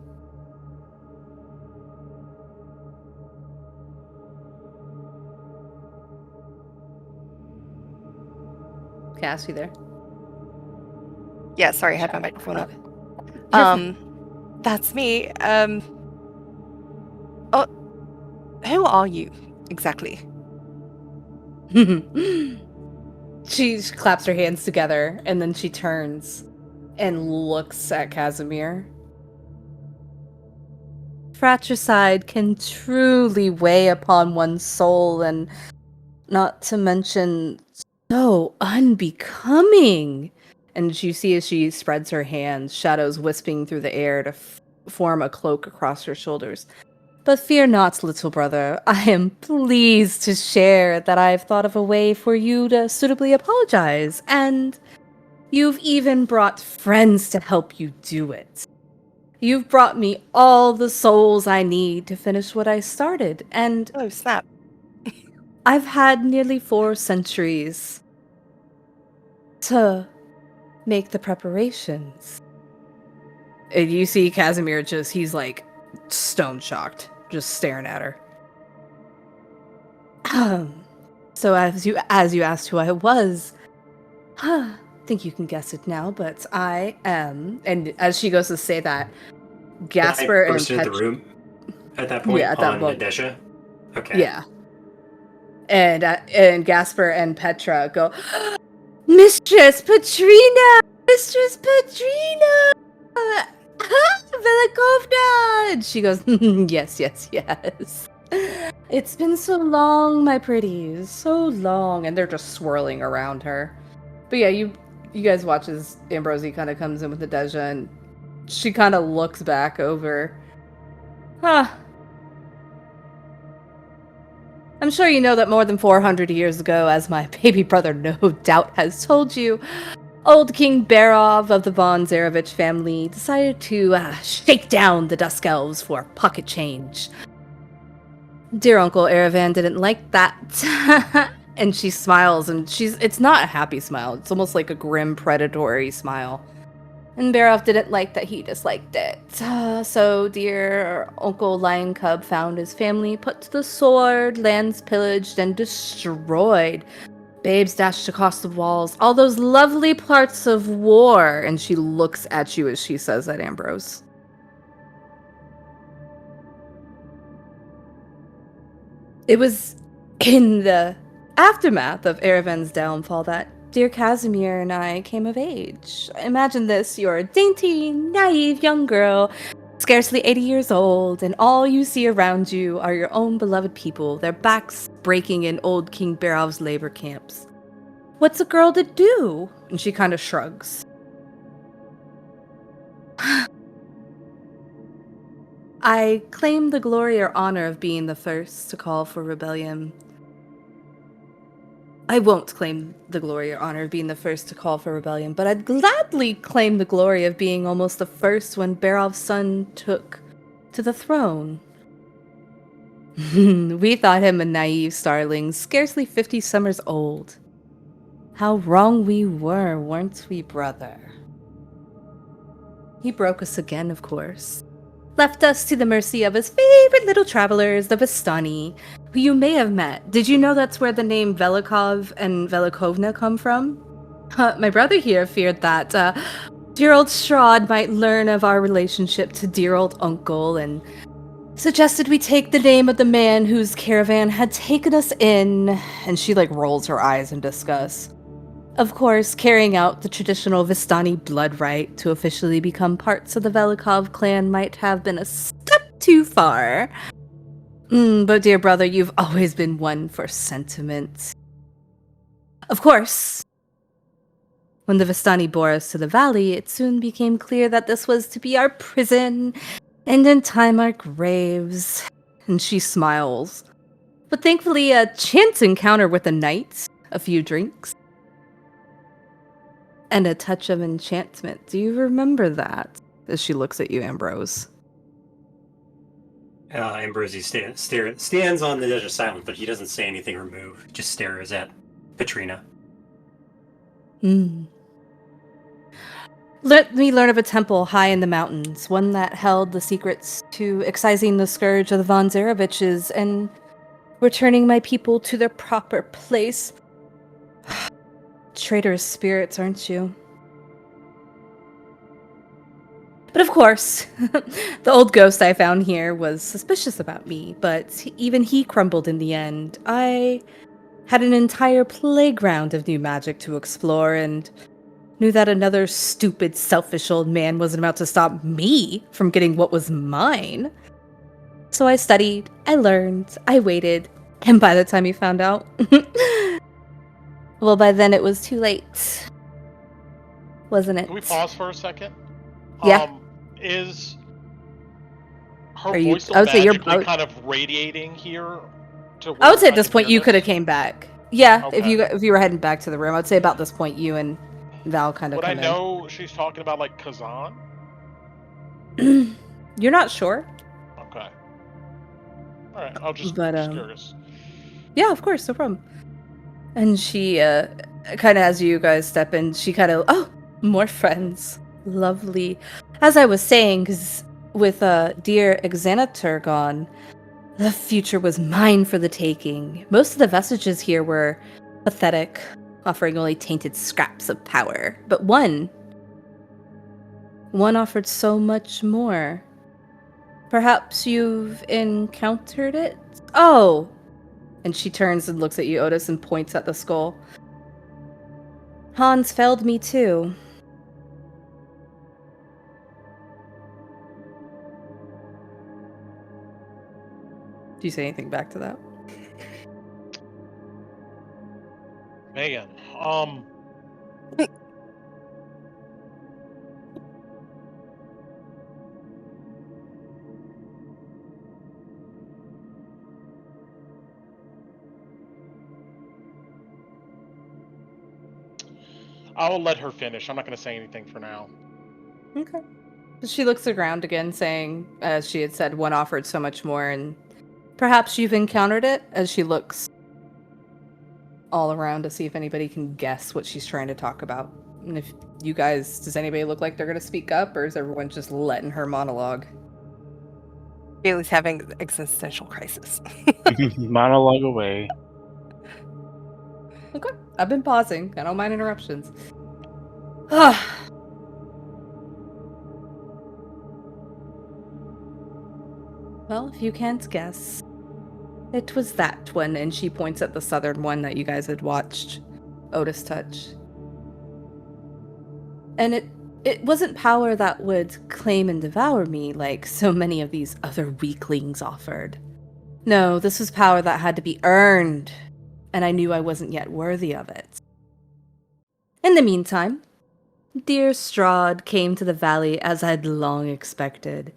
Cass, you there? Yeah, sorry, I had my microphone up. Okay. That's me. Oh, who are you exactly? She claps her hands together and then she turns and looks at Casimir. Fratricide can truly weigh upon one's soul, and not to mention so unbecoming. And you see as she spreads her hands, shadows wisping through the air to form a cloak across her shoulders. But fear not, little brother. I am pleased to share that I've thought of a way for you to suitably apologize, and you've even brought friends to help you do it. You've brought me all the souls I need to finish what I started, and Oh, snap. I've had nearly 4 centuries to make the preparations. And you see Casimir he's like stone shocked, just staring at her. So as you asked who I was, think you can guess it now, but I am. And as she goes to say that, Gasper Did I and burst into the Petra. room at that point Yeah, at that on moment. Nadesha? Okay. Yeah. And Gasper and Petra go, Mistress Petrina! Mistress Petrina! Velikovna! And she goes, yes, yes, yes. It's been so long, my pretties, so long. And they're just swirling around her. But yeah, you guys watch as Ambrosie kind of comes in with Nadesha, and she kind of looks back over. Huh. I'm sure you know that more than 400 years ago, as my baby brother no doubt has told you, old King Barov of the von Zarevich family decided to shake down the Dusk Elves for pocket change. Dear Uncle Erevan didn't like that. And she smiles, and it's not a happy smile. It's almost like a grim, predatory smile. And Barov didn't like that he disliked it. So dear Uncle Lion Cub found his family put to the sword, lands pillaged and destroyed. Babes dashed across the walls. All those lovely parts of war. And she looks at you as she says that, Ambrose. It was in the aftermath of Erevan's downfall that dear Casimir and I came of age. Imagine this, you're a dainty, naive young girl, scarcely 80 years old, and all you see around you are your own beloved people, their backs breaking in old King Barov's labor camps. What's a girl to do? And she kind of shrugs. I claim the glory or honor of being the first to call for rebellion. I won't claim the glory or honor of being the first to call for rebellion, but I'd gladly claim the glory of being almost the first when Barov's son took to the throne. We thought him a naive starling, scarcely 50 summers old. How wrong we were, weren't we, brother? He broke us again, of course. Left us to the mercy of his favorite little travelers, the Vistani, who you may have met. Did you know that's where the name Velikov and Velikovna come from? My brother here feared that dear old Strahd might learn of our relationship to dear old uncle and suggested we take the name of the man whose caravan had taken us in, and she rolls her eyes in disgust. Of course, carrying out the traditional Vistani blood rite to officially become parts of the Velikov clan might have been a step too far. But dear brother, you've always been one for sentiment. Of course, when the Vistani bore us to the valley, it soon became clear that this was to be our prison, and in time our graves. And she smiles. But thankfully, a chance encounter with a knight, a few drinks, and a touch of enchantment. Do you remember that? As she looks at you, Ambrose. Ambrosie stands on the edge of silence, but he doesn't say anything or move. Just stares at Petrina. Let me learn of a temple high in the mountains, one that held the secrets to excising the scourge of the von Zareviches and returning my people to their proper place. Traitorous spirits, aren't you? But of course, the old ghost I found here was suspicious about me, but even he crumbled in the end. I had an entire playground of new magic to explore and knew that another stupid, selfish old man wasn't about to stop me from getting what was mine. So I studied, I learned, I waited, and by the time he found out, well, by then it was too late. Wasn't it? Can we pause for a second? Yeah. Is her Are you- voice I would say you're magically both- kind of radiating here? To I would where say at this can point hear you this? could have came back. Yeah, Okay. if you were heading back to the room, I'd say about this point you and Val kind of Would I come know she's talking about Kazan? in. You're not sure? Okay. All right. I'll just curious. Yeah, of course, no problem. And she kind of, as you guys step in, she kind of, oh, more friends. Lovely. As I was saying, because with dear Exanatur gone, the future was mine for the taking. Most of the vestiges here were pathetic, offering only tainted scraps of power. But one offered so much more. Perhaps you've encountered it? Oh! And she turns and looks at you, Otis, and points at the skull. Hans failed me too. Do you say anything back to that? Man, I'll let her finish. I'm not going to say anything for now. Okay. She looks around again, saying, as she had said, one offered so much more, and perhaps you've encountered it, as she looks all around to see if anybody can guess what she's trying to talk about. And if you guys, does anybody look like they're going to speak up, or is everyone just letting her monologue? Bailey's having existential crisis. Monologue away. Okay. I've been pausing. I don't mind interruptions. Well, if you can't guess, it was that one, and she points at the southern one that you guys had watched Otis touch. And it wasn't power that would claim and devour me like so many of these other weaklings offered. No, this was power that had to be earned, and I knew I wasn't yet worthy of it. In the meantime, dear Strahd came to the valley as I'd long expected.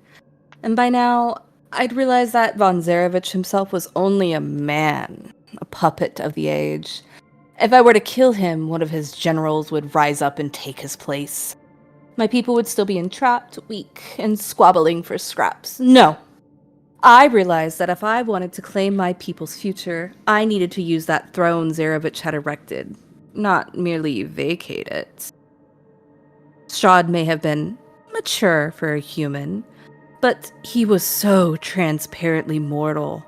And by now, I'd realized that von Zarevich himself was only a man, a puppet of the age. If I were to kill him, one of his generals would rise up and take his place. My people would still be entrapped, weak, and squabbling for scraps. No. I realized that if I wanted to claim my people's future, I needed to use that throne Zarevich had erected, not merely vacate it. Strahd may have been mature for a human, but he was so transparently mortal,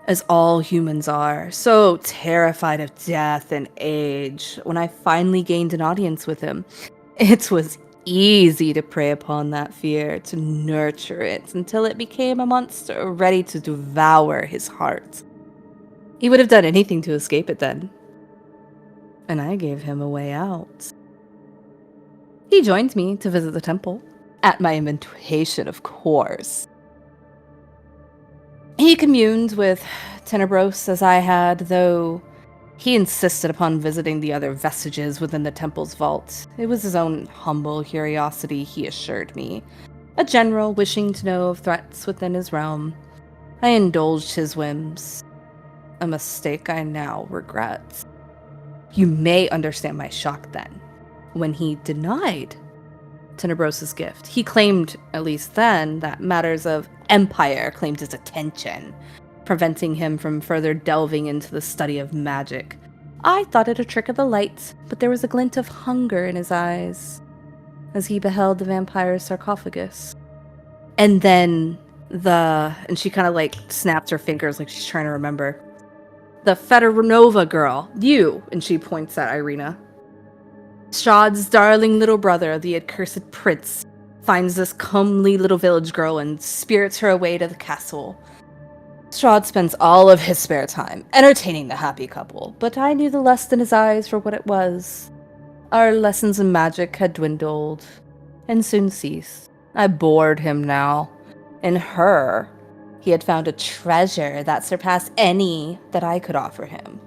as all humans are, so terrified of death and age. When I finally gained an audience with him, it was easy to prey upon that fear, to nurture it until it became a monster ready to devour his heart. He would have done anything to escape it then, and I gave him a way out. He joined me to visit the temple, at my invitation, of course. He communed with Tenebros as I had, though he insisted upon visiting the other vestiges within the temple's vault. It was his own humble curiosity, he assured me. A general wishing to know of threats within his realm. I indulged his whims. A mistake I now regret. You may understand my shock then, when he denied Tenebros' gift. He claimed, at least then, that matters of empire claimed his attention, preventing him from further delving into the study of magic. I thought it a trick of the light, but there was a glint of hunger in his eyes as he beheld the vampire's sarcophagus. And then and she kind of like snaps her fingers like she's trying to remember. The Federanova girl, you, and she points at Irina. Strahd's darling little brother, the accursed prince, finds this comely little village girl and spirits her away to the castle. Strahd spends all of his spare time entertaining the happy couple, but I knew the lust in his eyes for what it was. Our lessons in magic had dwindled, and soon ceased. I bored him now. In her, he had found a treasure that surpassed any that I could offer him.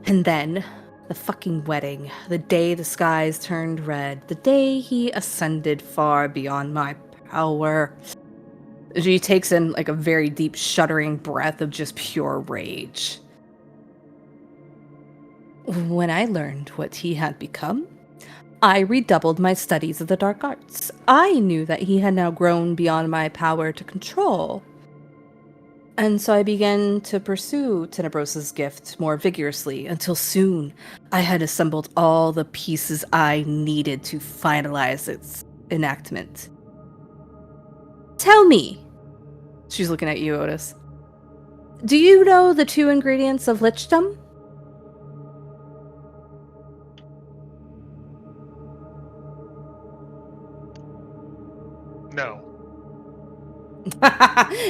And then, the fucking wedding, the day the skies turned red, the day he ascended far beyond my power. She takes in like a very deep shuddering breath of just pure rage. When I learned what he had become, I redoubled my studies of the dark arts. I knew that he had now grown beyond my power to control. And so I began to pursue Tenebros' gift more vigorously, until soon I had assembled all the pieces I needed to finalize its enactment. Tell me, she's looking at you, Otis, do you know the 2 ingredients of lichdom? No.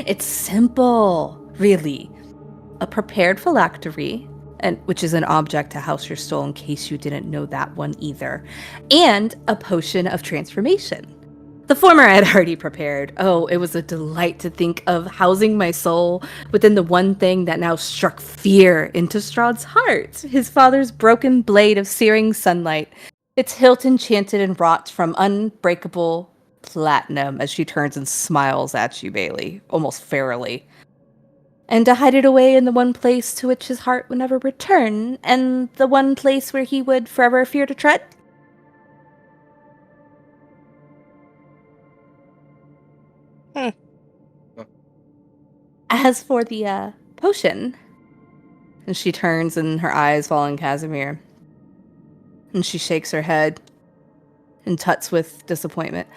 It's simple, really. A prepared phylactery, which is an object to house your soul in case you didn't know that one either, and a potion of transformation. The former I had already prepared. Oh, it was a delight to think of housing my soul within the one thing that now struck fear into Strahd's heart, his father's broken blade of searing sunlight, its hilt enchanted and wrought from unbreakable platinum, as she turns and smiles at you, Bailey, almost ferally. And to hide it away in the one place to which his heart would never return, and the one place where he would forever fear to tread. As for the potion, and she turns and her eyes fall on Casimir, and she shakes her head and tuts with disappointment.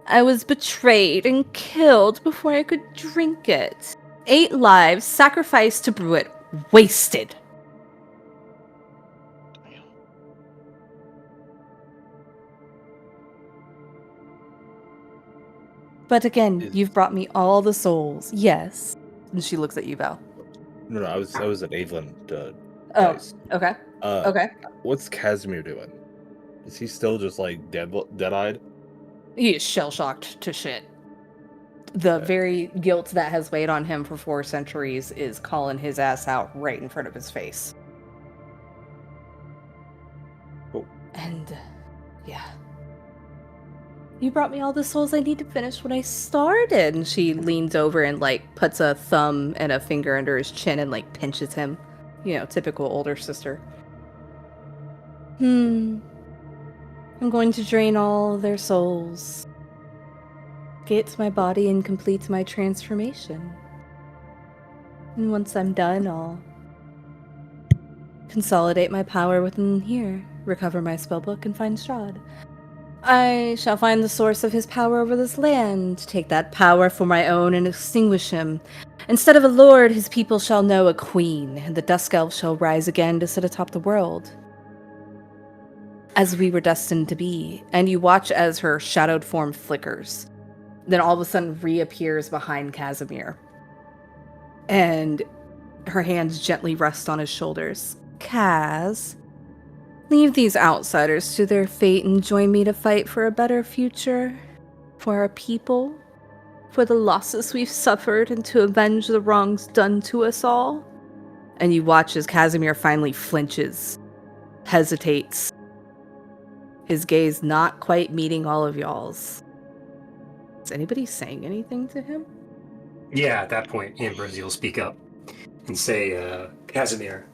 I was betrayed and killed before I could drink it. 8 lives sacrificed to brew it, wasted. But again, you've brought me all the souls. Yes. And she looks at you, Val. No, I was at Avelin. Oh, Dice. okay. Okay. What's Casimir doing? Is he still just like dead-eyed? He is shell-shocked to shit. The very guilt that has weighed on him for 4 centuries is calling his ass out right in front of his face. Oh. And, yeah. You brought me all the souls I need to finish what I started. And she leans over and, like, puts a thumb and a finger under his chin and, like, pinches him. You know, typical older sister. I'm going to drain all their souls. Get to my body and complete my transformation. And once I'm done, I'll consolidate my power within here, recover my spellbook, and find Strahd. I shall find the source of his power over this land, take that power for my own, and extinguish him. Instead of a lord, his people shall know a queen, and the Dusk Elf shall rise again to sit atop the world. As we were destined to be, and you watch as her shadowed form flickers, then all of a sudden reappears behind Casimir. And her hands gently rest on his shoulders. Kaz, leave these outsiders to their fate and join me to fight for a better future. For our people. For the losses we've suffered and to avenge the wrongs done to us all. And you watch as Casimir finally flinches, hesitates, his gaze not quite meeting all of y'all's. Is anybody saying anything to him? Yeah, at that point, Ambrose will speak up and say, Casimir,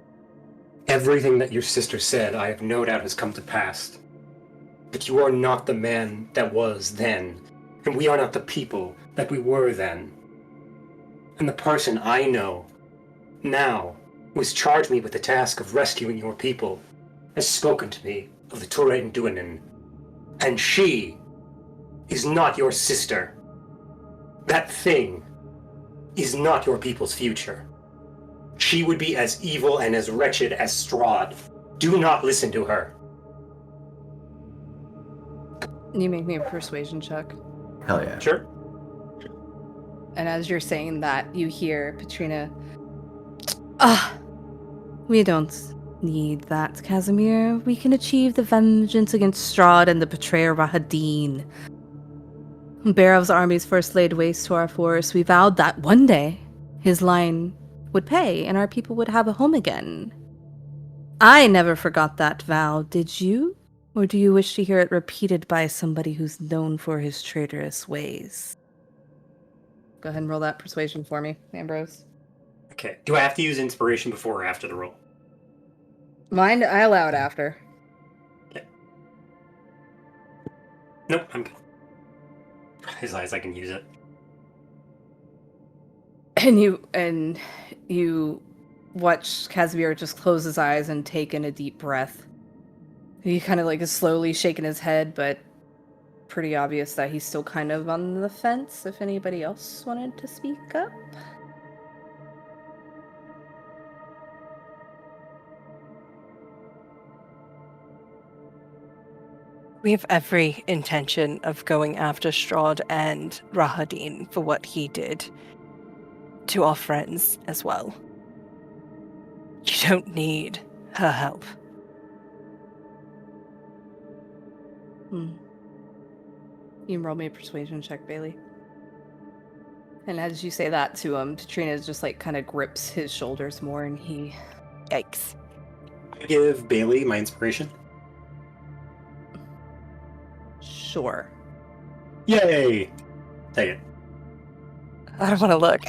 everything that your sister said, I have no doubt has come to pass. But you are not the man that was then, and we are not the people that we were then. And the person I know now, who has charged me with the task of rescuing your people, has spoken to me of the Turin Duinen, and she is not your sister. That thing is not your people's future. She would be as evil and as wretched as Strahd. Do not listen to her. You make me a persuasion check. Hell yeah. Sure. And as you're saying that, you hear Petrina. We don't need that, Casimir. We can achieve the vengeance against Strahd and the betrayer Rahadin. When Barov's armies first laid waste to our forest, we vowed that one day his line would pay and our people would have a home again. I never forgot that vow, did you? Or do you wish to hear it repeated by somebody who's known for his traitorous ways? Go ahead and roll that persuasion for me, Ambrose. Okay. Do I have to use inspiration before or after the roll? Mine, I allow it after. Okay. Nope, I'm good. As long as I can use it. And you watch Casimir just close his eyes and take in a deep breath. He kind of like is slowly shaking his head, but pretty obvious that he's still kind of on the fence. If anybody else wanted to speak up. We have every intention of going after Strahd and Rahadin for what he did to our friends as well. You don't need her help. You can roll me a persuasion check, Bailey. And as you say that to him, Katrina just like kind of grips his shoulders more, and he. Yikes. I give Bailey my inspiration. Sure. Yay! Take it. I don't want to look.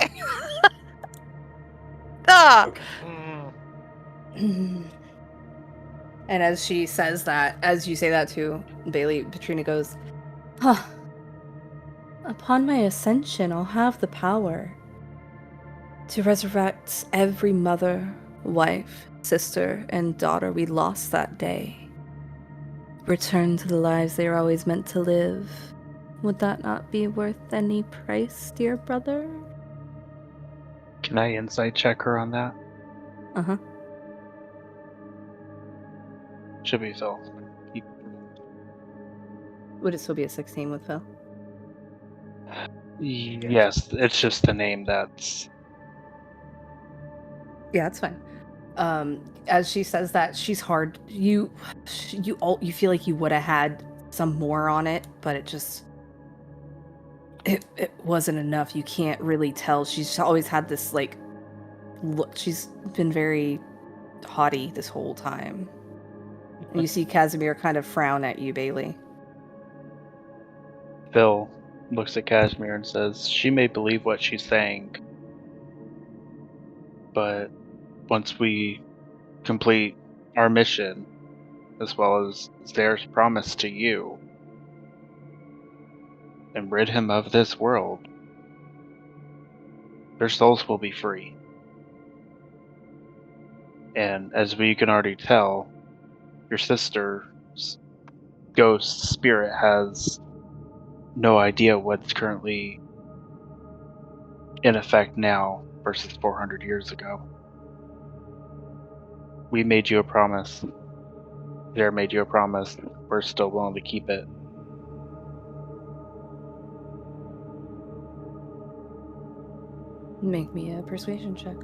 Ah! Okay. Mm, And as she says that, as you say that to Bailey, Katrina goes, "Huh. Upon my ascension, I'll have the power to resurrect every mother, wife, sister, and daughter we lost that day. Return to the lives they were always meant to live. Would that not be worth any price, dear brother?" Can I insight check her on that? Uh-huh. Should be Phil. Would it still be a 16 with Phil? Yes, it's just the name that's. Yeah, that's fine. As she says that, she's hard. You feel like you would have had some more on it, but it wasn't enough. You can't really tell. She's always had this like look. She's been very haughty this whole time. And you see Casimir kind of frown at you, Bailey. Phil looks at Casimir and says, "She may believe what she's saying, but once we complete our mission, as well as Zare's promise to you, and rid him of this world, their souls will be free. And as we can already tell, your sister's ghost spirit has no idea what's currently in effect now versus 400 years ago. We made you a promise. Zare made you a promise. We're still willing to keep it." Make me a persuasion check.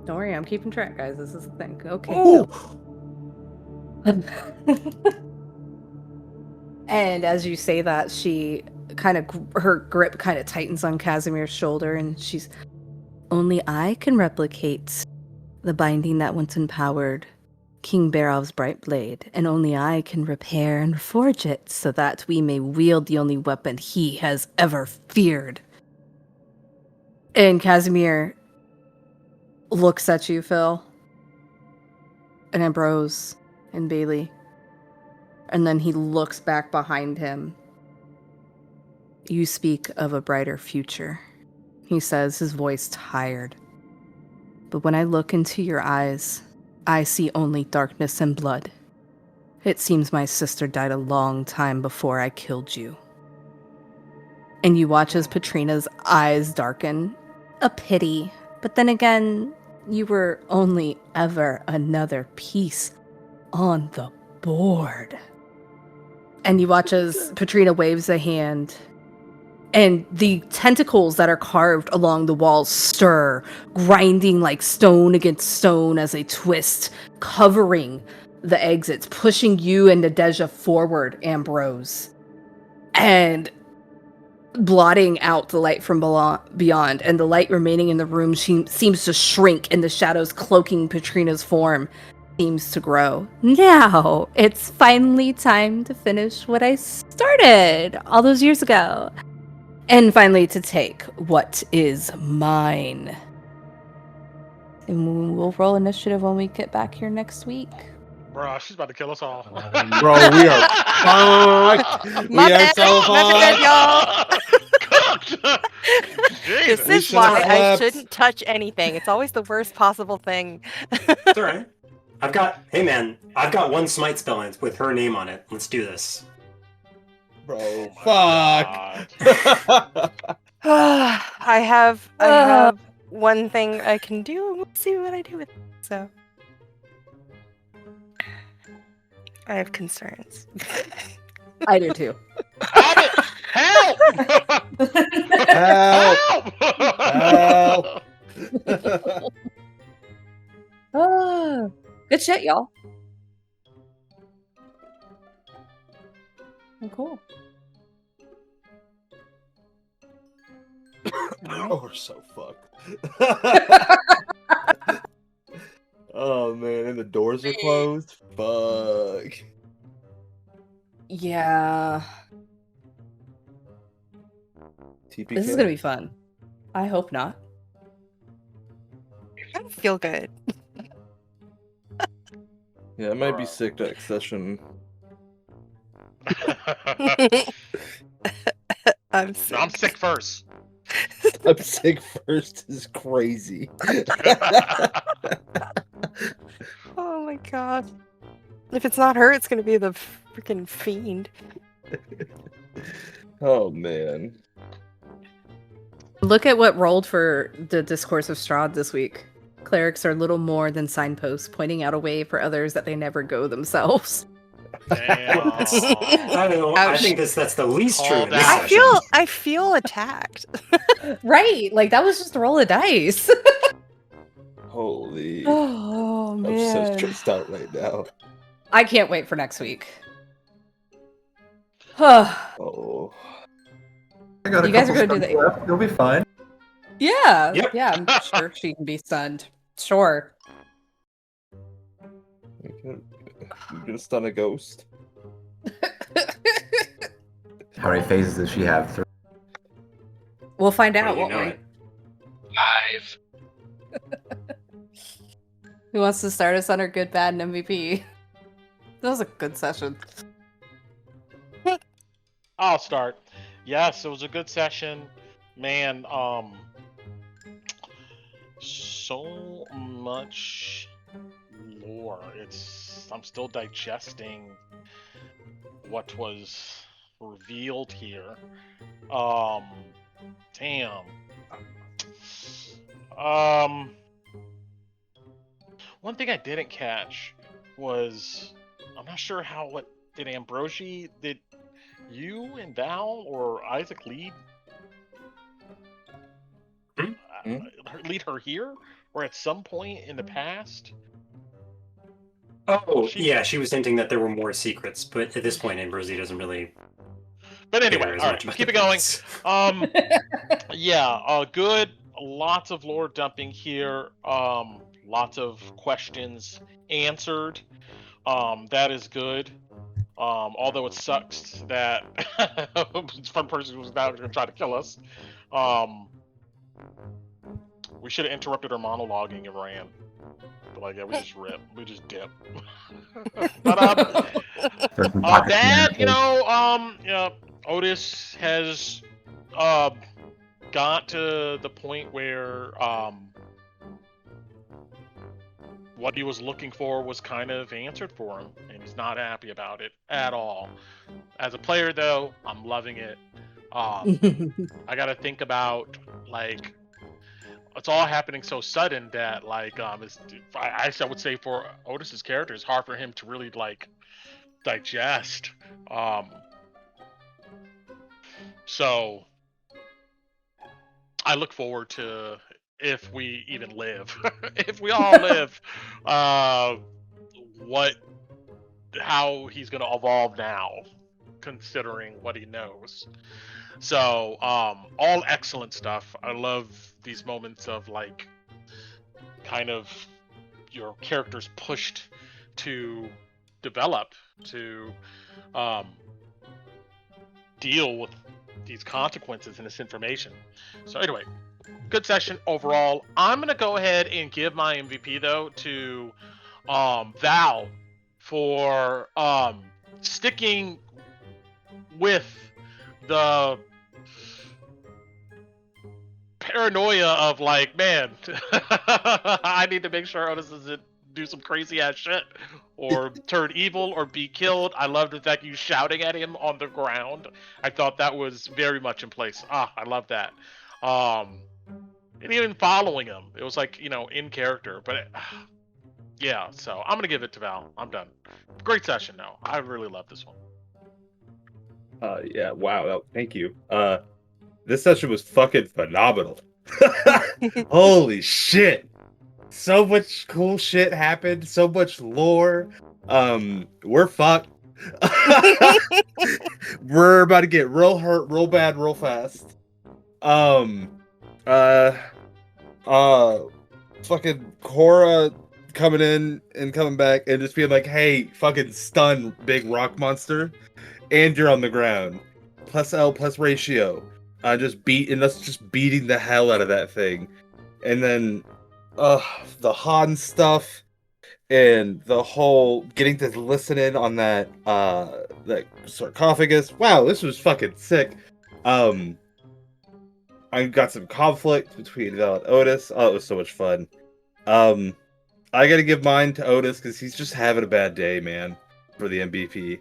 Don't worry, I'm keeping track, guys. This is the thing. Okay. Oh! And as you say that, she kind of her grip kind of tightens on Casimir's shoulder, and she's, "Only I can replicate the binding that once empowered King Barov's bright blade, and only I can repair and forge it so that we may wield the only weapon he has ever feared." And Casimir looks at you, Phil, and Ambrose, and Bailey. And then he looks back behind him. "You speak of a brighter future," he says, his voice tired. "But when I look into your eyes, I see only darkness and blood. It seems my sister died a long time before I killed you." And you watch as Patrina's eyes darken. A pity. But then again, you were only ever another piece on the board. And you watch as Patrina waves a hand, and the tentacles that are carved along the walls stir, grinding like stone against stone as they twist, covering the exits, pushing you and Nadeja forward, Ambrose, and blotting out the light from beyond. And the light remaining in the room seems to shrink, and the shadows cloaking Patrina's form seems to grow. Now, it's finally time to finish what I started all those years ago. And finally to take what is mine. And we'll roll initiative when we get back here next week. bruh, she's about to kill us all. Bro, we are fucked. My We are bad, so my bad, fucked. y'all. Jesus. This is should've why I slept. shouldn't touch anything. It's always the worst possible thing. It's all right. I've got one smite spell and it's with her name on it. Let's do this. Bro, Oh my fuck. I have one thing I can do. We'll see what I do with it. So I have concerns. I do too. Help! Help! Help! Help! Oh, good shit, y'all. Oh, cool. Oh, we're so fucked. Oh man, and the doors are closed. Fuck. Yeah, TPK. this is gonna be fun. I hope not. I don't feel good. Yeah, I might be sick next session. I'm sick. No, I'm sick first. I'm sick first is crazy. Oh my god. If it's not her, it's gonna be the freaking fiend. Oh man. Look at what rolled for the Discourse of Strahd this week. Clerics are little more than signposts, pointing out a way for others that they never go themselves. Damn. I don't know. I Ouch. think that's the least true in Called this out. session. I feel attacked. Right, like that was just a roll of dice. Holy. Oh I'm so man, stressed out right now. I can't wait for next week. yeah, Oh. I got a You guys couple are gonna do stuns left. You'll be fine. yeah, Yep. I'm sure she can be stunned. Sure. You gonna stun a ghost? How many phases does she have? 3? We'll find out, Well, won't you know we? it. 5. Who wants to start us on our good, bad, and MVP? That was a good session. I'll start. Yes, it was a good session. Man, so much lore. I'm still digesting what was revealed here. Damn. One thing I didn't catch was I'm not sure what did Ambrosi, did you and Val or Isaac lead lead her here, or at some point in the past? Oh, yeah, she was hinting that there were more secrets, but at this point, Ambrosi doesn't really But care anyway, as all much right, about keep the it going. facts. Yeah, good. Lots of lore dumping here. Lots of questions answered. That is good. Although it sucks that some person was now going to try to kill us. We should have interrupted her monologuing and ran. But like, yeah, we just rip. We just dip. But Dad, you know, Otis has got to the point where what he was looking for was kind of answered for him, and he's not happy about it at all. As a player, though, I'm loving it. I got to think about, like, it's all happening so sudden that, like, I would say for Otis's character, it's hard for him to really, like, digest. So I look forward to, if we even live, if we all live, how he's gonna evolve now, considering what he knows. So, all excellent stuff. I love these moments of, like, kind of your characters pushed to develop, to deal with these consequences and this information. So anyway, good session overall. I'm gonna go ahead and give my MVP though to Val for sticking with the paranoia of, like, man, I need to make sure Otis doesn't do some crazy ass shit or turn evil or be killed. I loved the fact you shouting at him on the ground. I thought that was very much in place. I love that. And even following him, it was like, you know, in character. But Yeah, so I'm gonna give it to Val. I'm done. Great session, though. I really love this one. Yeah, wow, thank you. This session was fucking phenomenal. Holy shit. So much cool shit happened, so much lore. We're fucked. We're about to get real hurt, real bad, real fast. Uh, fucking Cora coming in and coming back and just being like, hey, fucking stun big rock monster. And you're on the ground. Plus L plus ratio. Just beating the hell out of that thing. And then the Han stuff and the whole getting to listen in on that sarcophagus. Wow, this was fucking sick. I got some conflict between Val and Otis. Oh, it was so much fun. I gotta give mine to Otis because he's just having a bad day, man, for the MVP.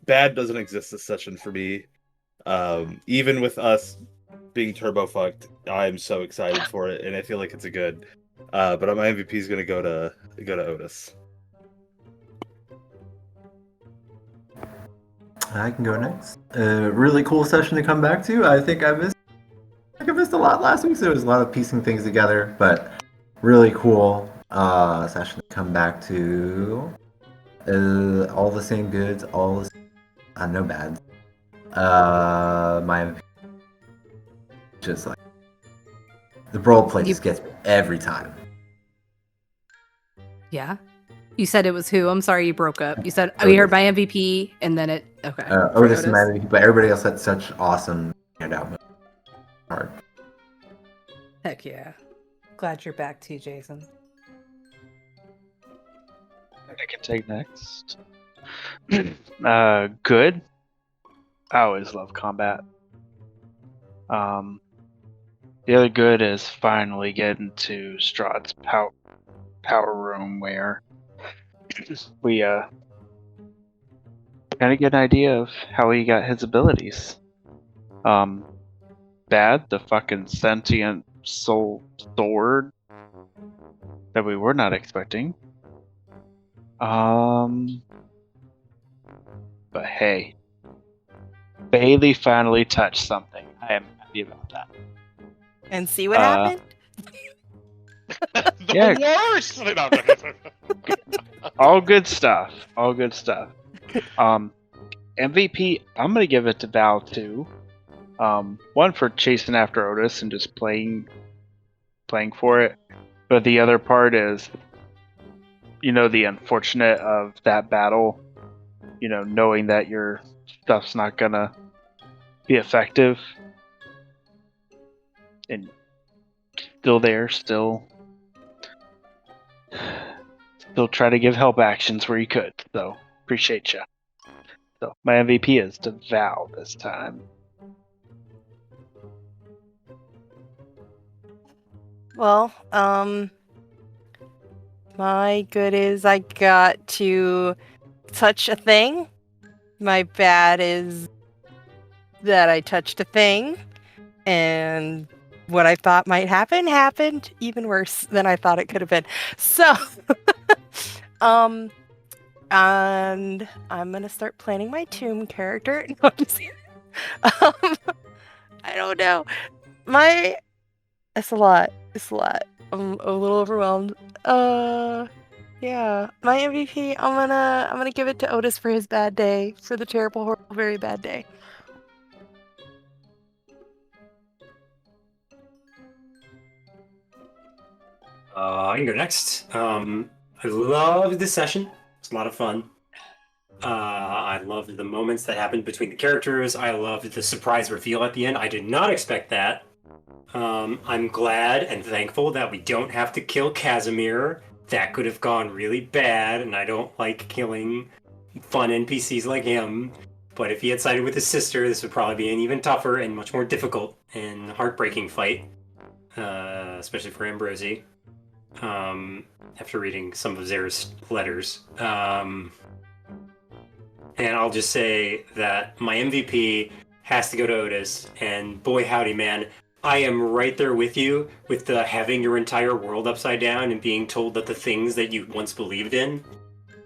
Bad doesn't exist this session for me. Even with us being turbo fucked, I'm so excited for it, and I feel like it's a good. But my MVP is gonna go to Otis. I can go next. Really cool session to come back to. I think I missed a lot last week, so there was a lot of piecing things together, but really cool session to come back to. All the same goods, all the no bads. My just like the role play just gets me every time. Yeah. You said it was who? I'm sorry you broke up. You said we heard my MVP and then it okay. Otis and my MVP, but everybody else had such awesome handout moves. Hard. Heck yeah. Glad you're back too, Jason. I can take next. Good. I always love combat. The other good is finally getting to Strahd's power room where we kind of get an idea of how he got his abilities. Bad, the fucking sentient soul sword that we were not expecting. But hey, Bailey finally touched something. I am happy about that. And see what happened? The worst! All good stuff. All good stuff. MVP, I'm gonna give it to Val too. One for chasing after Otis and just playing for it. But the other part is, the unfortunate of that battle, knowing that your stuff's not gonna be effective. And still try to give help actions where you could. So, appreciate you. So, my MVP is to Val this time. Well, my good is I got to touch a thing. My bad is that I touched a thing, and what I thought might happen happened even worse than I thought it could have been. So, and I'm gonna start planning my tomb character. No, I'm just kidding. I don't know. It's a lot. I'm a little overwhelmed. Yeah. My MVP, I'm gonna give it to Otis for his bad day, for the terrible, horrible, very bad day. I can go next. I loved this session. It's a lot of fun. I loved the moments that happened between the characters. I loved the surprise reveal at the end. I did not expect that. I'm glad and thankful that we don't have to kill Casimir. That could have gone really bad, and I don't like killing fun NPCs like him. But if he had sided with his sister, this would probably be an even tougher and much more difficult and heartbreaking fight, especially for Ambrosi. After reading some of Zara's letters. And I'll just say that my MVP has to go to Otis, and boy howdy man, I am right there with you with the having your entire world upside down and being told that the things that you once believed in,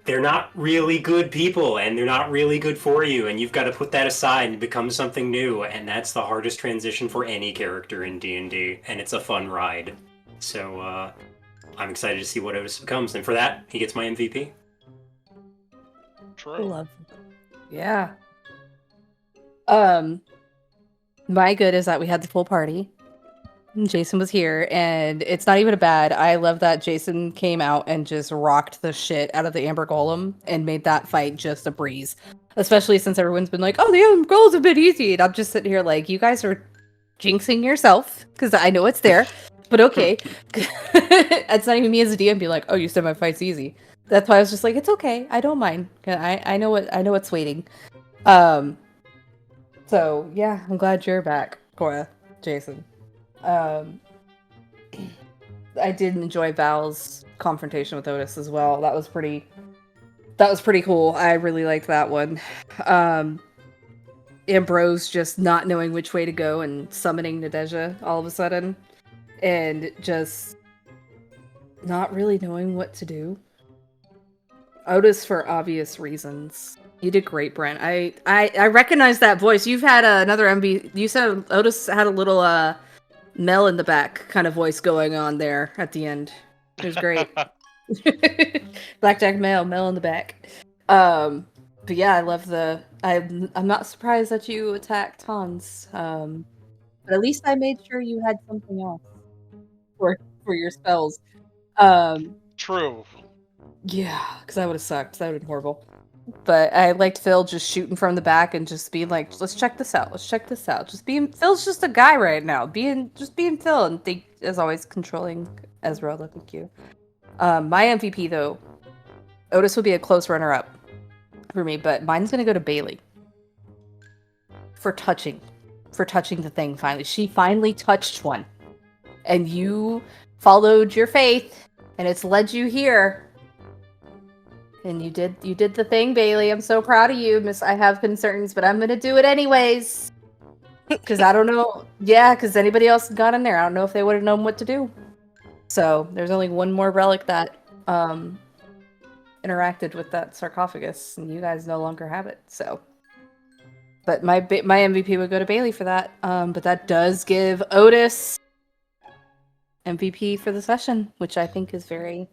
they're not really good people and they're not really good for you, and you've got to put that aside and become something new, and that's the hardest transition for any character in D&D, and it's a fun ride. So I'm excited to see what Otis becomes, and for that, he gets my MVP. True. Love. Yeah. My good is that we had the full party. Jason was here, and it's not even a bad. I love that Jason came out and just rocked the shit out of the Amber Golem and made that fight just a breeze. Especially since everyone's been like, "Oh, the Amber Golem's a bit easy," and I'm just sitting here like, "You guys are jinxing yourself," because I know it's there, but okay. It's not even me as a DM being like, "Oh, you said my fight's easy." That's why I was just like, "It's okay. I don't mind. I know what's waiting." So yeah, I'm glad you're back, Cora, Jason. I did enjoy Val's confrontation with Otis as well. That was pretty cool. I really liked that one. Ambrose just not knowing which way to go and summoning Nadeja all of a sudden, and just not really knowing what to do. Otis for obvious reasons. You did great, Brent. I recognize that voice. You've had another MB. You said Otis had a little Mel in the back kind of voice going on there at the end. It was great. Blackjack Mel in the back. But yeah, I love I'm not surprised that you attacked Hans. But at least I made sure you had something else for your spells. True. Yeah, because that would have sucked. That would have been horrible. But I liked Phil just shooting from the back and just being like, "Let's check this out. Let's check this out." Phil's just a guy right now, being Phil, and as always controlling Ezra. Thank you. My MVP though, Otis would be a close runner-up for me, but mine's gonna go to Bailey for touching the thing. Finally, she finally touched one, and you followed your faith, and it's led you here. And you did the thing, Bailey. I'm so proud of you, Miss. I have concerns, but I'm gonna do it anyways. Because I don't know. Yeah, because anybody else got in there, I don't know if they would have known what to do. So there's only one more relic that interacted with that sarcophagus, and you guys no longer have it. So, but my MVP would go to Bailey for that. But that does give Otis MVP for the session, which I think is very,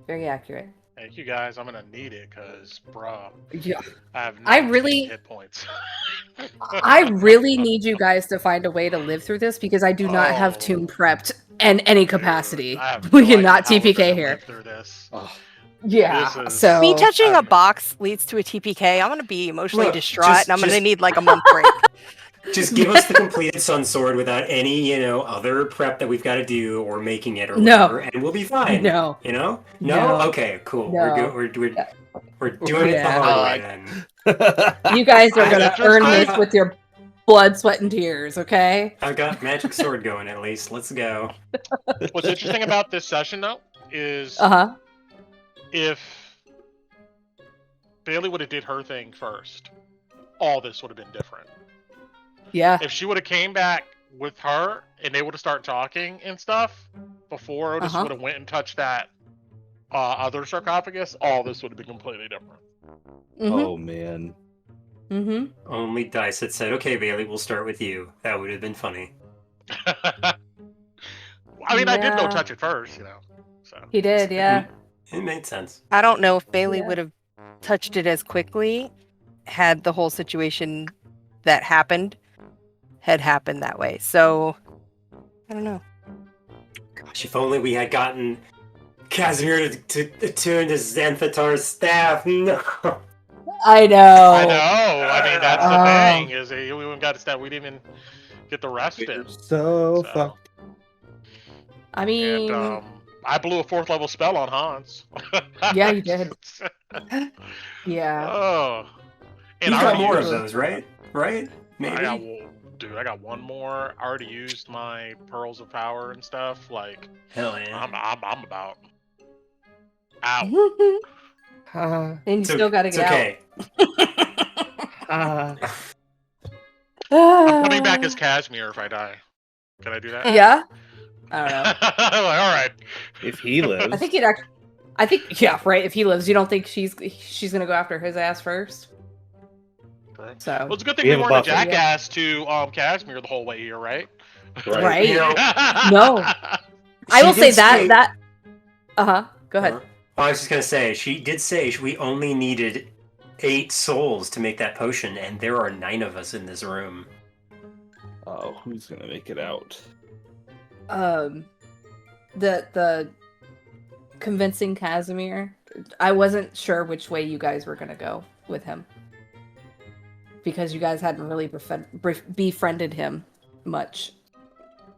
very accurate. Thank you guys. I'm gonna need it because, bruh, Yeah. I have I 19 really- hit points. I really need you guys to find a way to live through this because I do not have Oh. Tomb prepped in any capacity. I have We no cannot idea how we're TPK gonna here. live through this. Yeah, This is- so Me touching a Um, box leads to a TPK. I'm gonna be emotionally Look, distraught, and I'm gonna just- need like a month break. Just give us the completed Sun Sword without any, other prep that we've got to do or making it or No. whatever, and we'll be fine. No. No? No. Okay, cool. No. We're doing it the Yeah. hard way then. you guys are gonna Interesting. earn this with your blood, sweat, and tears. Okay? I've got magic sword going at least. Let's go. What's interesting about this session, though, is if Bailey would have did her thing first, all this would have been different. Yeah. If she would have came back with her and they would have started talking and stuff before Otis would have went and touched that other sarcophagus, all this would have been completely different. Oh man. Mm-hmm. Only dice had said, "Okay, Bailey, we'll start with you." That would have been funny. I mean, I did go Yeah. touch it first, So He did. Yeah. It made sense. I don't know if Bailey Yeah. would have touched it as quickly had the whole situation that happened had happened that way. So I don't know. Gosh, if only we had gotten Casimir to attune to Xanthatar's staff. No. I know. I know. I mean, that's the Oh. thing is we even got to step. We didn't even get the rest in. So fucked. I mean, And I blew a 4th level spell on Hans. Yeah, you did. yeah. Oh. And He's I got already more of used- those, right? Maybe. I got one more. I already used my pearls of power and stuff. Like, Hell yeah. I'm about out. and you It's still gotta it's get okay. out. I'm coming back as Casimir if I die. Can I do that? Yeah. I don't know. Like, all right. If he lives, I think he'd actually. I think yeah, right. If he lives, you don't think she's gonna go after his ass first? So Well, it's a good thing We we have a weren't a buffer. jackass to Casimir the whole way here, right? Right. You know, No. I will she say did that. Go ahead. I was just gonna say, she did say we only needed 8 souls to make that potion, and there are 9 of us in this room. oh, who's gonna make it out? The convincing Casimir. I wasn't sure which way you guys were gonna go with him because you guys hadn't really befriended him much,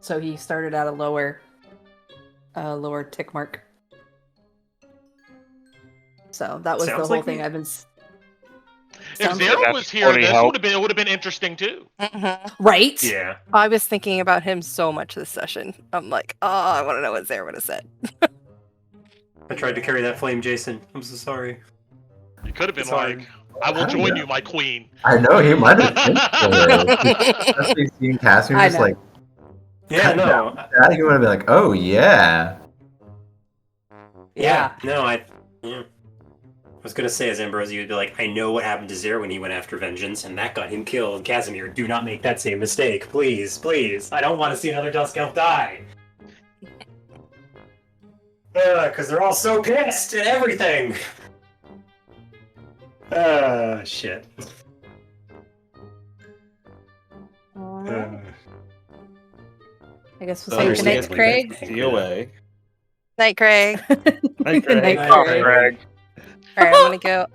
so he started at a lower tick mark. So that was Sounds the whole like thing. we- I've been. If Sounds Zero like was that's here, funny this how- would have been interesting too. right. Yeah. I was thinking about him so much this session. I'm like, oh, I want to know what Zara would have said. I tried to carry that flame, Jason. I'm so sorry. You could have been It's hard. like, "I will join you, my queen." I know he might have been especially seeing Casimir I just know. like Yeah, cut no. down that, he would have been like, oh yeah. Yeah, no, I was gonna say, as Ambrosia would be like, I know what happened to Zero when he went after vengeance, and that got him killed. Casimir, do not make that same mistake, please, please. I don't want to see another Dusk Elf die. Because they're all so pissed at everything. Shit. I guess we'll So say Understand, goodnight, like, Craig. DOA. Night, Craig. Night, Craig. Night, Night, Craig. Craig. All right, I'm gonna go